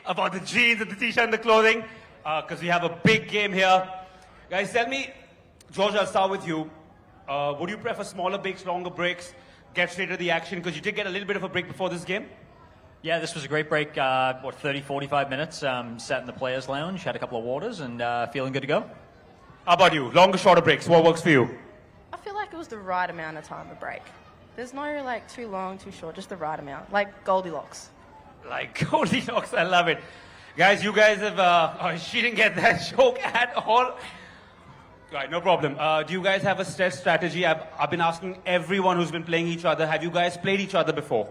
About the jeans and the t-shirt and the clothing, because we have a big game here. Guys, tell me, George, I'll start with you. Would you prefer smaller breaks, longer breaks, get straight to the action? Because you did get a little bit of a break before this game. Yeah, this was a great break. 30, 45 minutes. Sat in the players' lounge, had a couple of waters, and feeling good to go. How about you? Longer, shorter breaks. What works for you? I feel like it was the right amount of time of break. There's no like too long, too short, just the right amount, like Goldilocks. Like Goldilocks, I love it. Guys, you guys have, she didn't get that joke at all. Right, no problem. Do you guys have a set strategy? I've been asking everyone who's been playing each other, have you guys played each other before?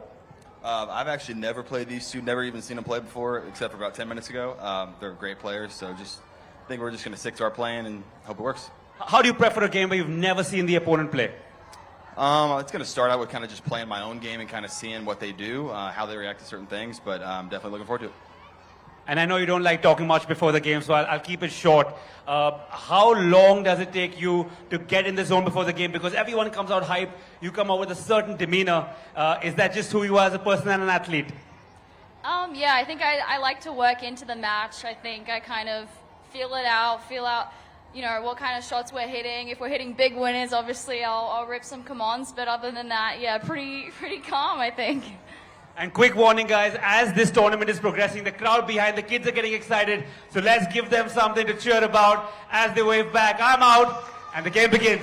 I've actually never played these two, never even seen them play before, except for about 10 minutes ago. They're great players, so I think we're just going to stick to our plan and hope it works. How do you prefer a game where you've never seen the opponent play? It's going to start out with kind of just playing my own game and kind of seeing what they do, how they react to certain things, but I'm definitely looking forward to it. And I know you don't like talking much before the game, so I'll keep it short. How long does it take you to get in the zone before the game? Because everyone comes out hype, you come out with a certain demeanor. Is that just who you are as a person and an athlete? Yeah, I think I like to work into the match. I think I kind of feel out, you know, what kind of shots we're hitting. If we're hitting big winners, obviously I'll rip some commands, but other than that, yeah, pretty calm, I think. And quick warning, guys, as this tournament is progressing, the crowd behind the kids are getting excited, so let's give them something to cheer about as they wave back. I'm out, and the game begins.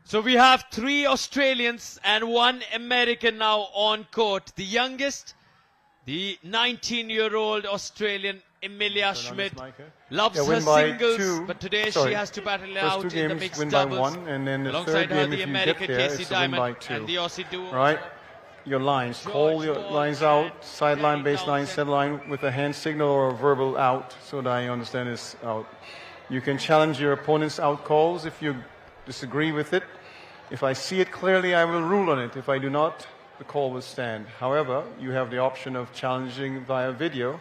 So we have 3 Australians and 1 American now on court. The youngest, the 19-year-old Australian Emilia Schmidt, loves her singles, but today she has to battle it out in the mixed doubles. And then the alongside third her, game, the if you American get there, Casey it's a win by Diamond 2. and the Aussie duo. Right? Your lines. Call your lines out, sideline, baseline, center line with a hand signal or a verbal out, so that I understand it's out. You can challenge your opponent's out calls if you disagree with it. If I see it clearly, I will rule on it. If I do not, the call will stand. However, you have the option of challenging via video,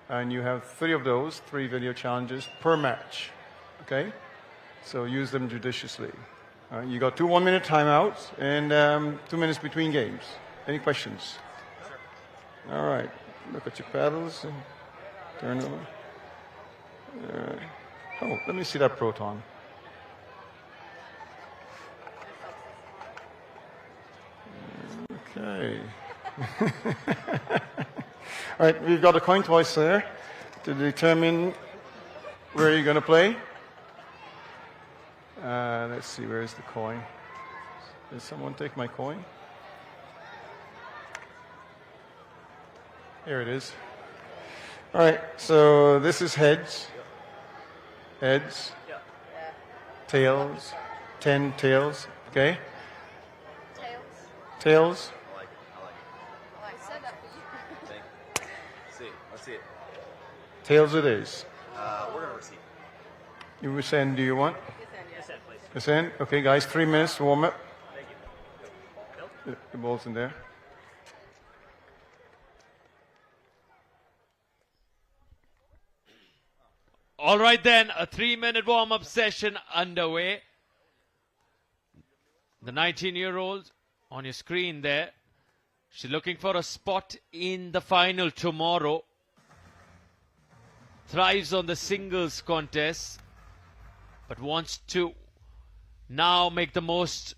and you have 3 of those, 3 video challenges per match. Okay? So use them judiciously. You got 2 1-minute timeouts and 2 minutes between games. Any questions? All right. Look at your paddles and turn over. Oh, let me see that proton. Okay. All right, we've got a coin toss there to determine where you're going to play. Let's see, where's the coin? Did someone take my coin? Here it is. All right, so this is heads. Heads. Tails. 10 tails. Okay. Tails. Let's see it. Tails it is. We're going to receive. You were saying, do you want? Yes, please. Yes, and okay, guys, 3 minutes to warm up. The ball's in there. All right then, a 3-minute warm-up session underway. The 19-year-old on your screen there. She's looking for a spot in the final tomorrow. Thrives on the singles contest, but wants to now make the most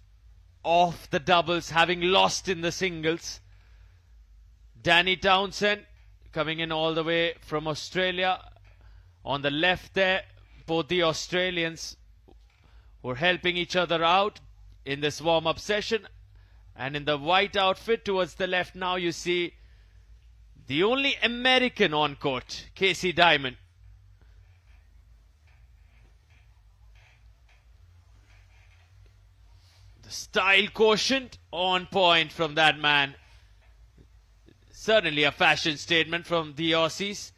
of the doubles, having lost in the singles. Danny Townsend coming in all the way from Australia. On the left there, both the Australians were helping each other out in this warm-up session. And in the white outfit towards the left now, you see the only American on court, Casey Diamond. The style quotient on point from that man. Certainly a fashion statement from the Aussies.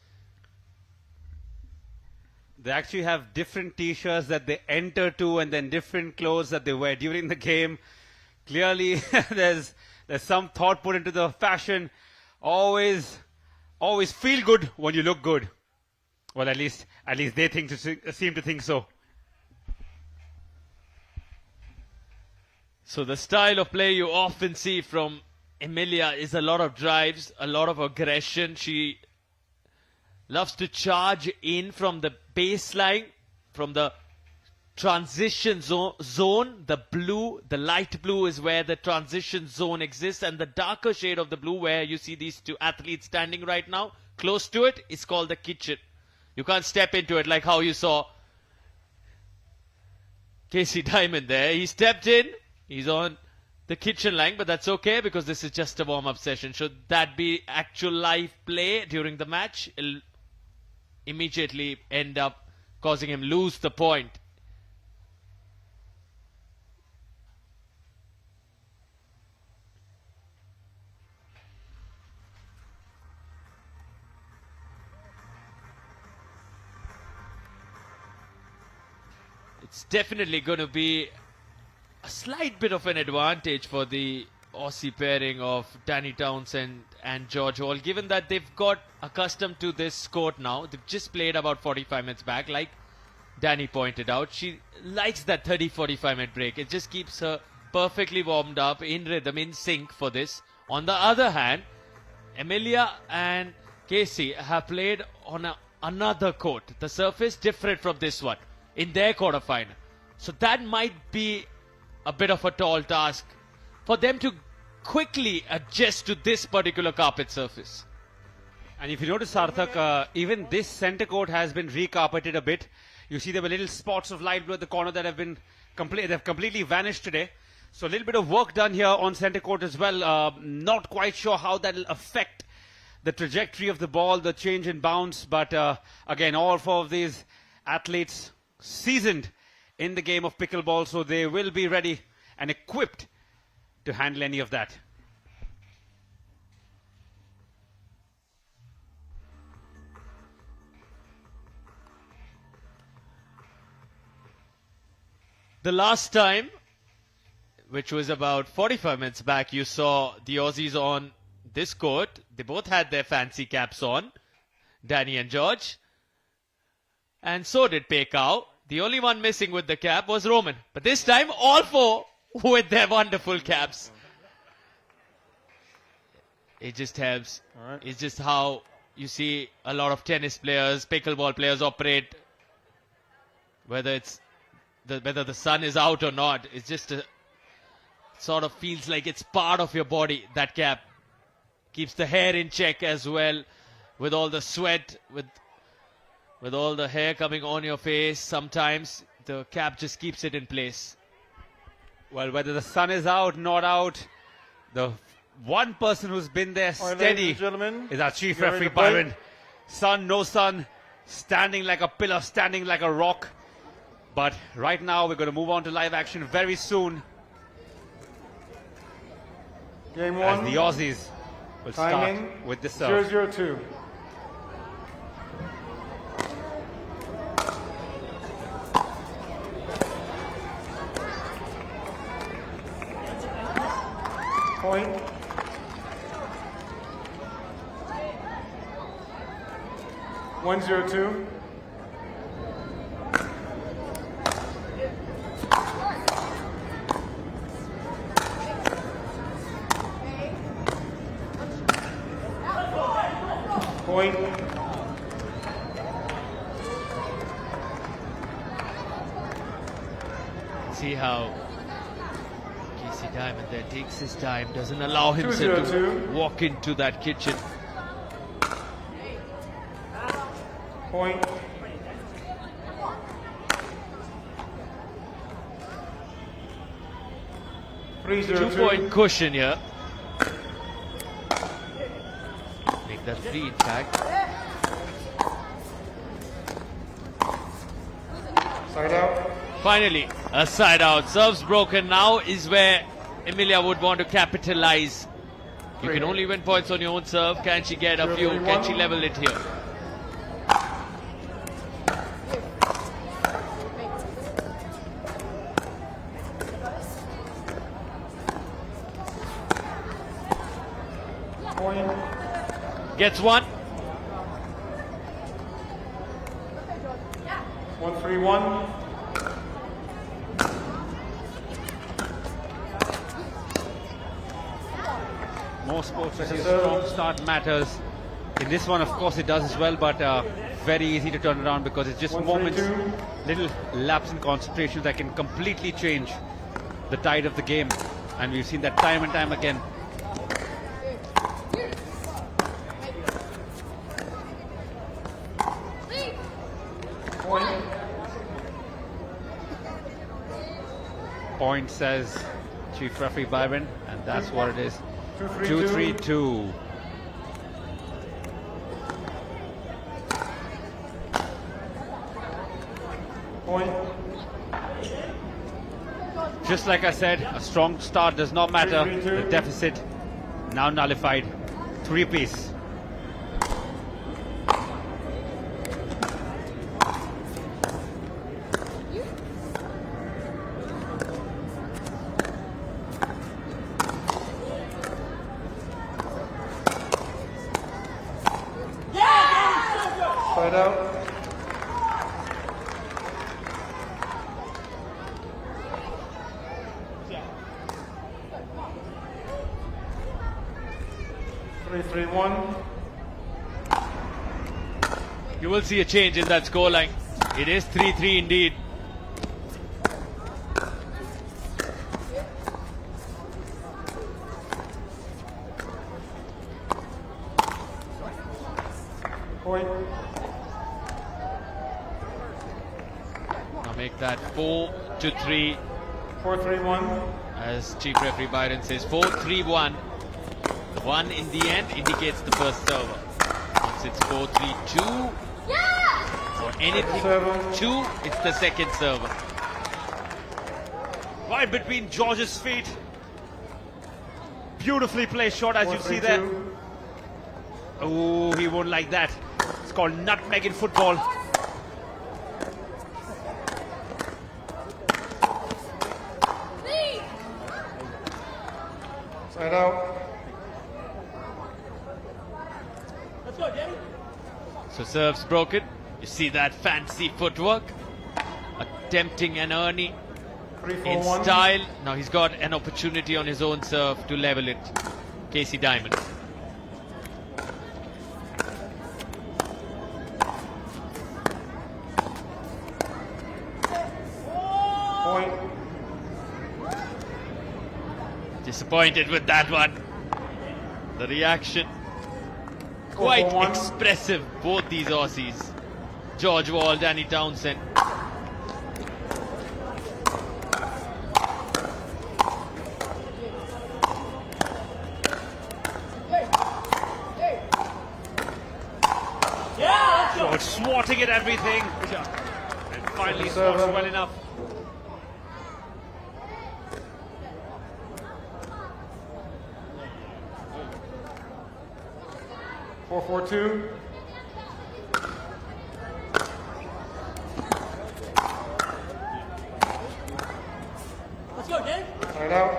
They actually have different t-shirts that they enter to and then different clothes that they wear during the game. Clearly, there's some thought put into the fashion. Always feel good when you look good. Well, at least they seem to think so. So the style of play you often see from Emilia is a lot of drives, a lot of aggression. She loves to charge in from the baseline, from the transition zone. The blue, the light blue is where the transition zone exists, and the darker shade of the blue where you see these 2 athletes standing right now, close to it, is called the kitchen. You can't step into it like how you saw Casey Diamond there. He stepped in, he's on the kitchen line, but that's okay because this is just a warm-up session. Should that be actual live play during the match, it'll immediately end up causing him lose the point. It's definitely going to be a slight bit of an advantage for the Aussie pairing of Danny Townsend and George Hall, given that they've got accustomed to this court now. They've just played about 45 minutes back, like Danny pointed out. She likes that 30-45 minute break. It just keeps her perfectly warmed up, in rhythm, in sync for this. On the other hand, Emilia and Casey have played on another court. The surface different from this one in their quarterfinal. So that might be a bit of a tall task for them to quickly adjust to this particular carpet surface. And if you notice, Sarthak, even this center court has been recarpeted a bit. You see there were little spots of light blue at the corner that have been they've completely vanished today. So a little bit of work done here on center court as well. Not quite sure how that will affect the trajectory of the ball, the change in bounce. But again, all 4 of these athletes seasoned in the game of pickleball, so they will be ready and equipped to handle any of that. The last time which was about 45 minutes back, you saw the Aussies on this court. They both had their fancy caps on, Danny and George. And so did Pekau. The only one missing with the cap was Roman. But this time, all four with their wonderful caps. It just helps. Right. It's just how you see a lot of tennis players, pickleball players operate. Whether the sun is out or not, it's just sort of feels like it's part of your body. That cap keeps the hair in check as well, with all the sweat, with all the hair coming on your face. Sometimes the cap just keeps it in place. Well, whether the sun is out, not out, the one person who's been there All right, steady ladies and gentlemen, is our chief you're referee, ready to play? Byron. Sun, no sun, standing like a pillar, standing like a rock. But right now, we're going to move on to live action very soon. Game As one. the Aussies will start Timing with the serve. 0-0-2. Point. One 0-2. Point. See how Casey Diamond there takes his time, doesn't allow himself to 2-0-2. walk into that kitchen. Point. Three 0-2. 2-point cushion here. Make that 3 in fact. Side out. Finally, a side out. Serves broken. Now is where Emilia would want to capitalize. You can only win points on your own serve. Can she get a few? Can she level it here? Point. Gets one. 1-3-1. More sports, a strong start matters. In this one, of course, it does as well, but very easy to turn around because it's just 1-3-2. moments, little lapse in concentration that can completely change the tide of the game. And we've seen that time and time again. Point. Point, says Chief Referee Byron, and that's what it is. 2-3-2. 2-3-2. Point. Just like I said, a strong start does not matter. 3-3-2. The deficit now nullified. 3-piece. Side out. Three, 3-1. You will see a change in that scoreline. It is 3-3 indeed. Point. Now make that 4-3. 4-3-1. As Chief Referee Byron says, 4-3-1. The 1 in the end indicates the first server. Once it's 4-3-2 or anything 2, it's the second server. Right between George's feet. Beautifully placed shot, as you see there. Oh, he won't like that. It's called nutmeg in football. Side out. Let's go, Jamie. So serves broken. You see that fancy footwork. Attempting an Ernie in style. Now he's got an opportunity on his own serve to level it. Casey Diamond. Point. Disappointed with that one. The reaction quite expressive, both these Aussies. George Wall, Danny Townsend. George swatting at everything. And finally swats well enough. Four, 4-2. Let's go, Dave. Side out.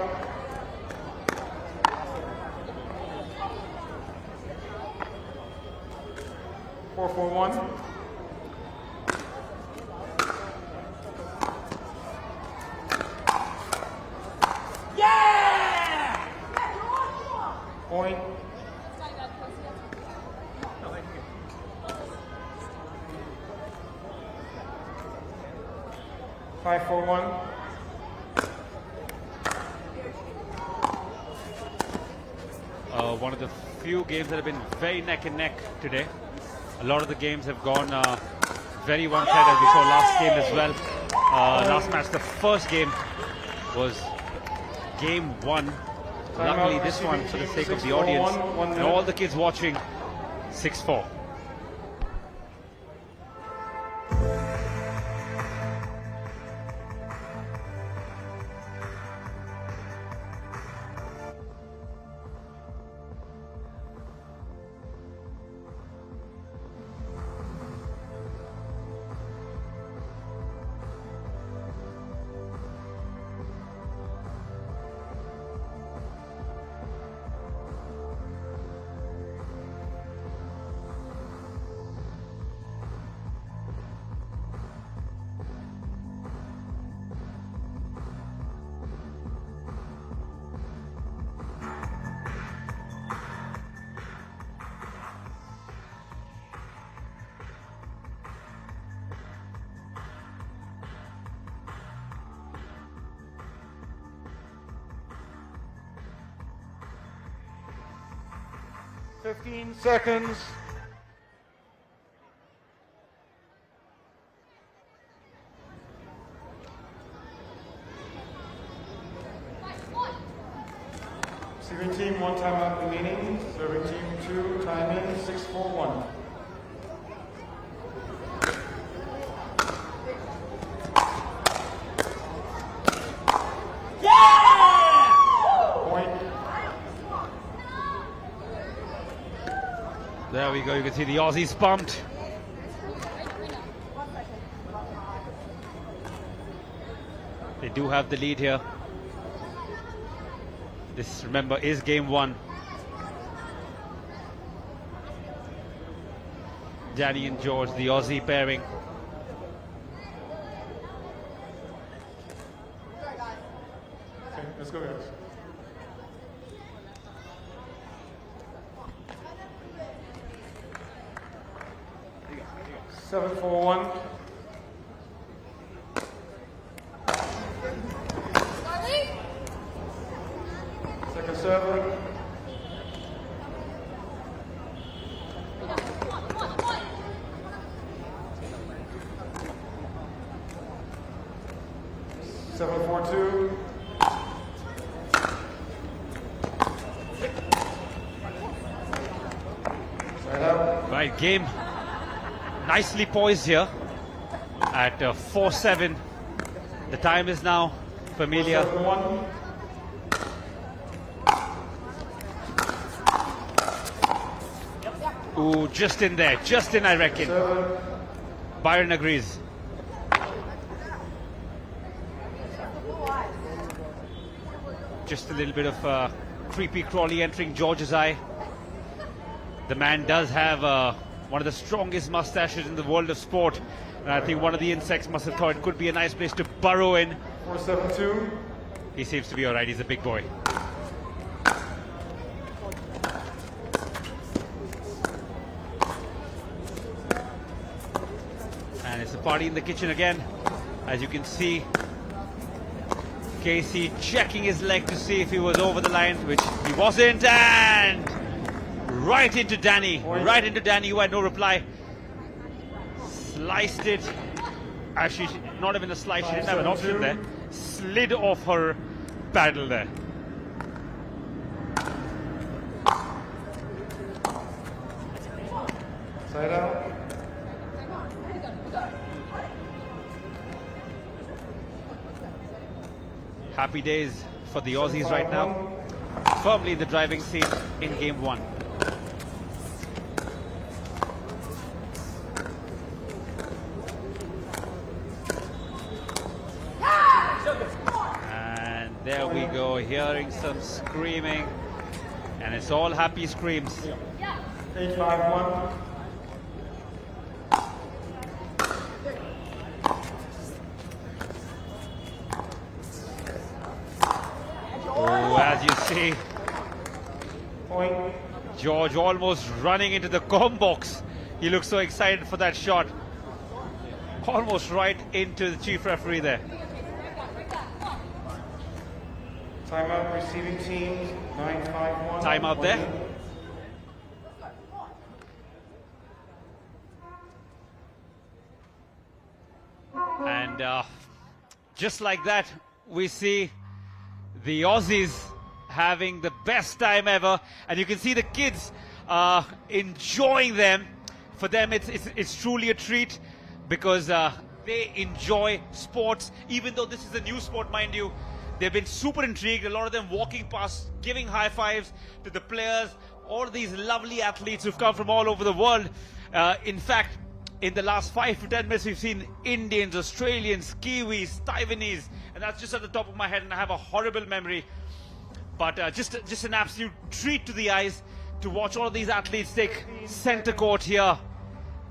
Four, 4-1. Yeah! Point. Five, 4-1. One of the few games that have been very neck and neck today. A lot of the games have gone very one-sided, as we saw last game as well. Last match, the first game was game 1. Luckily this one, for the sake of the audience and all the kids watching, 6-4. Fifteen seconds. Serving team, 1 timeout remaining. Serving team 2, time in, 6-4-1. Point. There we go, you can see the Aussies pumped. They do have the lead here. This, remember, is game 1. Danny and George, the Aussie pairing. Okay, let's go, guys. Seven, 4-1. Second server. Seven, 4-2. Side out. Right, game nicely poised here at 4-7. The time is now familiar. 4-7-1. Ooh, just in there, just in, I reckon. Byron agrees. Just a little bit of creepy crawly entering George's eye. The man does have one of the strongest mustaches in the world of sport. And I think one of the insects must have thought it could be a nice place to burrow in. 472. He seems to be alright, he's a big boy. And it's a party in the kitchen again. As you can see, Casey checking his leg to see if he was over the line, which he wasn't, and right into Danny, who had no reply. Sliced it. Actually, not even a slice, she didn't have an option there. Slid off her paddle there. Side out. Happy days for the Aussies right now. Firmly in the driving seat in game one. And there we go, hearing some screaming. And it's all happy screams. 851. Oh, as you see, George almost running into the com box. He looks so excited for that shot. Almost right into the chief referee there. Timeout receiving team 951. Timeout there. And just like that, we see the Aussies having the best time ever, and you can see the kids enjoying them. For them, it's truly a treat because they enjoy sports, even though this is a new sport, mind you. They've been super intrigued, a lot of them walking past, giving high fives to the players, all these lovely athletes who've come from all over the world. In fact, in the last 5 to 10 minutes, we've seen Indians, Australians, Kiwis, Taiwanese, and that's just at the top of my head, and I have a horrible memory. But just an absolute treat to the eyes to watch all of these athletes take center court here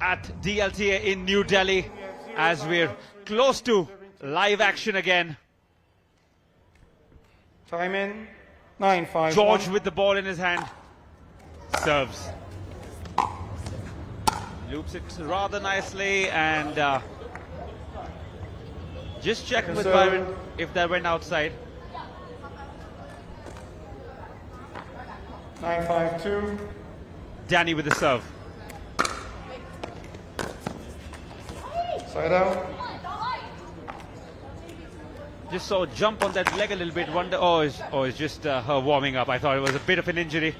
at DLTA in New Delhi as we're close to live action again. Time in 951. George with the ball in his hand. Serves. Loops it rather nicely, and just checking with Byron if that went outside. 952. Danny with the serve. Side out. Just saw jump on that leg a little bit. Wonder, it's just her warming up. I thought it was a bit of an injury.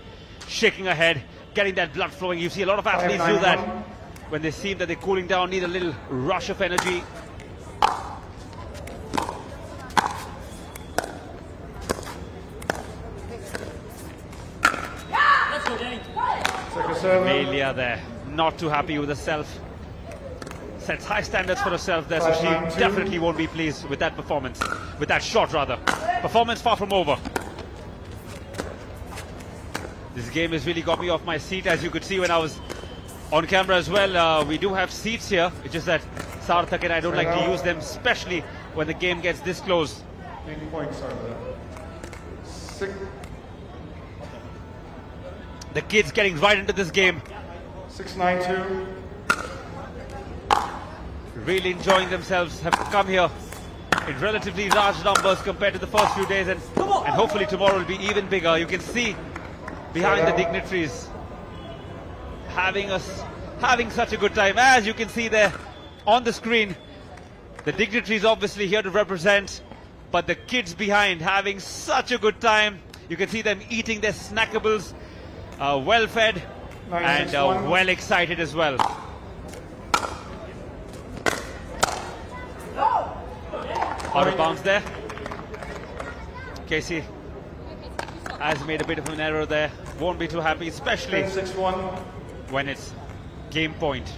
Shaking her head, getting that blood flowing. You see a lot of athletes do that when they seem that they're cooling down, need a little rush of energy. Amelia there, not too happy with herself. Sets high standards for herself there, so she definitely won't be pleased with that performance. With that shot, rather. Performance far from over. This game has really got me off my seat, as you could see when I was on camera as well. We do have seats here. It's just that Sarthak and I don't like to use them, especially when the game gets this close. 80 points are there. 6. The kids getting right into this game. 692. Really enjoying themselves, have come here in relatively large numbers compared to the first few days, and hopefully tomorrow will be even bigger. You can see behind the dignitaries having such a good time. As you can see there on the screen, the dignitaries obviously here to represent, but the kids behind having such a good time. You can see them eating their snackables, well fed and well excited as well. Out of bounds there. Casey has made a bit of an error there. Won't be too happy, especially when it's game point.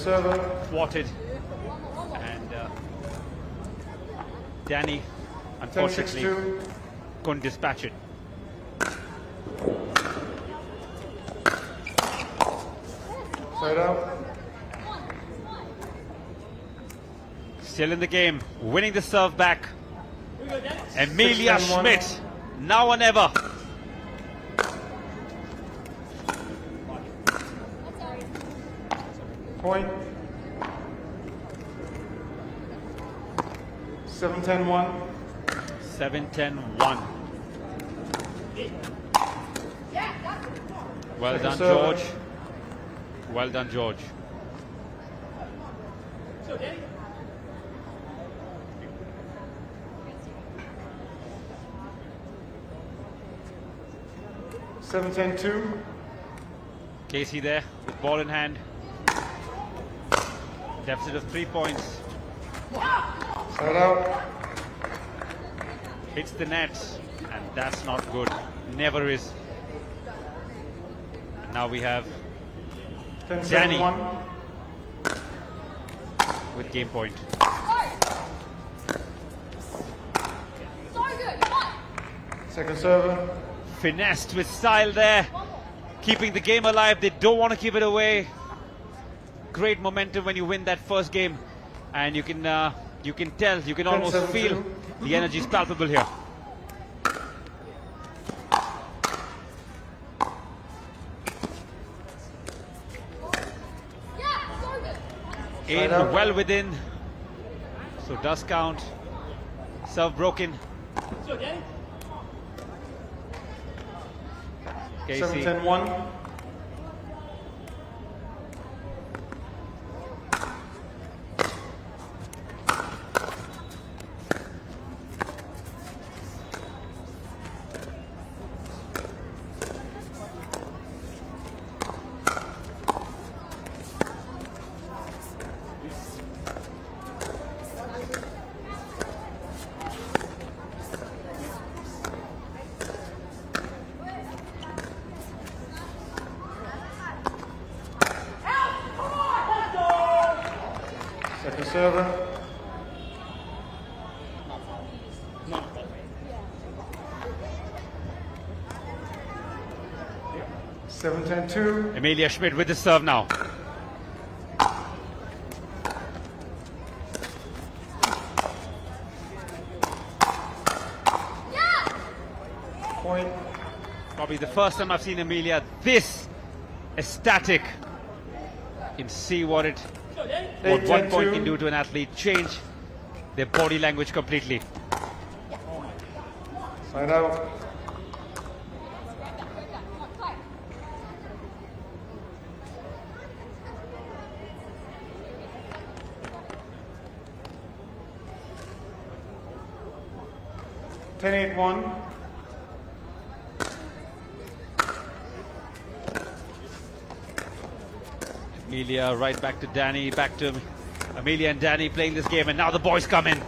server. Thwarted. And Danny, unfortunately, 10-6-2. couldn't dispatch it. Side out. Still in the game, winning the serve back. Emilia Schmidt, now or never. Point. 7-10-1. 7-10-1. Well Second done, serve. George. Well done, George. Seven, 10-2. Casey there with ball in hand. Deficit of 3 points. Side out. Hits the net, and that's not good. Never is. And now we have 10-7-1. Danny with game point. Second server. Finessed with style there, keeping the game alive. They don't want to give it away. Great momentum when you win that first game, and you can tell, you can almost feel the energy is palpable here. In well within, so does count. Serve broken. Casey. 7-10-1. Second server. Seven, 10-2. Emilia Schmidt with the serve now. Point. Probably the first time I've seen Emilia this ecstatic. You can see what one point can do to an athlete. Change their body language completely. Side out. Ten, 8-1. Emilia right back to Danny, back to Emilia and Danny playing this game, and now the boys come in.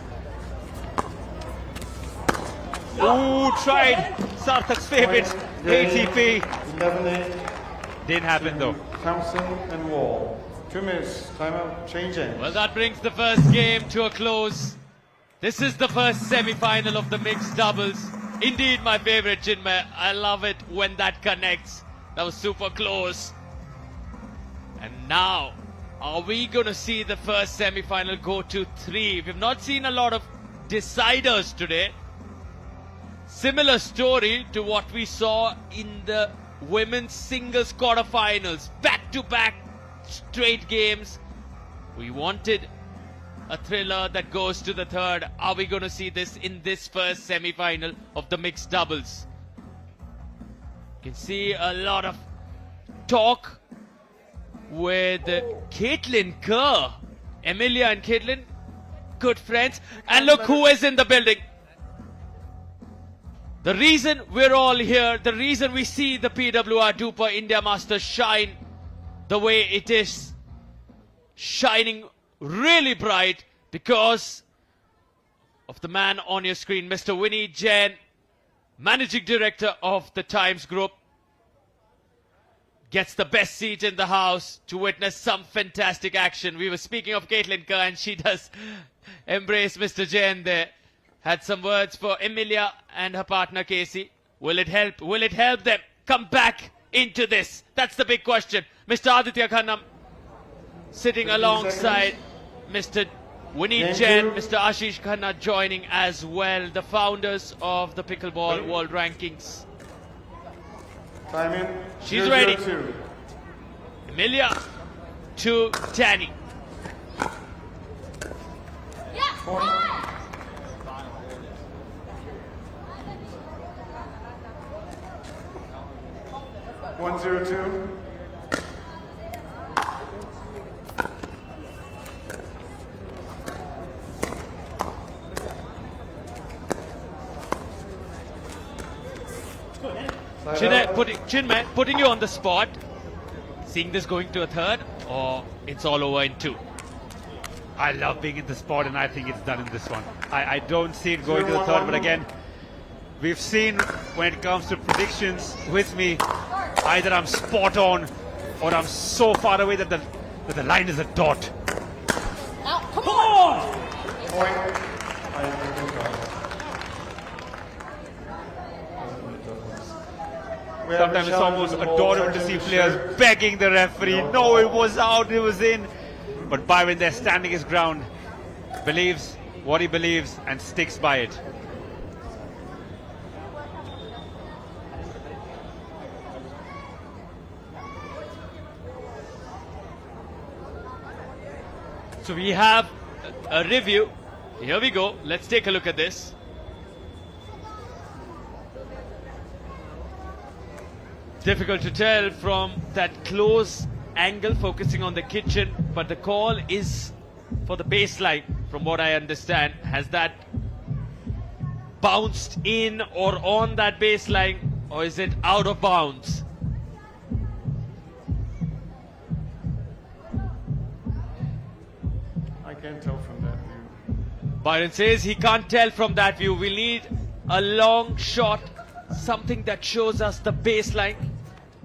Ooh, tried Sarthak's favorite ATP. 11-8. Didn't happen though. Thompson and Wall. 2 minutes. Timeout. Change in. Well, that brings the first game to a close. This is the first semi-final of the mixed doubles. Indeed, my favorite, Chinmay. I love it when that connects. That was super close. And now, are we going to see the first semi-final go to 3? We've not seen a lot of deciders today. Similar story to what we saw in the women's singles quarterfinals. Back-to-back straight games. We wanted a thriller that goes to the third. Are we going to see this in this first semi-final of the mixed doubles? You can see a lot of talk with Caitlin Kerr. Emilia and Caitlin, good friends. And look who is in the building. The reason we're all here, the reason we see the PWR DUPR India Masters shine the way it is, shining really bright, because of the man on your screen, Mr. Winnie Jain, Managing Director of the Times Group. gets the best seat in the house to witness some fantastic action. We were speaking of Caitlin Kerr, and she does embrace Mr. Jain there. Had some words for Emilia and her partner Casey. Will it help? Will it help them come back into this? That's the big question. Mr. Aditya Khanna sitting alongside Mr. Vineet Jain, Mr. Ashish Khanna joining as well, the founders of the Pickleball World Rankings. Time in. She's 0-0-2. ready. Emilia to Danny. Point. 1-0-2. Chinmay, putting you on the spot. Seeing this going to a third, or it's all over in two? I love being in the spot, and I think it's done in this one. I don't see it going to the third, but again, we've seen when it comes to predictions with me, either I'm spot on or I'm so far away that the line is a dot. Come on! Sometimes it's almost adorable to see players begging the referee. No, it was out, it was in. But Byron there standing his ground, believes what he believes and sticks by it. So we have a review. Here we go. Let's take a look at this. Difficult to tell from that close angle focusing on the kitchen, but the call is for the baseline from what I understand. Has that bounced in or on that baseline, or is it out of bounds? I can't tell from that view. Byron says he can't tell from that view. We need a long shot, something that shows us the baseline.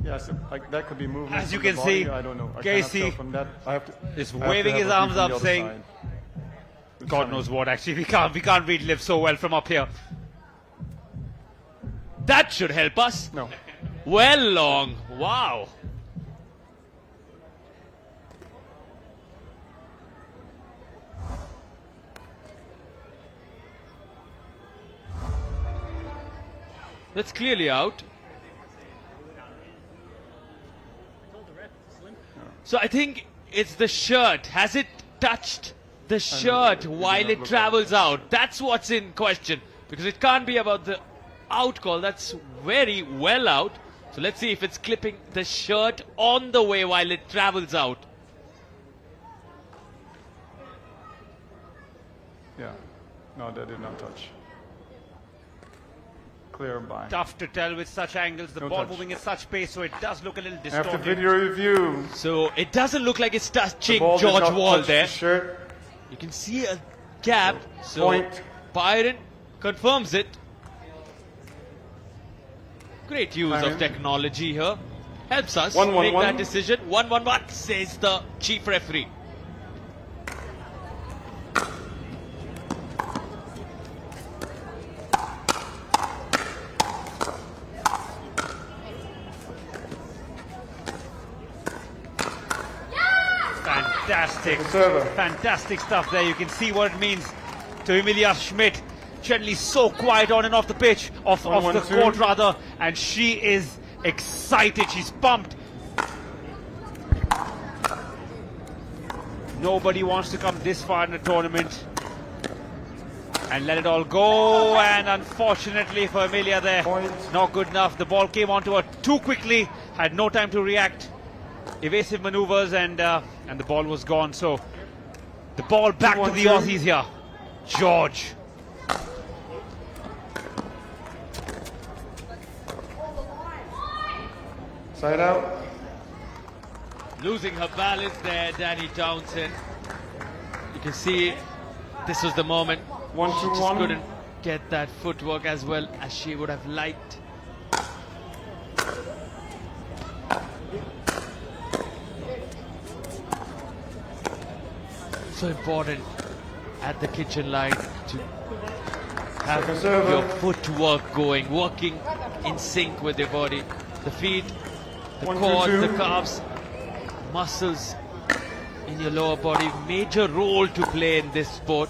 Yes, that could be movement. As you from can the body. see, I don't know. I Casey cannot tell from that. I have to, is I have to waving have his a arms view from up the saying, other side. God knows what actually. We can't read lips so well from up here. That should help us. No. Well long. Wow. That's clearly out. So I think it's the shirt. Has it touched the shirt while it travels out? That's what's in question. Because it can't be about the out call. That's very well out. So let's see if it's clipping the shirt on the way while it travels out. Yeah. No, that did not touch. Clear by. Tough to tell with such angles. The No ball touch. moving at such pace, so it does look a little distorted. After video review. So it doesn't look like it's touching ball did George not Wall touch there. the shirt. You can see a gap. So Point. Byron confirms it. Great use Byron. of technology here. Helps us 1-1-1. make that decision. 1-1-1 says the chief referee. Fantastic stuff there. You can see what it means to Emilia Schmidt. Generally so quiet on and off the pitch, off the 1-1-2. court rather, and she is excited. She's pumped. Nobody wants to come this far in the tournament and let it all go, and unfortunately for Emilia there, not good enough. The ball came onto her too quickly, had no time to react. Evasive maneuvers, and the ball was gone. So the ball back to the Aussies here. George. Side out. Losing her balance there, Danny Townsend. You can see this was the moment. She just couldn't get that footwork as well as she would have liked. So important at the kitchen line to have your footwork going, working in sync with your body. The feet, the quads, the calves, muscles in your lower body. Major role to play in this sport.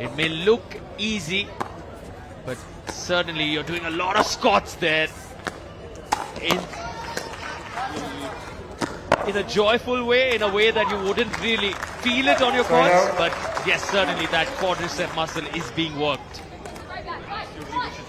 It may look easy, but certainly you're doing a lot of squats there in a joyful way, in a way that you wouldn't really feel it on your quads. But yes, certainly that quadricep muscle is being worked.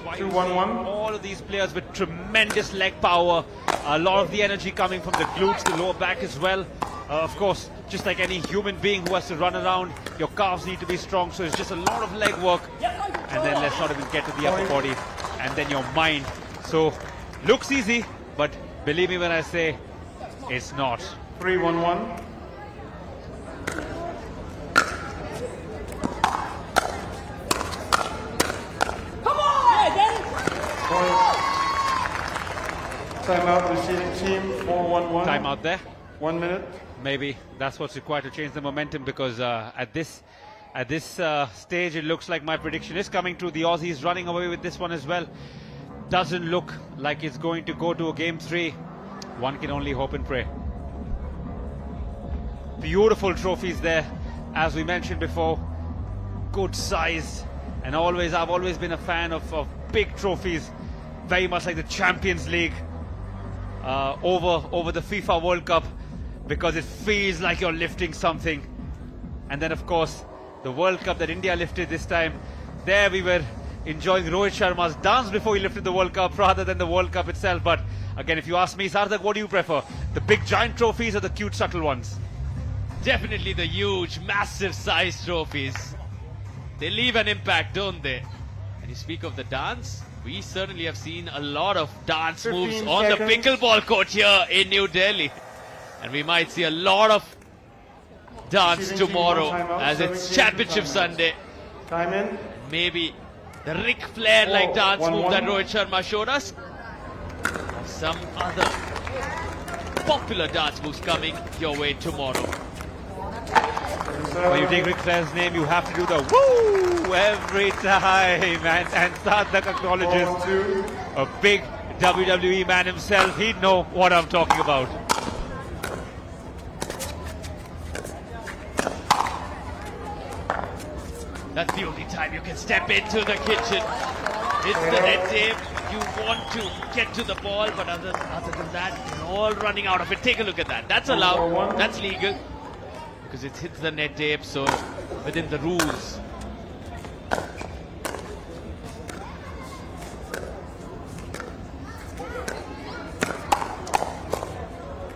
2-1-1. All of these players with tremendous leg power, a lot of the energy coming from the glutes, the lower back as well. Of course, just like any human being who has to run around, your calves need to be strong, so it's just a lot of leg work. And then let's not even get to the upper body, and then your mind. So, looks easy, but believe me when I say it's not. 3-1-1. Timeout, receiving team, 4-1-1. Timeout there. 1 minute. Maybe that's what's required to change the momentum, because at this stage it looks like my prediction is coming true. The Aussies running away with this one as well. Doesn't look like it's going to go to a game 3. One can only hope and pray. Beautiful trophies there, as we mentioned before. Good size, and I've always been a fan of big trophies, very much like the Champions League over the FIFA World Cup, because it feels like you're lifting something. And then of course the World Cup that India lifted this time, there we were enjoying Rohit Sharma's dance before he lifted the World Cup rather than the World Cup itself. But again, if you ask me, Sarthak, what do you prefer? The big giant trophies or the cute subtle ones? Definitely the huge, massive size trophies. They leave an impact, don't they? And you speak of the dance, we certainly have seen a lot of dance moves on the pickleball court here in New Delhi. And we might see a lot of dance tomorrow, as it's Championship Sunday. Time in. Maybe the Ric Flair-like dance move that Rohit Sharma showed us. Or some other popular dance moves coming your way tomorrow. When you take Ric Flair's name, you have to do the woo every time. And Sarthak acknowledges, a big WWE man himself. He'd know what I'm talking about. That's the only time you can step into the kitchen. It's the net tape. You want to get to the ball, but other than that, you're all running out of it. Take a look at that. That's allowed. That's legal, because it hits the net tape, so within the rules.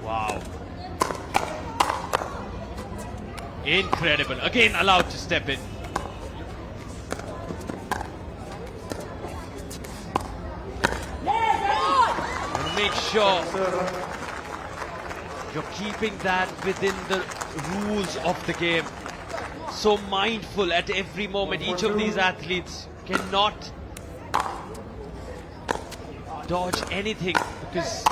Wow. Incredible. Again, allowed to step in. Make sure you're keeping that within the rules of the game. So mindful at every moment. Each of these athletes cannot dodge anything, because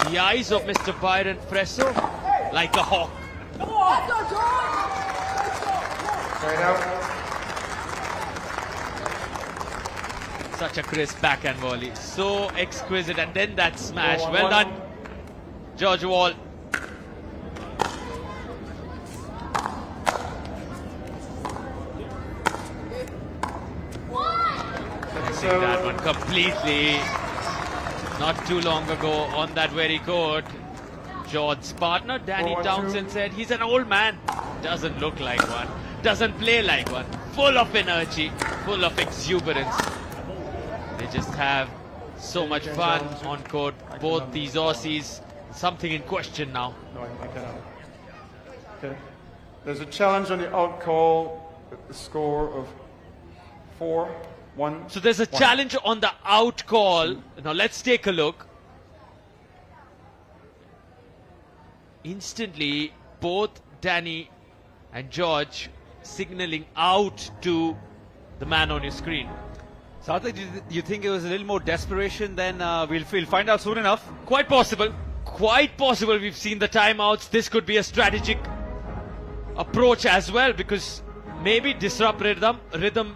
the eyes of Mr. Byron Fresso, like a hawk. Such a crisp backhand volley, so exquisite, and then that smash. Well done, George Wall. Missing that one completely. Not too long ago on that very court, George's partner Danny Townsend said he's an old man. Doesn't look like one, doesn't play like one. Full of energy, full of exuberance. They just have so much fun on court, both these Aussies. Something in question now. No, I cannot. Okay. There's a challenge on the out call with the score of 4-1. So there's a challenge on the out call. Now let's take a look. Instantly, both Danny and George signaling out to the man on your screen. Sarthak, do you think it was a little more desperation than we'll find out soon enough? Quite possible. Quite possible. We've seen the timeouts. This could be a strategic approach as well, because maybe disrupt rhythm,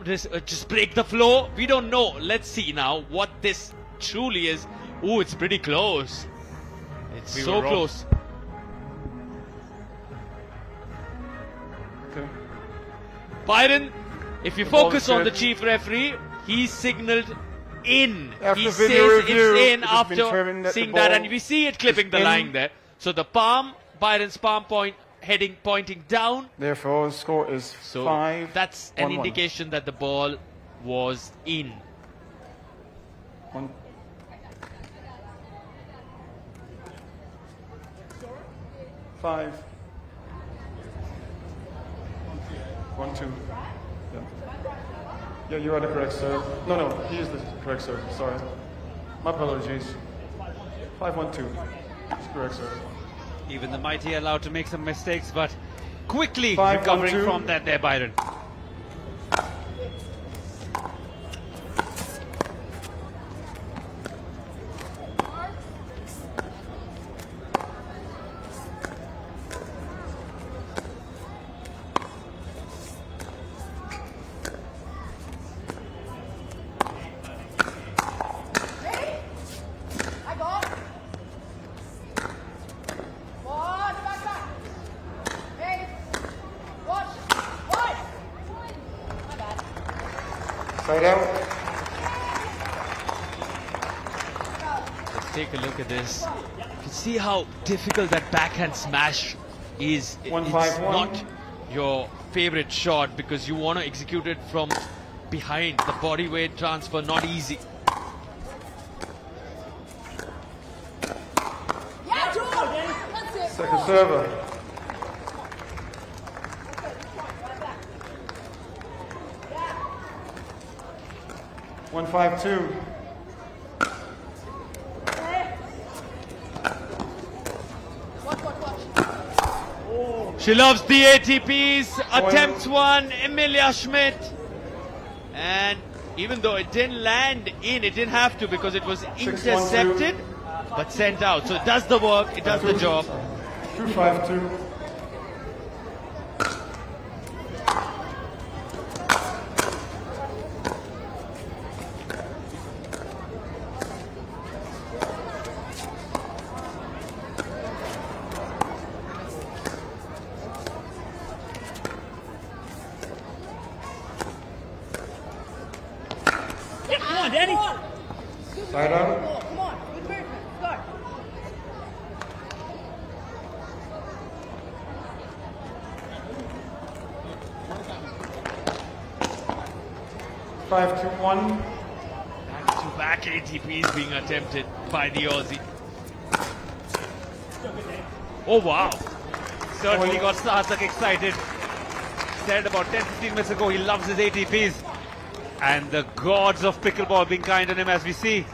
just break the flow. We don't know. Let's see now what this truly is. Ooh, it's pretty close. It's so close. Okay. Byron, if you focus on the chief referee, he signaled in. After He video says review, it's in it has been after determined that seeing the that, ball and we see it clipping is the in. line there. So the palm, Byron's palm point pointing down. Therefore, the score is So 5. that's an indication that the ball was in. 1. Five. 1, 2. Yeah. Yeah, you are the correct serve. No, he is the correct serve. Sorry. My apologies. 5, 1, 2. It's correct serve. Even the mighty are allowed to make some mistakes, but quickly 5, recovering 1, 2. from that there, Byron. Side out. Let's take a look at this. You can see how difficult that backhand smash is. It's 1-5-1. not your favorite shot because you want to execute it from behind. The body weight transfer, not easy. Second server. One, 5, 2. She loves the ATPs, attempts one, Emilia Schmidt. And even though it didn't land in, it didn't have to because it was 6-1-2. intercepted, but sent out. So it does the work, it does the job. 2, 5, 2. Side out. Come on, good movement. Go. Five, 2, 1. Back-to-back ATPs being attempted by the Aussie. Oh wow. Certainly got Sarthak excited. Said about 10-15 minutes ago he loves his ATPs. And the gods of pickleball being kind on him as we see.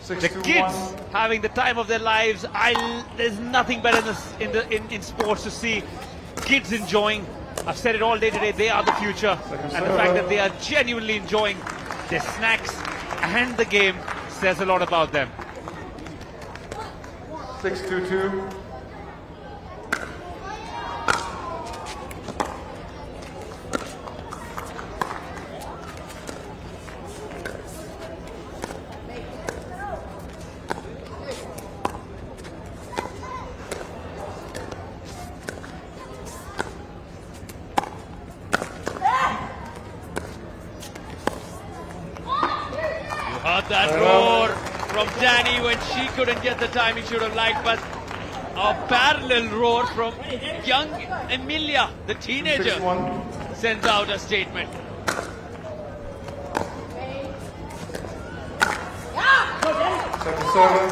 The kids having the time of their lives. There's nothing better in sports to see kids enjoying. I've said it all day today, they are the future. And the fact that they are genuinely enjoying their snacks and the game says a lot about them. 6-2-2. Heard that roar from Danny when she couldn't get the time he should have liked, but a parallel roar from young Emilia, the teenager, sends out a statement. Second server.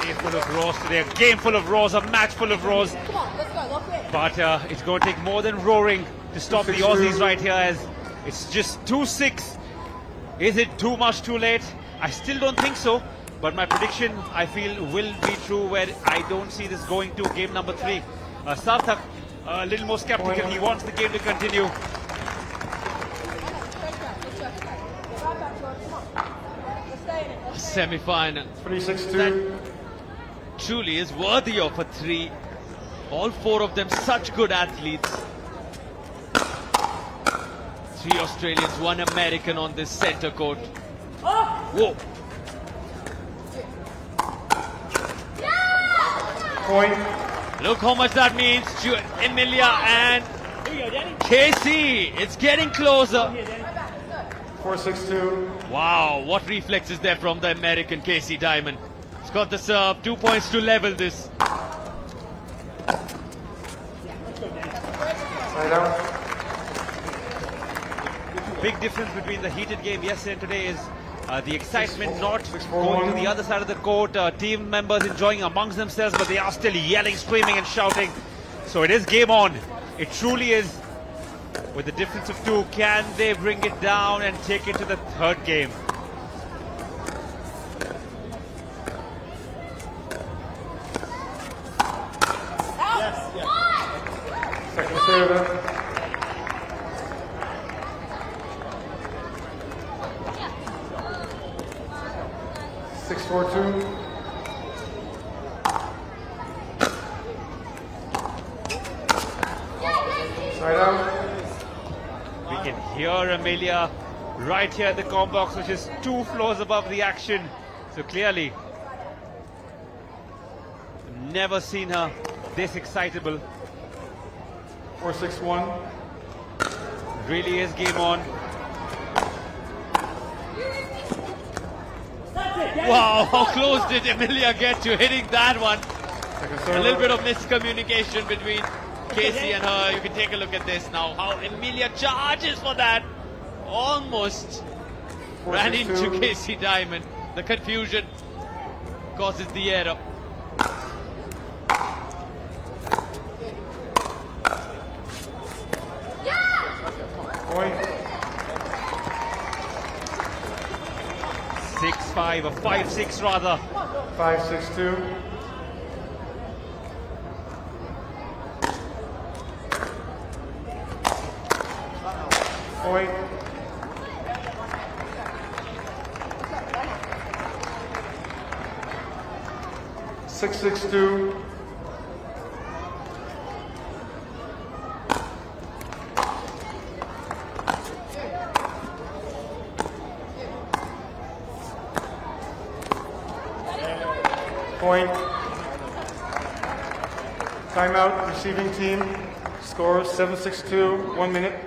Day full of roars today, a game full of roars, a match full of roars. But it's going to take more than roaring to stop the Aussies right here, as it's just 2-6. Is it too much too late? I still don't think so. But my prediction, I feel, will be true, where I don't see this going to game number 3. Sarthak, a little more skeptical. He wants the game to continue. Semi-final. 3-6-2. Truly is worthy of a 3. All 4 of them such good athletes. 3 Australians, 1 American on this center court. Whoa. Point. Look how much that means to Emilia and Casey. It's getting closer. 4-6-2. Wow, what reflexes there from the American Casey Diamond. He's got the serve, 2 points to level this. Side out. Big difference between the heated game yesterday and today is the excitement not going to the other side of the court, team members enjoying amongst themselves, but they are still yelling, screaming and shouting. So it is game on. It truly is. With the difference of 2, can they bring it down and take it to the third game? Second serve. Six, 4-2. Side out. We can hear Amelia right here at the comm box, which is 2 floors above the action. So clearly, never seen her this excitable. 4-6-1. Really is game on. Wow, how close did Emilia get to hitting that one? A little bit of miscommunication between Casey and her. You can take a look at this now. How Emilia charges for that. Almost ran into Casey Diamond. The confusion causes the error. Point. 6-5 or 5-6 rather. 5-6-2. Point. 6-6-2. Point. Timeout, receiving team. Score 7-6-2, 1 minute.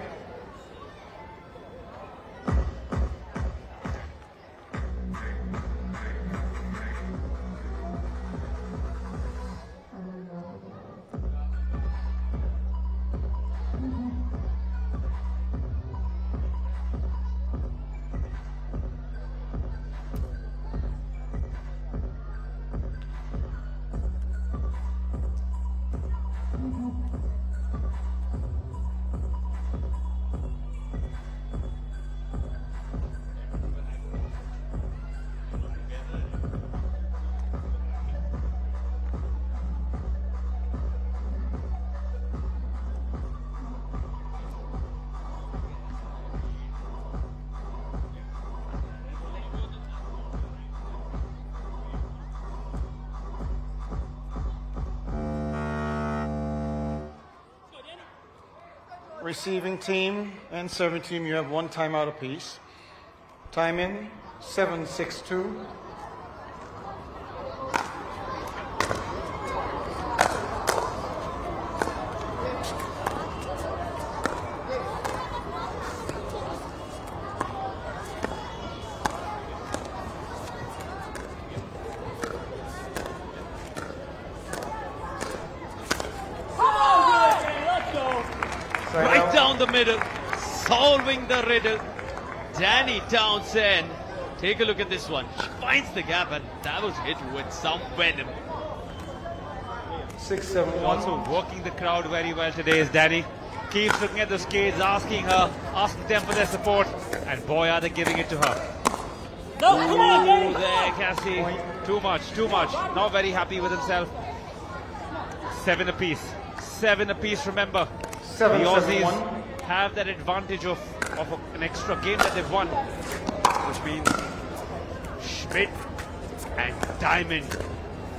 Receiving team and serving team, you have 1 timeout apiece. Time in, 7-6-2. Right down the middle, solving the riddle. Danny Townsend. Take a look at this one. She finds the gap, and that was hit with some venom. 6-7-1. Also working the crowd very well today is Danny. Keeps looking at those kids, asking them for their support, and boy are they giving it to her. No, come on, Danny. There, Cassie. Too much. Not very happy with himself. 7 apiece. 7 apiece, remember. The Aussies have that advantage of an extra game that they've won, which means Schmidt and Diamond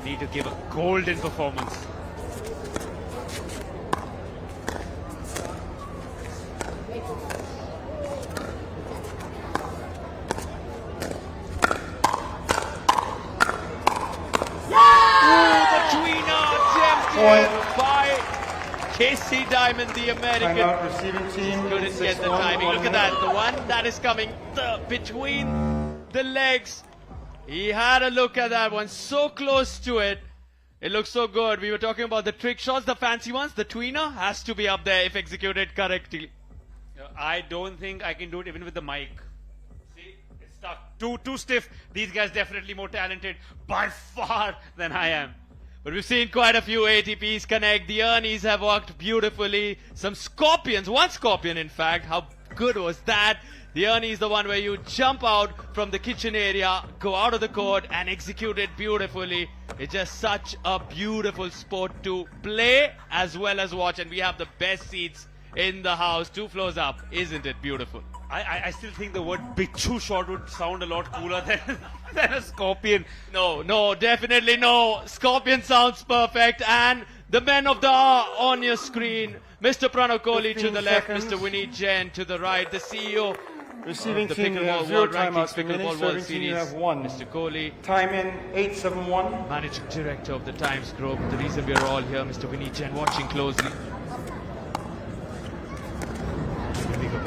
need to give a golden performance. Casey Diamond, the American, Timeout, receiving team. couldn't get the 6-1, timing. 1 Look at minute. that, the one that is coming between the legs. He had a look at that one, so close to it. It looks so good. We were talking about the trick shots, the fancy ones. The tweener has to be up there if executed correctly. I don't think I can do it even with the mic. See, it's stuck. Too stiff. These guys definitely more talented by far than I am. But we've seen quite a few ATPs connect. The Ernies have worked beautifully. Some scorpions, one scorpion in fact. How good was that? The Ernie is the one where you jump out from the kitchen area, go out of the court and execute it beautifully. It's just such a beautiful sport to play as well as watch. And we have the best seats in the house, 2 floors up. Isn't it beautiful? I still think the word bichu shot would sound a lot cooler than a scorpion. No, definitely no. Scorpion sounds perfect. And the men of the hour on your screen. Mr. Pranav Kohli to the left, Mr. Vineet Jain to the right, the CEO Receiving of the team, you have Pickleball 0 World Rankings, timeouts per Pickleball minute. World Serving team, you Series, have 1. Mr. Kohli. Time in 8-7-1. Managing Director of the Times Group. The reason we are all here, Mr. Vineet Jain, watching closely. Here we go.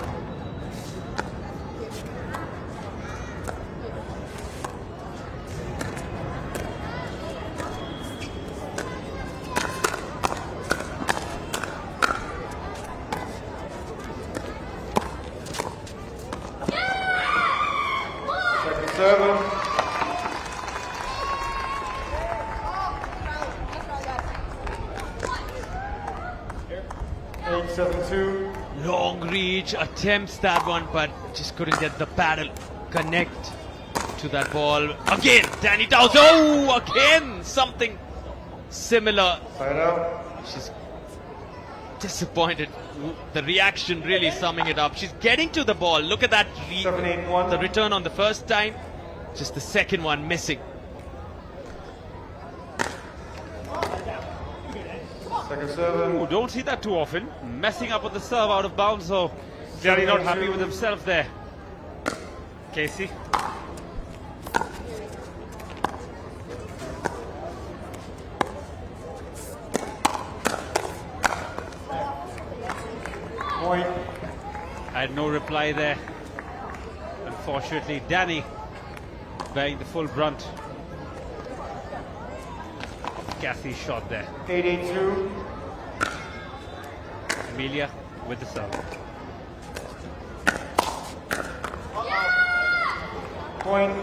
Second server. Eight, 7-2. Long reach, attempts that one, but just couldn't get the paddle connect to that ball. Again, Danny Downs. Oh, again, something similar. Side out. She's disappointed. The reaction really summing it up. She's getting to the ball. Look at that. 7-8-1. The return on the first time. Just the second one missing. Second server. Ooh, don't see that too often. Messing up with the serve out of bounds, so clearly not happy with himself there. Casey. Point. I had no reply there. Unfortunately, Danny bearing the full brunt of Kathy's shot there. 8-8-2. Amelia with the serve. Point.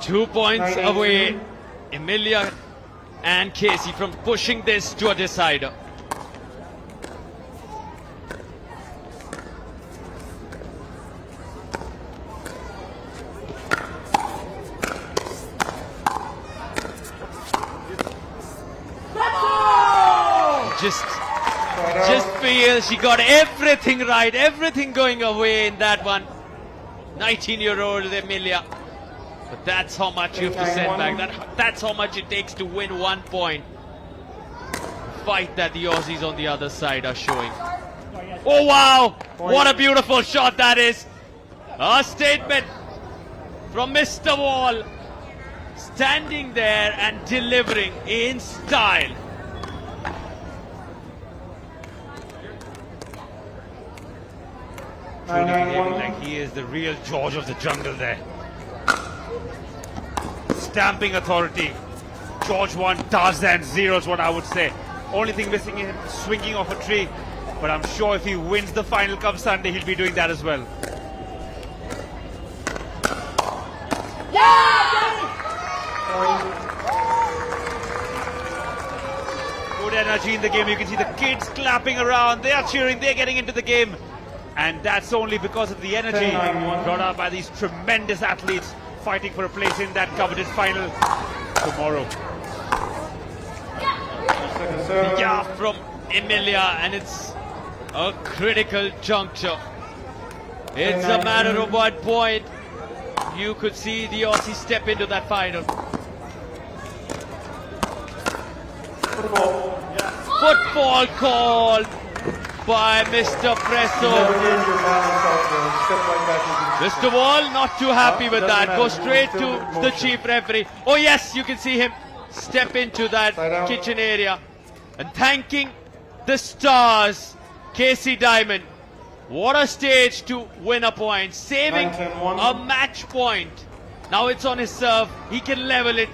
Two points 9-8-2. away, Emilia and Casey from pushing this to a decider. Just feel she got everything right, everything going away in that one. 19-year-old Emilia. But that's how much you have to send back. That's how much it takes to win 1 point. Fight that the Aussies on the other side are showing. Oh wow! What a beautiful shot that is. A statement from Mr. Wall. Standing there and delivering in style. Truly behaving like he is the real George of the jungle there. Stamping authority. George 1, Tarzan 0 is what I would say. Only thing missing is him swinging off a tree. But I'm sure if he wins the final come Sunday, he'll be doing that as well. Good energy in the game. You can see the kids clapping around. They are cheering. They're getting into the game. And that's only because of the energy brought out by these tremendous athletes fighting for a place in that coveted final tomorrow. Yeah, from Emilia, and it's a critical juncture. It's a matter of 1 point. You could see the Aussie step into that final. Football called by Mr. Presso. Mr. Wall not too happy with that. Go straight to the chief referee. Oh yes, you can see him step into that kitchen area and thanking the stars. Casey Diamond. What a stage to win a point. Saving a match point. Now it's on his serve. He can level it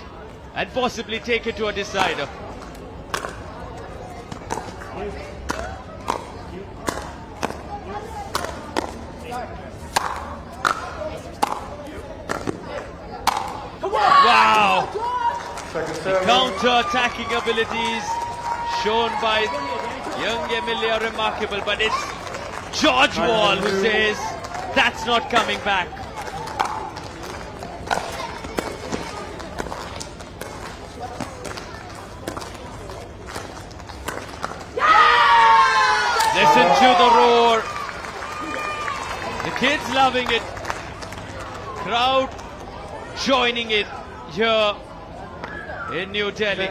and possibly take it to a decider. Wow! The counter-attacking abilities shown by young Emilia are remarkable, but it's George Wall who says that's not coming back. Listen to the roar. The kids loving it. Crowd joining it here in New Delhi.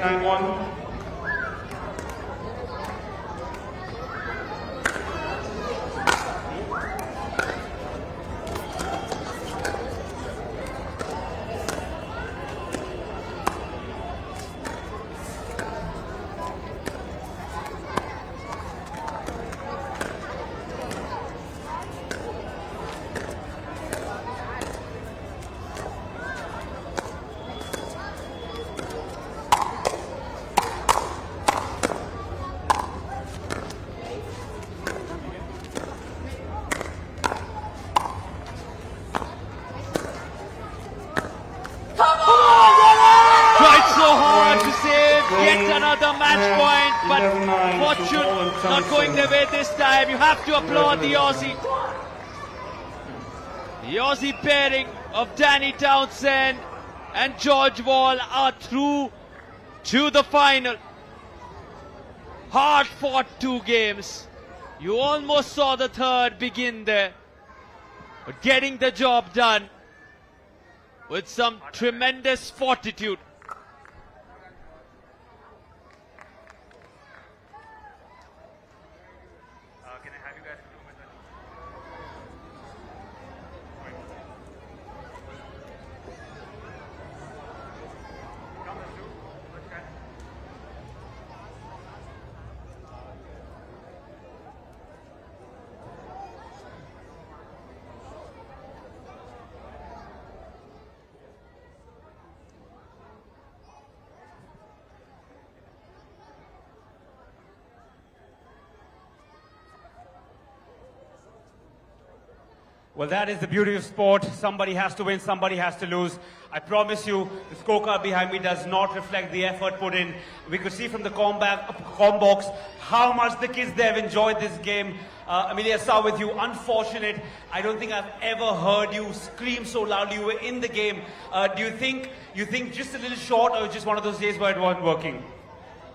Yet another match point, but fortune not going their way this time. You have to applaud the Aussie. The Aussie pairing of Danny Townsend and George Wall are through to the final. Hard fought 2 games. You almost saw the third begin there, but getting the job done with some tremendous fortitude. Well, that is the beauty of sport. Somebody has to win, somebody has to lose. I promise you, the scorecard behind me does not reflect the effort put in. We could see from the com box how much the kids there have enjoyed this game. Amelia, I'll start with you. Unfortunate. I don't think I've ever heard you scream so loudly. You were in the game. Do you think just a little short, or just one of those days where it wasn't working?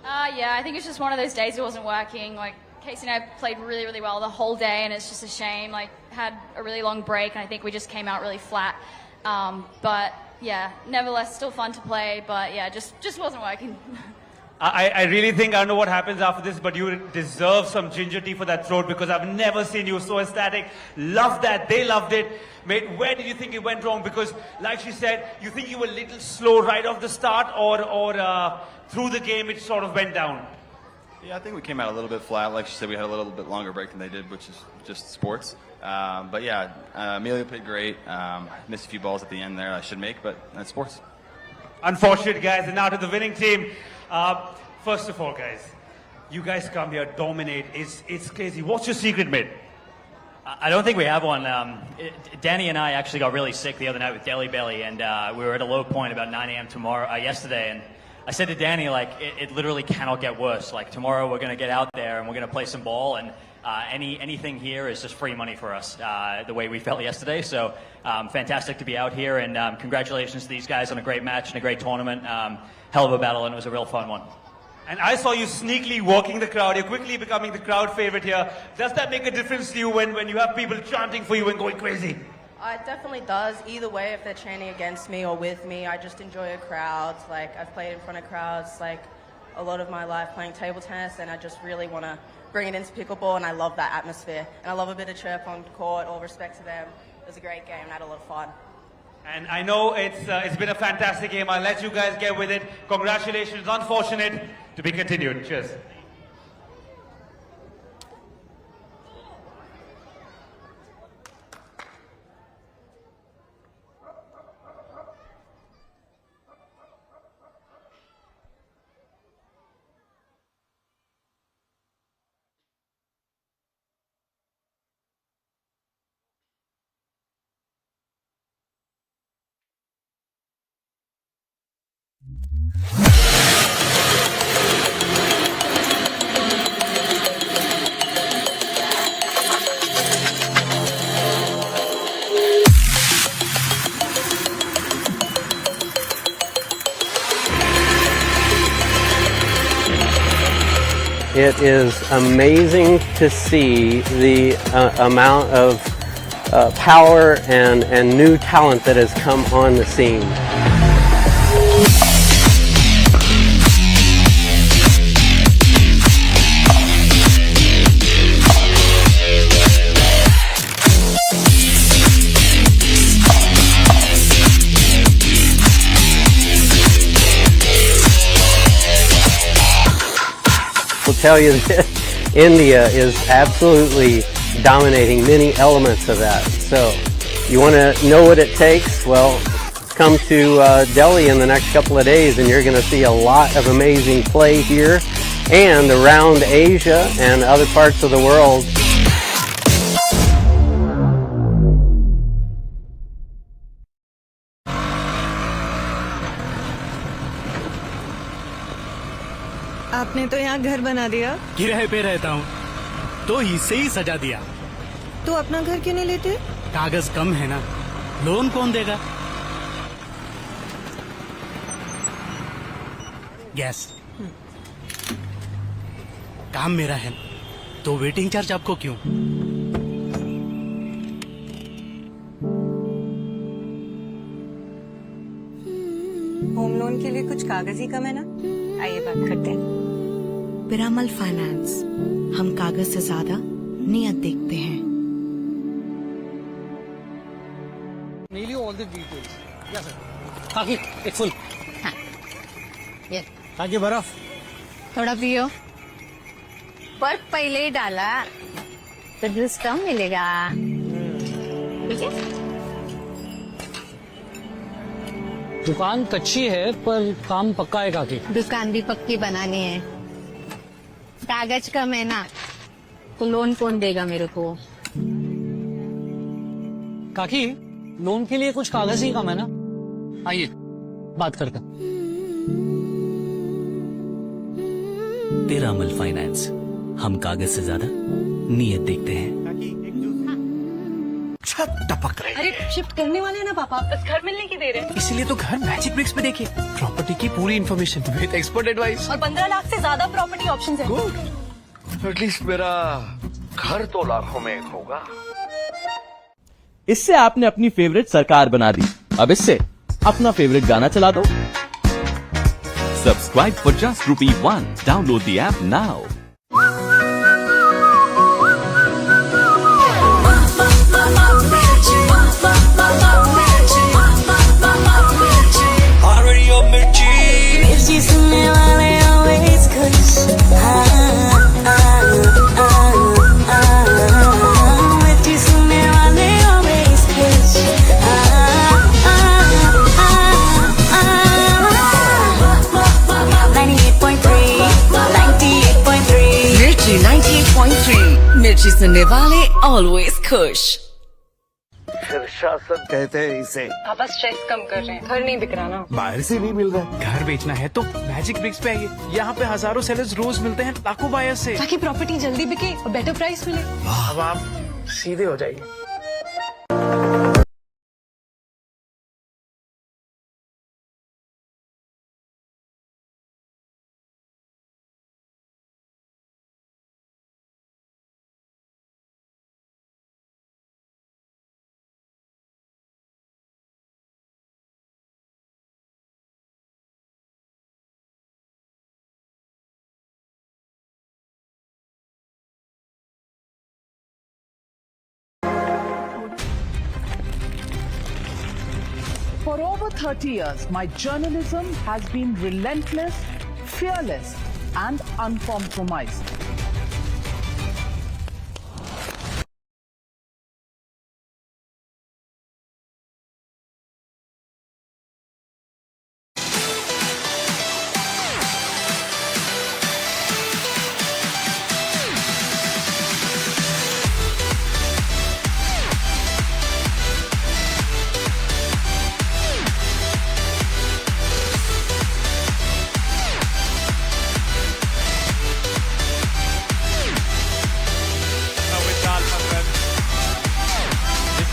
Yeah, I think it's just one of those days it wasn't working. Like, Casey and I played really, really well the whole day, and it's just a shame. Like, had a really long break, and I think we just came out really flat. But yeah, nevertheless, still fun to play. But yeah, just wasn't working. I really think, I don't know what happens after this, but you deserve some ginger tea for that throat, because I've never seen you so ecstatic. Love that. They loved it. Mate, where did you think it went wrong? Because, like she said, you think you were a little slow right off the start, or through the game it sort of went down? Yeah, I think we came out a little bit flat. Like she said, we had a little bit longer break than they did, which is just sports. But yeah, Amelia played great. Missed a few balls at the end there I should make, but that's sports. Unfortunate, guys. And now to the winning team. First of all, guys, you guys come here, dominate. It's crazy. What's your secret, mate? I don't think we have one. Danny and I actually got really sick the other night with Deli Belly, and we were at a low point about 9 a.m. yesterday, and I said to Danny, like, it literally cannot get worse. Like, tomorrow we're going to get out there and we're going to play some ball, and anything here is just free money for us, the way we felt yesterday. So fantastic to be out here, and congratulations to these guys on a great match and a great tournament. Hell of a battle, and it was a real fun one. And I saw you sneakily working the crowd. You're quickly becoming the crowd favorite here. Does that make a difference to you when you have people chanting for you and going crazy? It definitely does. Either way, if they're chanting against me or with me, I just enjoy a crowd. Like, I've played in front of crowds, like, a lot of my life playing table tennis, and I just really want to bring it into pickleball, and I love that atmosphere. And I love a bit of chirp on court, all respect to them. It was a great game and I had a lot of fun. And I know it's been a fantastic game. I'll let you guys get with it. Congratulations. Unfortunate to be continued. Cheers. It is amazing to see the amount of power and new talent that has come on the scene. Will tell you that India is absolutely dominating many elements of that. So you want to know what it takes? Well, come to Delhi in the next couple of days and you're going to see a lot of amazing play here and around Asia and other parts of the world. आपने तो यहाँ घर बना दिया। किराए पे रहता हूँ तो इसे ही सजा दिया। तो अपना घर क्यों नहीं लेते? कागज कम है ना, लोन कौन देगा? गैस काम मेरा है तो वेटिंग चार्ज आपको क्यों? होम लोन के लिए कुछ कागज ही कम है ना? आइए बात करते हैं। पिरामल फाइनेंस, हम कागज से ज्यादा नियत देखते हैं। Nearly all the details. Yes, sir. काकी, एक फुल। हाँ। ये। काकी बर्फ। थोड़ा पियो। बर्फ पहले ही डाला, तो जूस कम मिलेगा। ठीक है? दुकान कच्ची है पर काम पक्का है काकी। दुकान भी पक्की बनानी है। कागज कम है ना, तो लोन कौन देगा मेरे को? काकी, लोन के लिए कुछ कागज ही कम है ना? आइए बात करते हैं। पिरामल फाइनेंस, हम कागज से ज्यादा नीयत देखते हैं। छत टपक रही। अरे शिफ्ट करने वाले हैं ना पापा, बस घर मिलने की देर है। इसीलिए तो घर मैजिक ब्रिक्स पे देखिए, प्रॉपर्टी की पूरी इन्फॉर्मेशन विद एक्सपर्ट एडवाइस और 15 लाख से ज्यादा प्रॉपर्टी ऑप्शंस हैं। गुड। एटलीस्ट मेरा घर तो लाखों में एक होगा। इससे आपने अपनी फेवरेट सरकार बना दी। अब इससे अपना फेवरेट गाना चला दो। Subscribe for just ₹1. Download the app now. मिर्ची सुनने वाले always खुश। मिर्ची सुनने वाले always खुश। 98.3 मिर्ची 98.3 मिर्ची सुनने वाले always खुश। शीर्षासन कहते हैं इसे। पापा स्ट्रेस कम कर रहे हैं, घर नहीं बिक रहा ना। बाहर से नहीं मिल रहा। घर बेचना है तो मैजिक ब्रिक्स पे आइए। यहाँ पे हजारों सेलर्स रोज मिलते हैं लाखों बायर्स से, ताकि प्रॉपर्टी जल्दी बिके और बेटर प्राइस मिले। अब आप सीधे हो जाइए। For over 30 years, my journalism has been relentless, fearless, and uncompromised.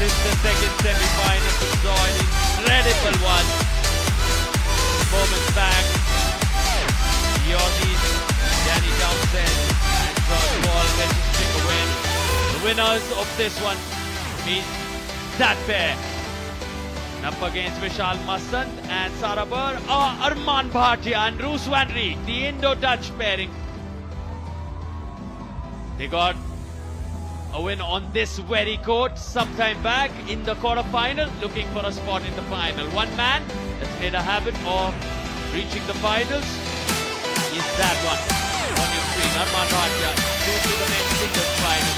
This is the second semi-final. We saw an incredible one moments back. The Aussies, Danny Townsend and George Paul registering a win. The winners of this one meet that pair. Up against Vishal Masand and Sarah Burr are Arman Bhatia and Roos van Rijk, the Indo-Dutch pairing. They got a win on this very court sometime back in the quarter-final, looking for a spot in the final. One man that's made a habit of reaching the finals is that one on your screen. Arman Bhatia goes to the men's singles final,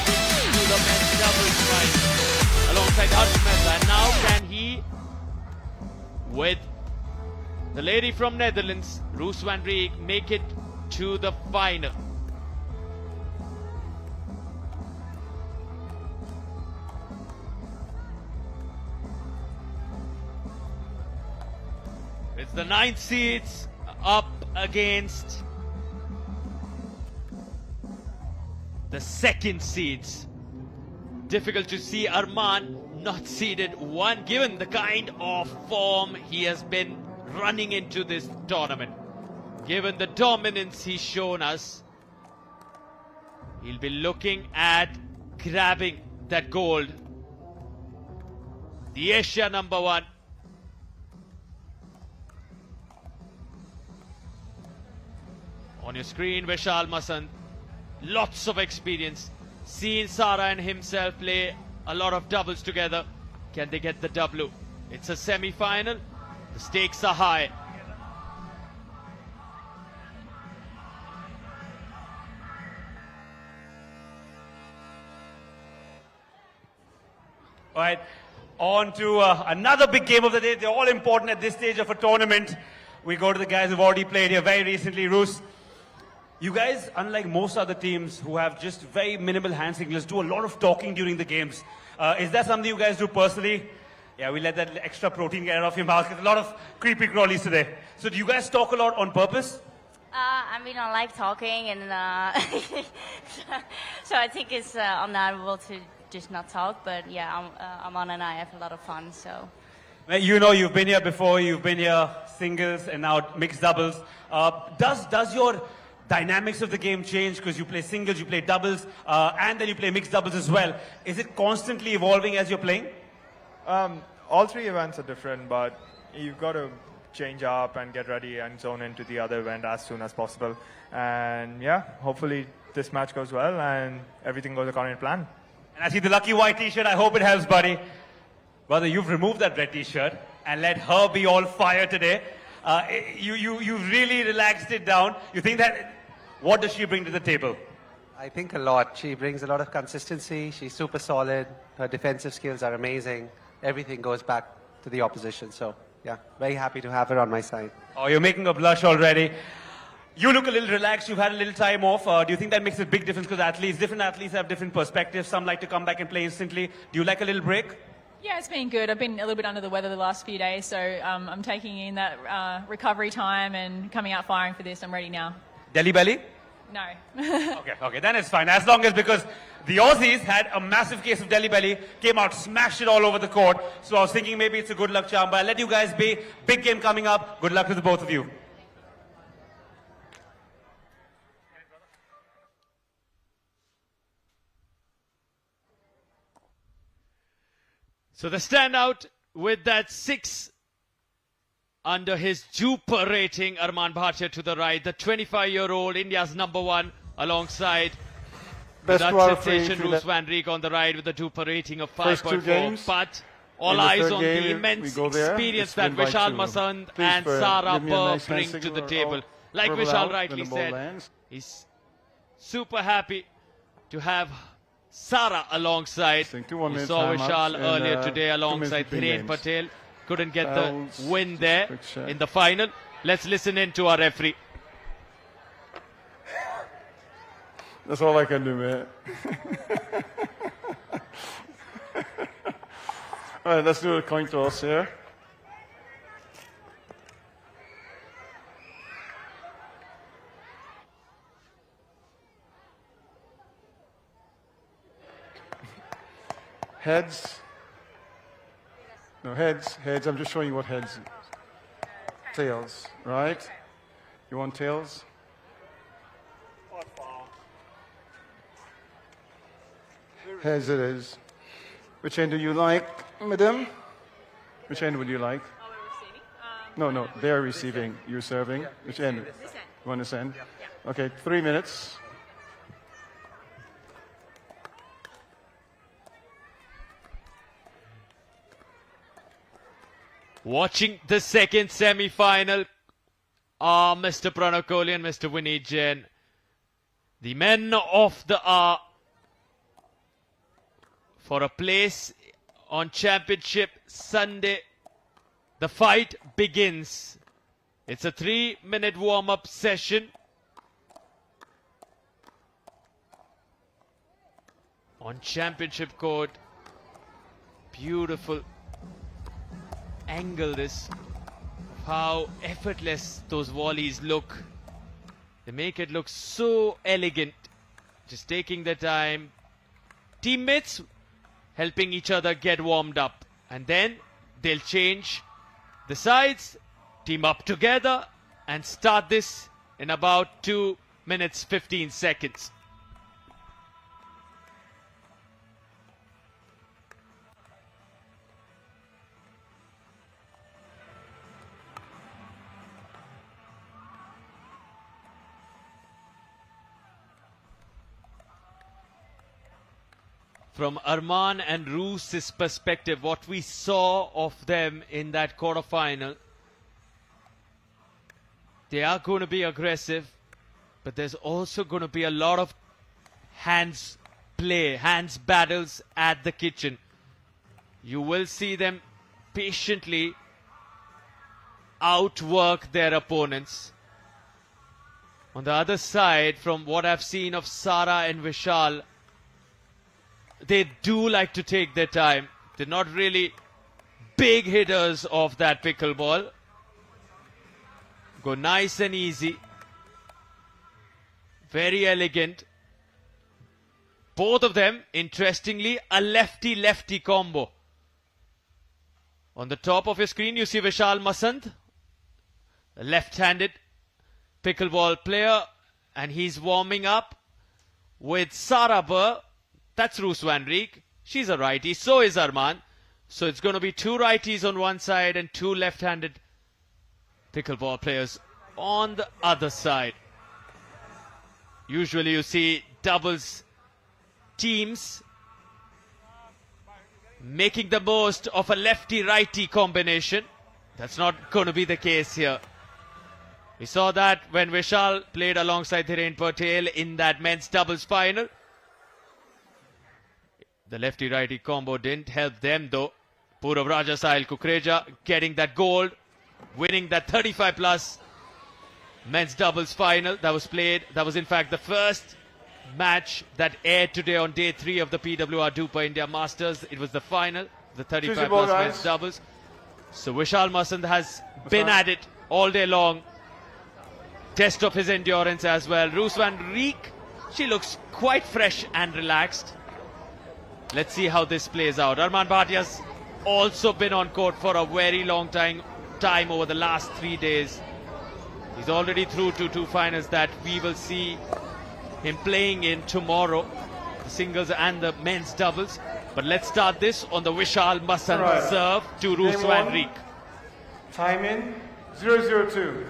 to the men's doubles final alongside Harsh Mehta. And now can he, with the lady from Netherlands, Roos van Rijk, make it to the final? It's the 9th seeds up against the 2nd seeds. Difficult to see Arman not seeded one, given the kind of form he has been running into this tournament. Given the dominance he's shown us, he'll be looking at grabbing that gold. The Asia #1. On your screen, Vishal Masand, lots of experience. Seen Sara and himself play a lot of doubles together. Can they get the W? It's a semi-final. The stakes are high. All right, on to another big game of the day. They're all important at this stage of a tournament. We go to the guys who've already played here very recently. Roos, you guys, unlike most other teams who have just very minimal hand signals, do a lot of talking during the games. Is that something you guys do personally? Yeah, we let that extra protein get out of your mouth. There's a lot of creepy crawlies today. So do you guys talk a lot on purpose? I mean, I like talking, and so I think it's unavoidable to just not talk. But yeah, Aman and I have a lot of fun. So. Well, you know, you've been here before. You've been here singles and now mixed doubles. Does your dynamics of the game change because you play singles, you play doubles, and then you play mixed doubles as well? Is it constantly evolving as you're playing? All three events are different, but you've got to change up and get ready and zone into the other event as soon as possible. And yeah, hopefully this match goes well and everything goes according to plan. And I see the lucky white t-shirt. I hope it helps, buddy. Brother, you've removed that red t-shirt and let her be all fire today. You really relaxed it down. You think that, what does she bring to the table? I think a lot. She brings a lot of consistency. She's super solid. Her defensive skills are amazing. Everything goes back to the opposition. So, yeah, very happy to have her on my side. Oh, you're making a blush already. You look a little relaxed. You've had a little time off. Do you think that makes a big difference? Because different athletes have different perspectives. Some like to come back and play instantly. Do you like a little break? Yeah, it's been good. I've been a little bit under the weather the last few days, so I'm taking in that recovery time and coming out firing for this. I'm ready now. Delhi belly? No. Okay, then it's fine. As long as, because the Aussies had a massive case of Delhi belly, came out, smashed it all over the court. So I was thinking maybe it's a good luck charm, but I'll let you guys be. Big game coming up. Good luck to the both of you. So the standout with that 6 under his DUPR rating, Arman Bhatia to the right, the 25-year-old India's #1 alongside Best Dutch to our free sensation to Roos van Rijk on the right with the DUPR rating of First two 5.4. games. But All In the eyes third on game, the we immense go there. experience It's that win by Vishal 2. Masand Please, and give Sara me a Burr nice hand bring to signal the or table. Like verbal Vishal out rightly when the ball said, lands. he's super happy to have Sara alongside. 2 1 We minute saw timeouts Vishal and, earlier 2 today minutes alongside between Dhiren games. Patel. Couldn't get Fouls, the win just there quick check. in the final. Let's listen in to our referee. That's all I can do, man. All right, let's do a coin toss here. Heads. No, heads. Heads. I'm just showing you what heads. Tails, right? You want tails? Heads it is. Which end do you like, madam? Which end would you like? No, they're receiving. You're serving. Which end? You want this end? Okay, 3 minutes. Watching the second semi-final are Mr. Pranav Kohli and Mr. Vineet Jain. The men of the hour for a place on Championship Sunday. The fight begins. It's a 3-minute warm-up session. On Championship court. Beautiful angle this. How effortless those volleys look. They make it look so elegant. Just taking their time. Teammates helping each other get warmed up. And then they'll change the sides, team up together, and start this in about 2 minutes 15 seconds. From Arman and Roos's perspective, what we saw of them in that quarterfinal, they are going to be aggressive, but there's also going to be a lot of hands play, hands battles at the kitchen. You will see them patiently outwork their opponents. On the other side, from what I've seen of Sara and Vishal, they do like to take their time. They're not really big hitters of that pickleball. Go nice and easy. Very elegant. Both of them, interestingly, a lefty-lefty combo. On the top of your screen, you see Vishal Masand, a left-handed pickleball player, and he's warming up with Sara Burr. That's Roos van Rijk. She's a righty. So is Arman. So it's going to be 2 righties on one side and 2 left-handed pickleball players on the other side. Usually you see doubles teams making the most of a lefty-righty combination. That's not going to be the case here. We saw that when Vishal played alongside Dhiren Patel in that men's doubles final. The lefty-righty combo didn't help them though. Purav Raja Sahil Kukreja getting that gold, winning that 35+ men's doubles final that was played. That was in fact the first match that aired today on day 3 of the PWR DUPR India Masters. It was the final, the 35+ men's doubles. So Vishal Masand has been at it all day long. Test of his endurance as well. Roos van Rijk, she looks quite fresh and relaxed. Let's see how this plays out. Arman Bhatia's also been on court for a very long time over the last 3 days. He's already through to 2 finals that we will see him playing in tomorrow, the singles and the men's doubles. But let's start this on the Vishal Masand serve to Roos van Rijk. Time in 0-0-2.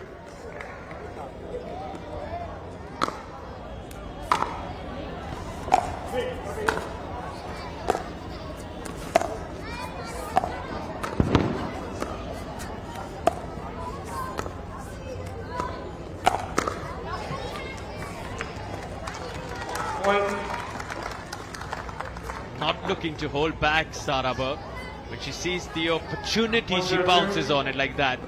Not looking to hold back Sarabha. When she sees the opportunity, she bounces on it like that.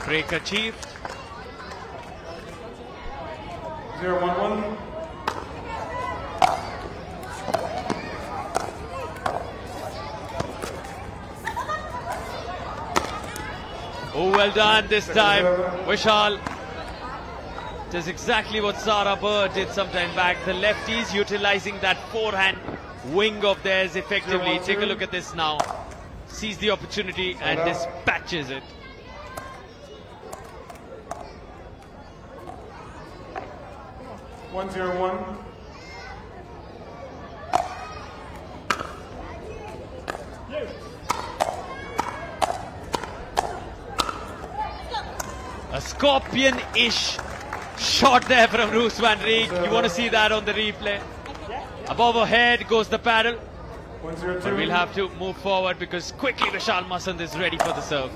Break achieved. 0-1-1. Oh, well done this time, Vishal. Does exactly what Sarabha did some time back. The lefties utilizing that forehand wing of theirs effectively. Take a look at this now. Sees the opportunity and dispatches it. One 0-1. A scorpion-ish shot there from Roos van Rijk. You want to see that on the replay. Above her head goes the paddle. But we'll have to move forward because quickly Vishal Masand is ready for the serve.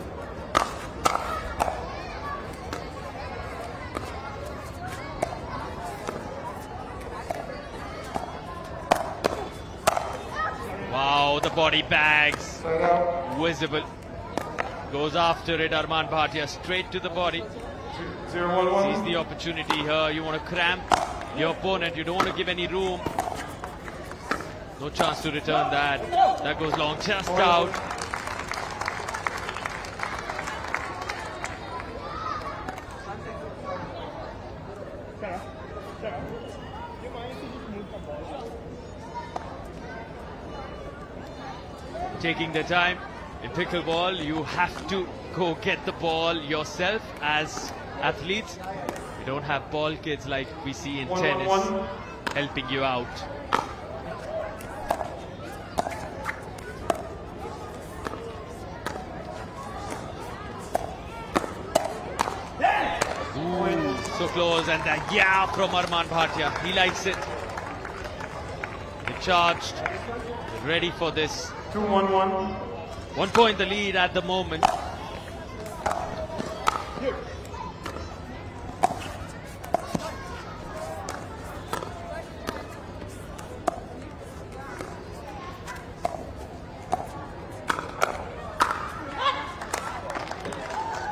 Wow, the body bags. Visible. Goes after it, Arman Bhatia, straight to the body. 0-1-1. Sees the opportunity here. You want to cramp your opponent. You don't want to give any room. No chance to return that. That goes long, just out. Taking the time. In pickleball, you have to go get the ball yourself as athletes. You don't have ball kids like we see in tennis helping you out. Ooh, so close, and the yeah from Arman Bhatia. He likes it. They charged, ready for this. 2-1-1. 1 point the lead at the moment.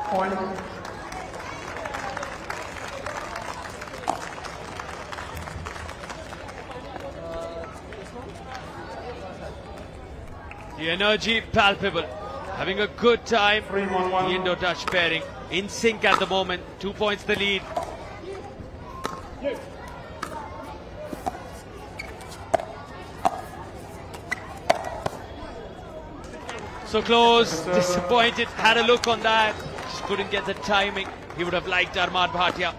Point. The energy palpable. Having a good time. The Indo-Dutch pairing in sync at the moment. 2 points the lead. So close. Disappointed. Had a look on that. Just couldn't get the timing. He would have liked Arman Bhatia.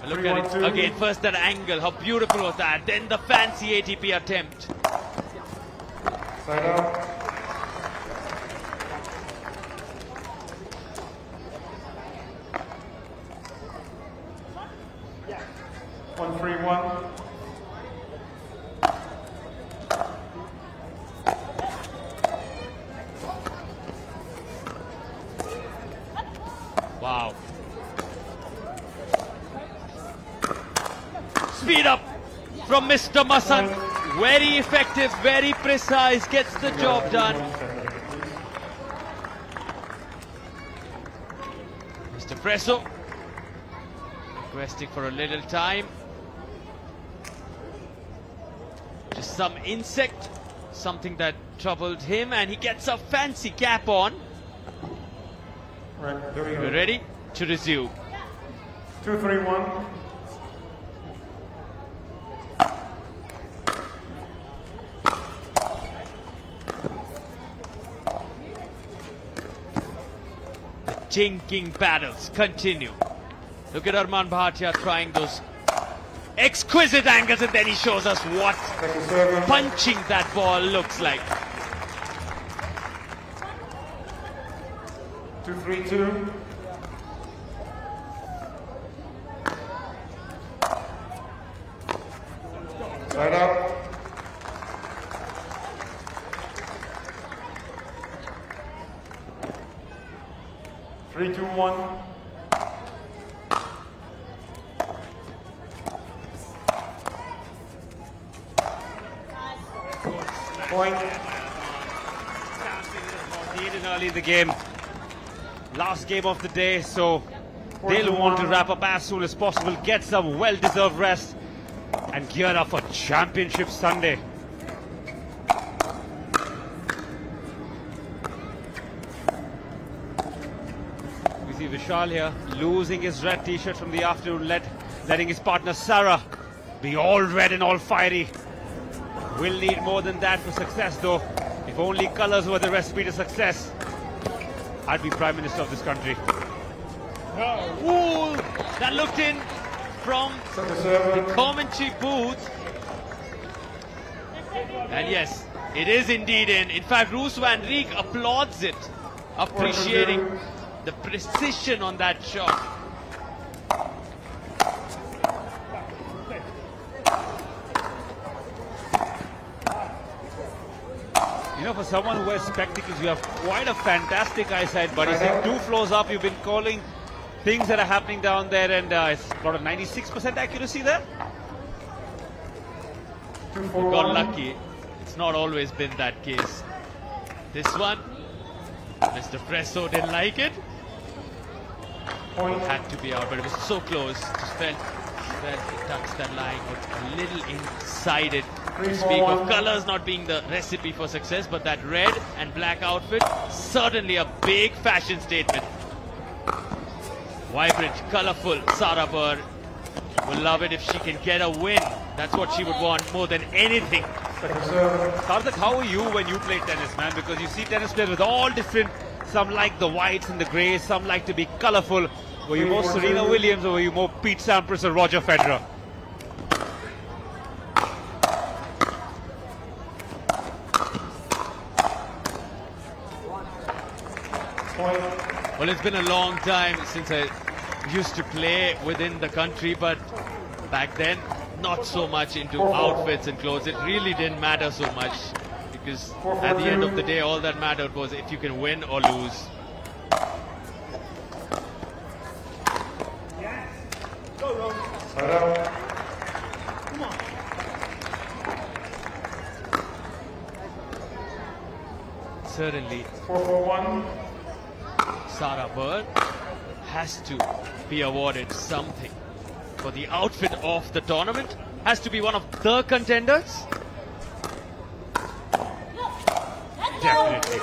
Look at it again. First that angle. How beautiful was that? Then the fancy ATP attempt. Side out. One 3-1. Wow. Speed up from Mr. Masand. Very effective, very precise, gets the job done. Mr. Presso requesting for a little time. Just some insect, something that troubled him, and he gets a fancy cap on. Right, there we go. We're ready to resume. 2-3-1. Jinking battles continue. Look at Arman Bhatia trying those exquisite angles, and then he shows us what punching that ball looks like. 2-3-2. Side up. Three, two, one. Point. Needed early in the game. Last game of the day, so they'll want to wrap up as soon as possible, get some well-deserved rest, and gear up for Championship Sunday. We see Vishal here losing his red t-shirt from the afternoon, letting his partner Sarah be all red and all fiery. Will need more than that for success though. If only colours were the recipe to success, I'd be Prime Minister of this country. Ooh, that looked in from the commentary booth. And yes, it is indeed in. In fact, Roos van Rijk applauds it, appreciating the precision on that shot. You know, for someone who wears spectacles, you have quite a fantastic eyesight, but you see 2 floors up, you've been calling things that are happening down there, and it's got a 96% accuracy there. You got lucky. It's not always been that case. This one, Mr. Presso didn't like it. It had to be out, but it was so close. Just felt it touched that line, but a little inside it. To speak of colours not being the recipe for success, but that red and black outfit, certainly a big fashion statement. Vibrant, colourful Sarah Burr will love it if she can get a win. That's what she would want more than anything. Karthik, how are you when you play tennis, man? Because you see tennis players with all different, some like the whites and the greys, some like to be colourful. Were you more Serena Williams or were you more Pete Sampras or Roger Federer? Well, it's been a long time since I used to play within the country, but back then, not so much into outfits and clothes. It really didn't matter so much, because at the end of the day, all that mattered was if you can win or lose. Certainly, 4-4-1. Sarah Burr has to be awarded something for the outfit of the tournament. Has to be one of the contenders. Definitely,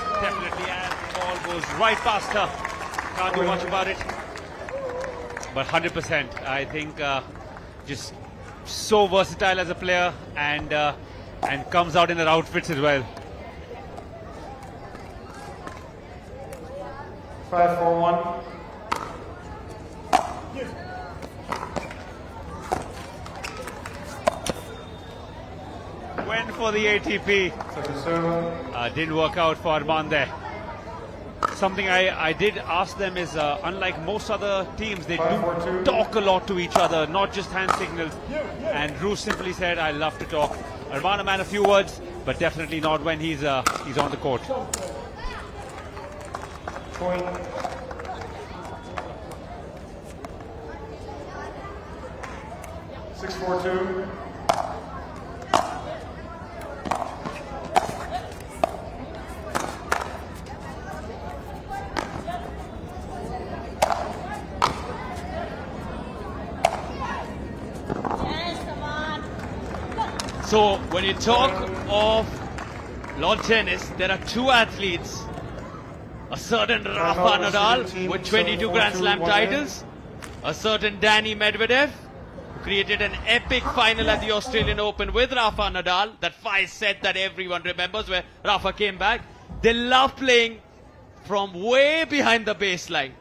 and the ball goes right past her. Can't do much about it. But 100%, I think just so versatile as a player, and comes out in her outfits as well. 5-4-1. Went for the ATP. Didn't work out for Arman there. Something I did ask them is, unlike most other teams, they do talk a lot to each other, not just hand signals. And Roos simply said, I love to talk. Arman, a man, a few words, but definitely not when he's on the court. Point. 6-4-2. So when you talk of lawn tennis, there are two athletes. A certain Rafa Nadal with 22 Grand Slam titles. A certain Danny Medvedev, who created an epic final at the Australian Open with Rafa Nadal. That 5-set that everyone remembers where Rafa came back. They love playing from way behind the baseline.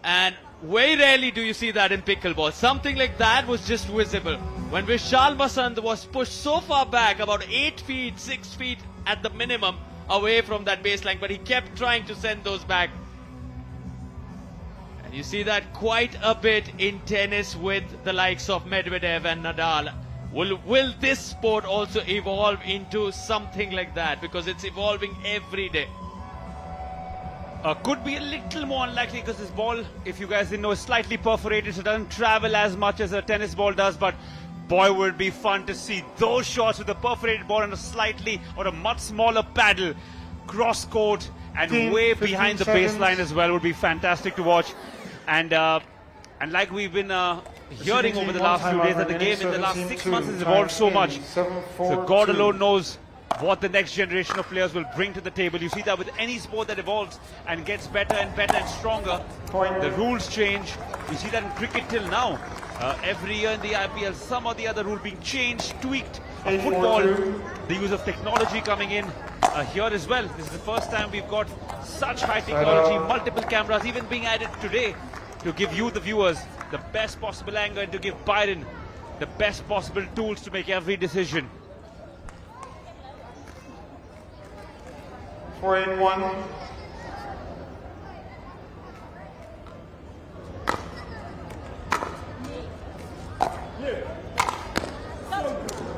And very rarely do you see that in pickleball. Something like that was just visible. When Vishal Basant was pushed so far back, about 8 feet, 6 feet at the minimum, away from that baseline, but he kept trying to send those back. You see that quite a bit in tennis with the likes of Medvedev and Nadal. Will this sport also evolve into something like that? Because it's evolving every day. Could be a little more unlikely because this ball, if you guys didn't know, is slightly perforated, so it doesn't travel as much as a tennis ball does. But boy, would it be fun to see those shots with a perforated ball and a slightly or a much smaller paddle, cross court and way behind the baseline as well. Would be fantastic to watch. And like we've been hearing over the last few days, that the game in the last 6 months has evolved so much. So God alone knows what the next generation of players will bring to the table. You see that with any sport that evolves and gets better and better and stronger, the rules change. You see that in cricket till now. Every year in the IPL, some or the other rule being changed, tweaked. Football, the use of technology coming in here as well. This is the first time we've got such high technology, multiple cameras even being added today to give you, the viewers, the best possible angle and to give Byron the best possible tools to make every decision. 4-8-1.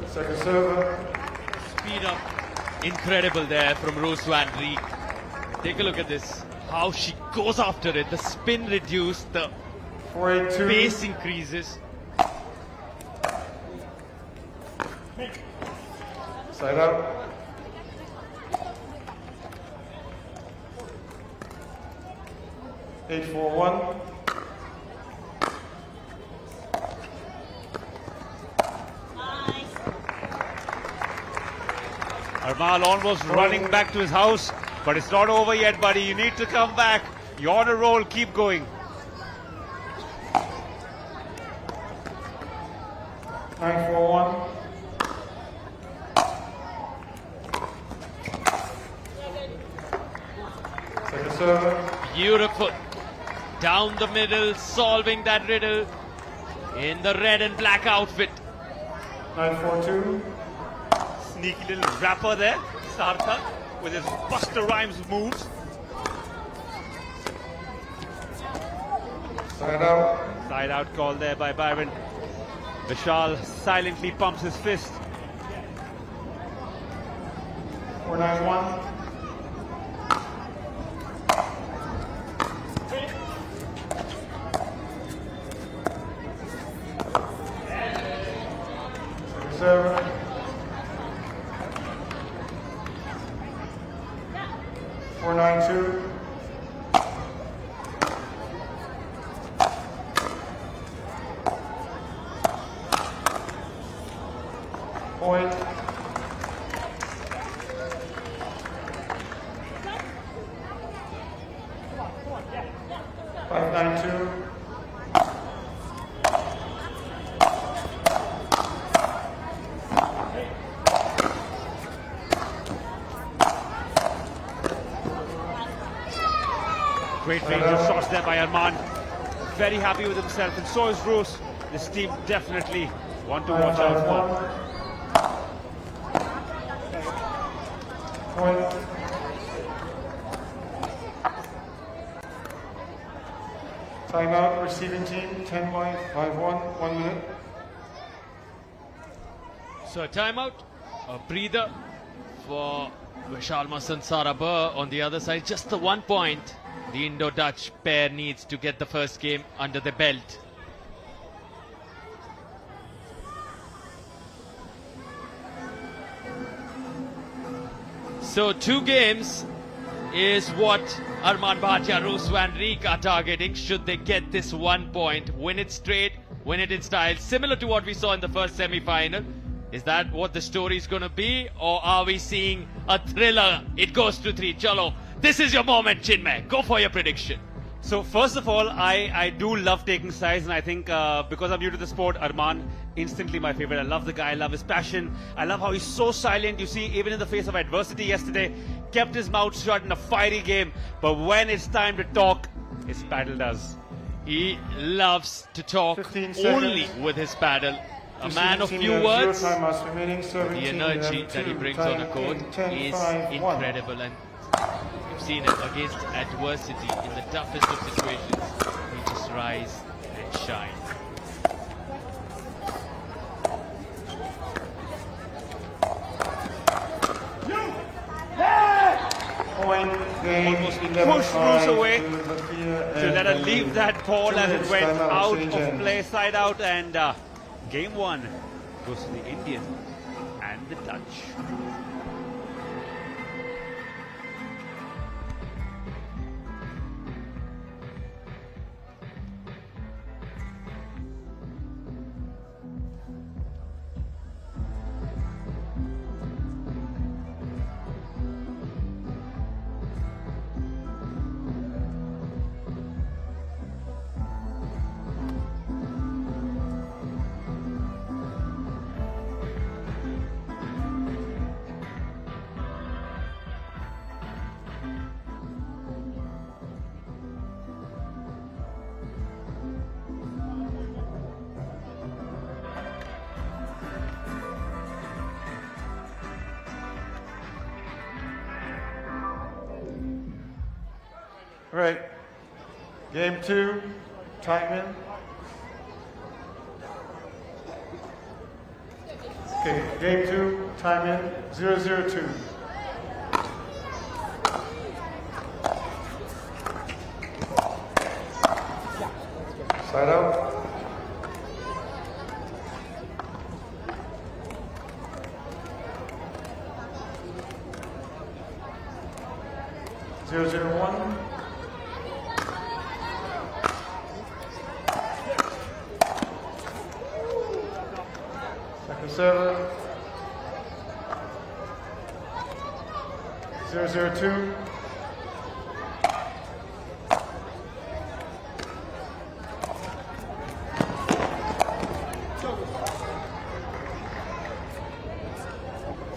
Second server. Speed up. Incredible there from Rose Van Riek. Take a look at this. How she goes after it. The spin reduced, the pace increases. Side out. Eight, 4-1. Armal almost running back to his house, but it's not over yet, buddy. You need to come back. You're on a roll. Keep going. 9-4-1. Second server. Beautiful. Down the middle, solving that riddle in the red and black outfit. 9-4-2. Sneaky little rapper there, Sarthak, with his Buster Rhymes moves. Side out. Side out call there by Byron. Vishal silently pumps his fist. 4-9-1. Server. 4-9-2. Point. 5-9-2. Great range of shots there by Arman. Very happy with himself, and so is Rose. This team definitely one to watch out for. Point. Timeout, receiving team, 10-5-1, 1 minute. So a timeout, a breather for Vishal Masan-Sarabha on the other side. Just the 1 point the Indo-Dutch pair needs to get the first game under the belt. So 2 games is what Arman Bhatia, Rose Van Riek are targeting. Should they get this 1 point, win it straight, win it in style, similar to what we saw in the first semi-final. Is that what the story is going to be, or are we seeing a thriller? It goes to 3. Chalo, this is your moment, Chinmay. Go for your prediction. So first of all, I do love taking sides, and I think because I'm new to the sport, Arman, instantly my favorite. I love the guy, I love his passion. I love how he's so silent. You see, even in the face of adversity yesterday, kept his mouth shut in a fiery game. But when it's time to talk, his paddle does. He loves to talk only with his paddle. A man of few words, the energy that he brings on a court is incredible, and you've seen it against adversity in the toughest of situations. He just rise and shine. Almost pushed Bruce away to let her leave that ball as it went out of play, side out, and game one goes to the Indian and the Dutch. Right. Game 2, time in. Okay, game 2, time in, 0-0-2. Side out. Zero, 0-1. Server 0-0-2.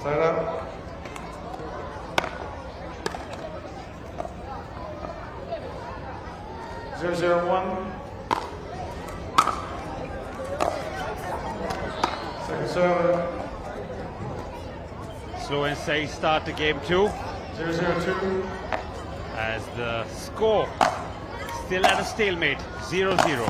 Side up. Zero, 0-1. Server. Slow and steady start to game 2. 0-0-2. As the score still at a stalemate, 0-0.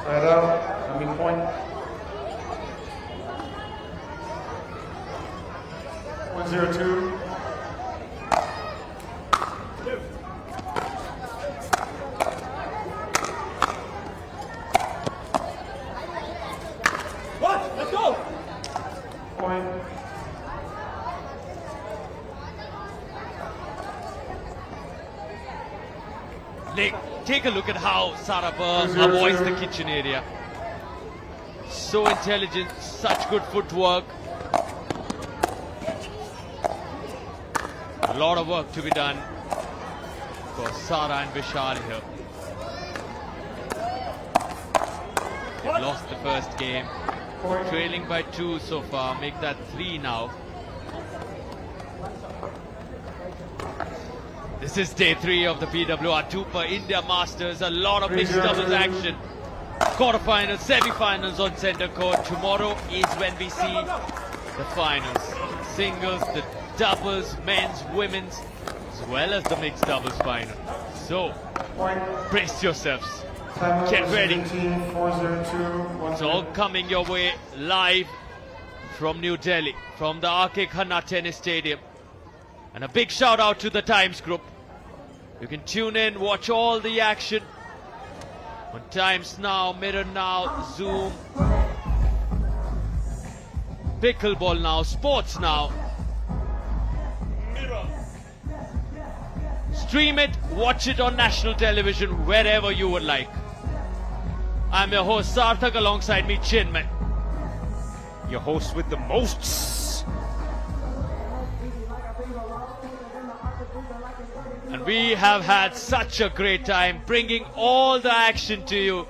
Side out. Coming point. 1-0-2. What? Let's go! Point. Nick, take a look at how Sarabha avoids the kitchen area. So intelligent, such good footwork. A lot of work to be done for Sara and Vishal here. They've lost the first game, trailing by 2 so far, make that 3 now. This is day 3 of the PWR DUPR India Masters. A lot of mixed doubles action. Quarterfinals, semi-finals on centre court. Tomorrow is when we see the finals. Singles, the doubles, men's, women's, as well as the mixed doubles final. So, brace yourselves. Get ready. It's all coming your way live from New Delhi, from the RK Khanna Tennis Stadium. And a big shout out to the Times Group. You can tune in, watch all the action on Times Now, Mirror Now, Zoom, Pickleball Now, Sports Now. Stream it, watch it on national television, wherever you would like. I'm your host Sarthak, alongside me Chinmay. Your host with the most. And we have had such a great time bringing all the action to you.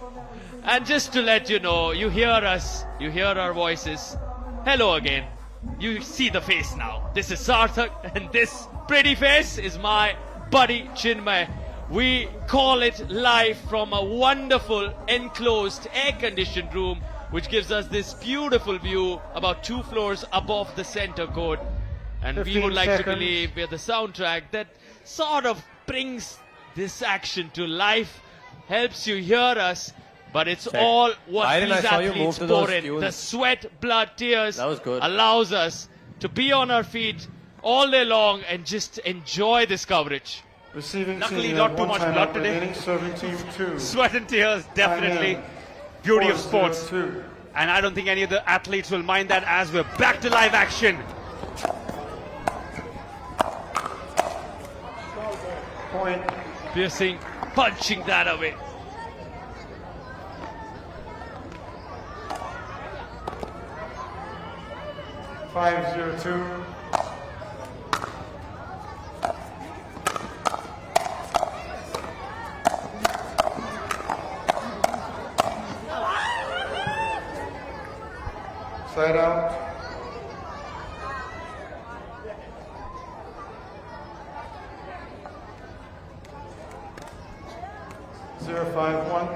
And just to let you know, you hear us, you hear our voices. Hello again. You see the face now. This is Sarthak, and this pretty face is my buddy Chinmay, We call it live from a wonderful enclosed air-conditioned room, which gives us this beautiful view about 2 floors above the center court. And we would like to believe we're the soundtrack that sort of brings this action to life, helps you hear us, but it's all what these athletes pour in. The sweat, blood, tears allows us to be on our feet all day long and just enjoy this coverage. Luckily, not too much blood today. Sweat and tears, definitely. Beauty of sports. And I don't think any of the athletes will mind that as we're back to live action. Point. Piercing, punching that away. (5-0-2). Side out. Zero, 5-1.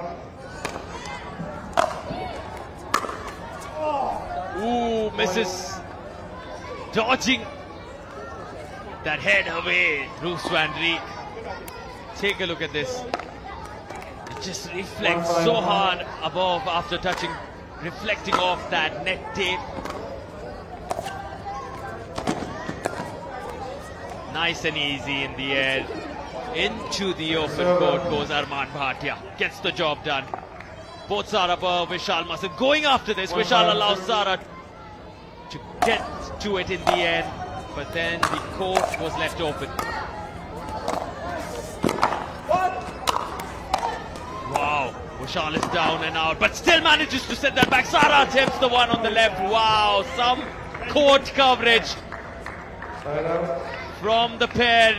Ooh, misses. Dodging that head away, Roos van Rijk. Take a look at this. It just reflects so hard above after touching, reflecting off that neck tape. Nice and easy in the air. Into the open court goes Arman Bhatia. Gets the job done. Both Sara Vishal Masan going after this. Vishal allows Sara to get to it in the end, but then the court was left open. Wow, Vishal is down and out, but still manages to set that back. Sara attempts the one on the left. Wow, some court coverage from the pair.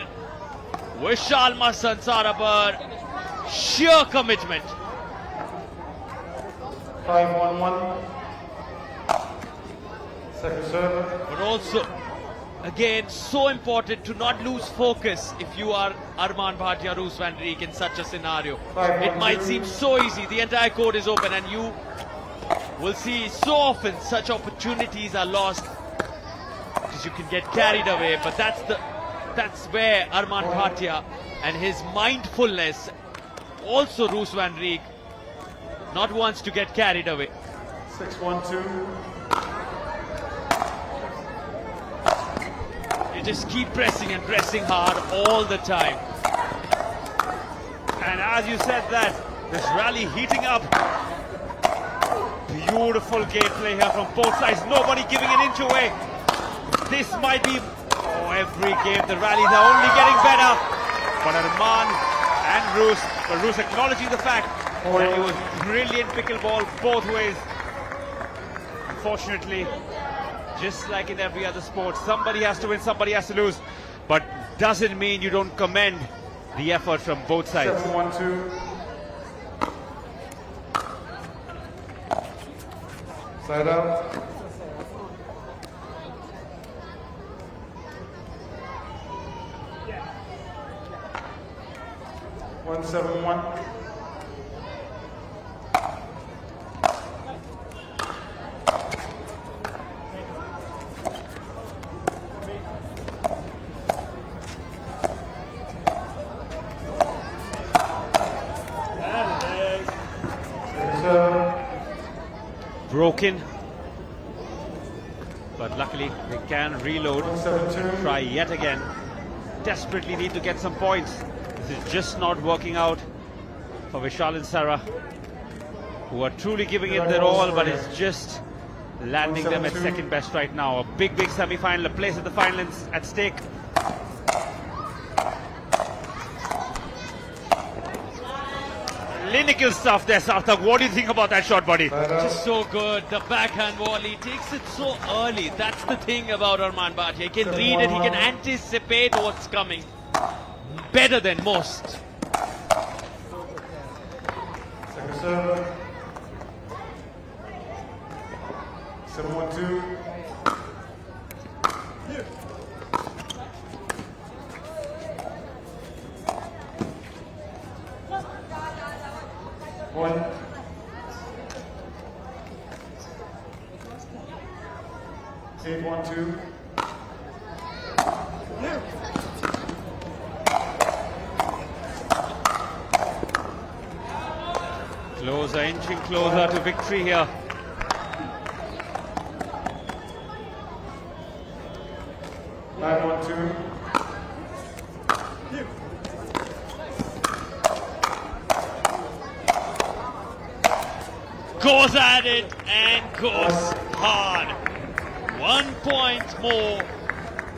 Vishal Masan, Sara Bhatia, sheer commitment. 5-1-1. Second serve. But also, again, so important to not lose focus if you are Arman Bhatia, Roos van Rijk in such a scenario. It might seem so easy, the entire court is open, and you will see so often such opportunities are lost because you can get carried away. But that's where Arman Bhatia and his mindfulness, also Roos van Rijk, not wants to get carried away. 6-1-2. You just keep pressing and pressing hard all the time. And as you said that, this rally heating up. Beautiful gameplay here from both sides. Nobody giving an inch away. This might be every game. The rallies are only getting better. But Arman and Roos, but Roos acknowledging the fact that he was brilliant pickleball both ways. Unfortunately, just like in every other sport, somebody has to win, somebody has to lose. But doesn't mean you don't commend the effort from both sides. 7-1-2. Side out. Yeah. 1-7-1. Broken, but luckily they can reload, try yet again. Desperately need to get some points. This is just not working out for Vishal and Sara, who are truly giving it their all, but it's just landing them at second best right now. A big semi-final, a place at the final at stake. Clinical stuff there, Sarthak. What do you think about that shot, buddy? Just so good. The backhand volley takes it so early. That's the thing about Arman Bhatia. He can read it. He can anticipate what's coming better than most. Second serve. 7-1-2. 1. Save 1, 2. Closer, inching closer to victory here. Line 1, 2. Goes at it and goes hard. 1 point more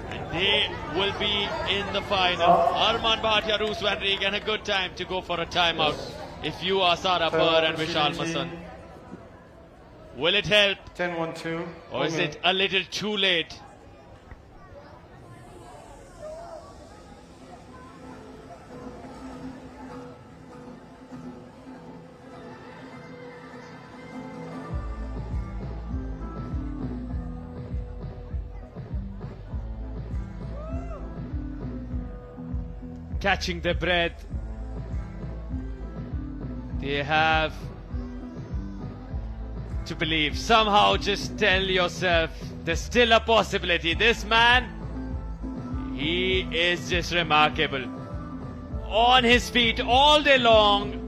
and they will be in the final. Arman Bhatia, Roos van Rijk, and a good time to go for a timeout if you are Sarah Pur and Vishal Masand. Will it help? 10-1-2. Or is it a little too late? Catching their breath. They have to believe. Somehow just tell yourself there's still a possibility. This man, he is just remarkable. On his feet all day long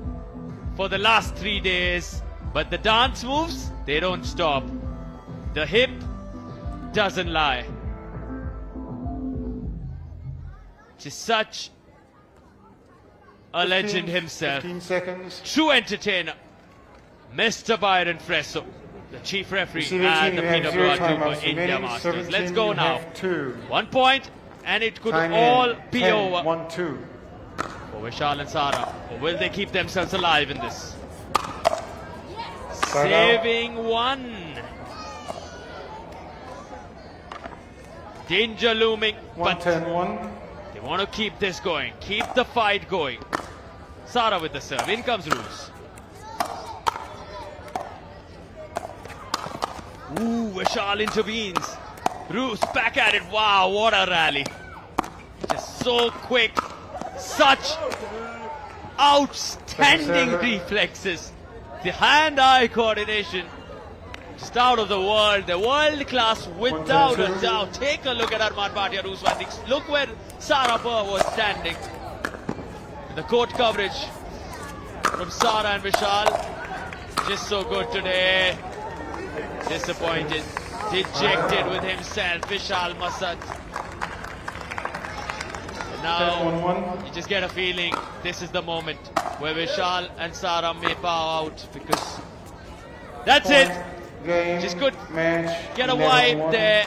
for the last 3 days. But the dance moves, they don't stop. The hip doesn't lie. Just such a legend himself. 15 seconds. True entertainer. Mr. Byron Fresso, the chief referee Receiving at team, the you have 0 PWR timeouts DUPR India remaining. Masters. Serving Let's team, go you now. have 2. 1 point and it could Time all in. be 10, over 1-2. for Vishal and Sara. Or will they keep themselves alive in this? Start Saving 1. Danger looming, but 1-10-1. they want to keep this going. Keep the fight going. Sara with the serve. In comes Roos. Ooh, Vishal intervenes. Roos back at it. Wow, what a rally. Just so quick. Such outstanding reflexes. The hand-eye coordination. Just out of the world. The world class without a doubt. Take a look at Arman Bhatia, Roos van Rijk. Look where Sara Pur was standing. The court coverage from Sara and Vishal. Just so good today. Disappointed. Dejected with himself. Vishal Masad. Now you just get a feeling this is the moment where Vishal and Sara may bow out because that's it. Just could get a wipe there.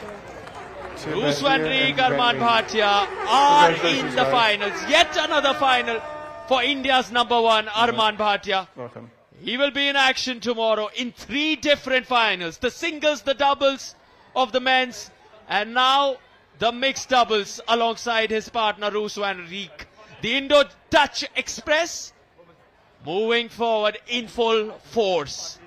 Roos van Rijk, Arman Bhatia are in the finals. Yet another final for India's number 1, Arman Bhatia. Welcome. He will be in action tomorrow in 3 different finals. The singles, the doubles of the men's, and now the mixed doubles alongside his partner Roos van Rijk. The Indo-Dutch Express moving forward in full force.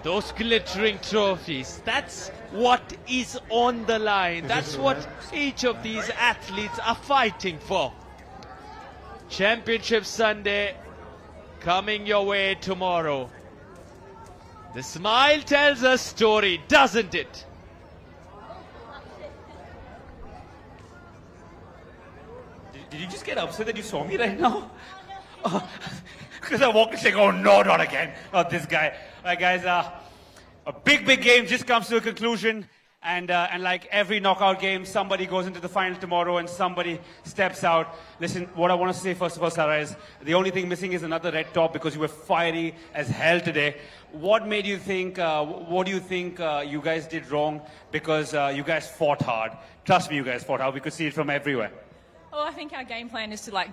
Those glittering trophies, that's what is on the line. That's what each of these athletes are fighting for. Championship Sunday coming your way tomorrow. The smile tells a story, doesn't it? Did you just get upset that you saw me right now? Because I walked in saying, oh no, not again. Not this guy. All right, guys, a big game just comes to a conclusion. And like every knockout game, somebody goes into the final tomorrow and somebody steps out. Listen, what I want to say first of all, Sarah, is the only thing missing is another red top because you were fiery as hell today. What made you think, what do you think you guys did wrong? Because you guys fought hard. Trust me, you guys fought hard. We could see it from everywhere. Well, I think our game plan is to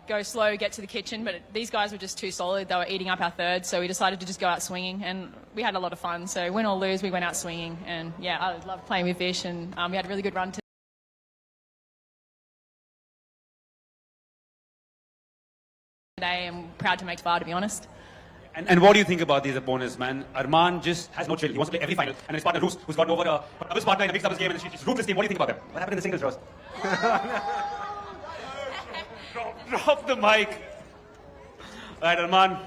go slow, get to the kitchen, but these guys were just too solid. They were eating up our third, so we decided to just go out swinging, and we had a lot of fun. So win or lose, we went out swinging, and yeah, I loved playing with Vish, and we had a really good run today, and proud to make VAR, to be honest. And what do you think about these opponents, man? Arman just has no chill. He wants to play every final. And his partner, Roos, who's gotten over a doubles partner in a mixed doubles game, and she's ruthless team. What do you think about them? What happened in the singles, Ross? Drop the mic. All right, Arman.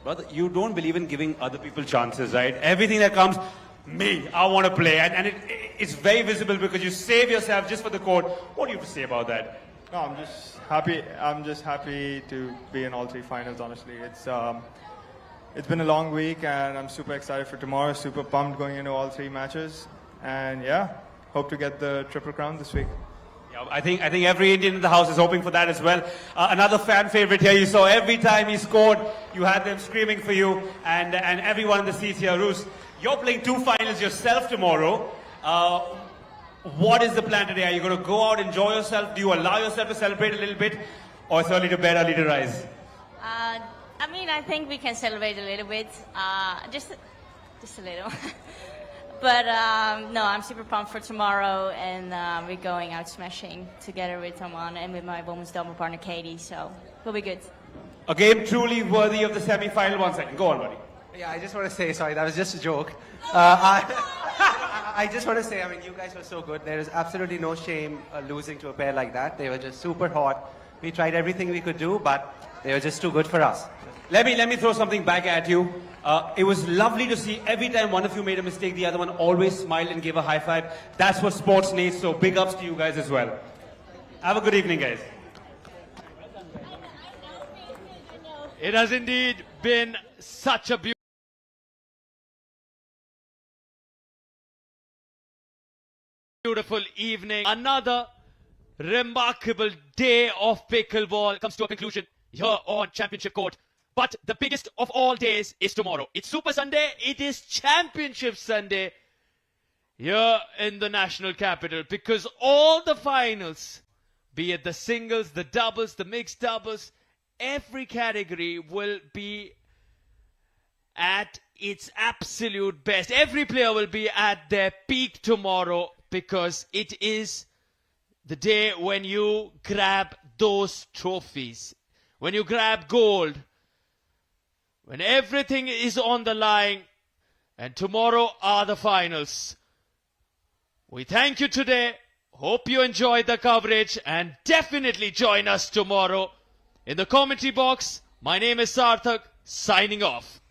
Brother, you don't believe in giving other people chances, right? Everything that comes, me, I want to play. And it's very visible because you save yourself just for the court. What do you have to say about that? No, I'm just happy. I'm just happy to be in all three finals, honestly. It's been a long week, and I'm super excited for tomorrow. Super pumped going into all three matches. And yeah, hope to get the triple crown this week. Yeah, I think every Indian in the house is hoping for that as well. Another fan favorite here. You saw every time he scored, you had them screaming for you, and everyone in the seats here. Roos, you're playing two finals yourself tomorrow. What is the plan today? Are you going to go out, enjoy yourself? Do you allow yourself to celebrate a little bit, or it's early to bed, early to rise? I mean, I think we can celebrate a little bit, just a little. But no, I'm super pumped for tomorrow, and we're going out smashing together with Aman and with my women's double partner Katie, so we'll be good. A game truly worthy of the semi-final. 1 second, go on, buddy. Yeah, I just want to say, sorry, that was just a joke. I just want to say, I mean, you guys were so good. There is absolutely no shame losing to a pair like that. They were just super hot. We tried everything we could do, but they were just too good for us. Let me throw something back at you. It was lovely to see every time one of you made a mistake, the other one always smiled and gave a high five. That's what sports needs, so big ups to you guys as well. Have a good evening, guys. It has indeed been such a beautiful evening. Another remarkable day of pickleball comes to a conclusion here on Championship Court. But the biggest of all days is tomorrow. It's Super Sunday. It is Championship Sunday here in the national capital, because all the finals, be it the singles, the doubles, the mixed doubles, every category will be at its absolute best. Every player will be at their peak tomorrow, because it is the day when you grab those trophies, when you grab gold, when everything is on the line, and tomorrow are the finals. We thank you today. Hope you enjoyed the coverage, and definitely join us tomorrow in the commentary box. My name is Sarthak, signing off.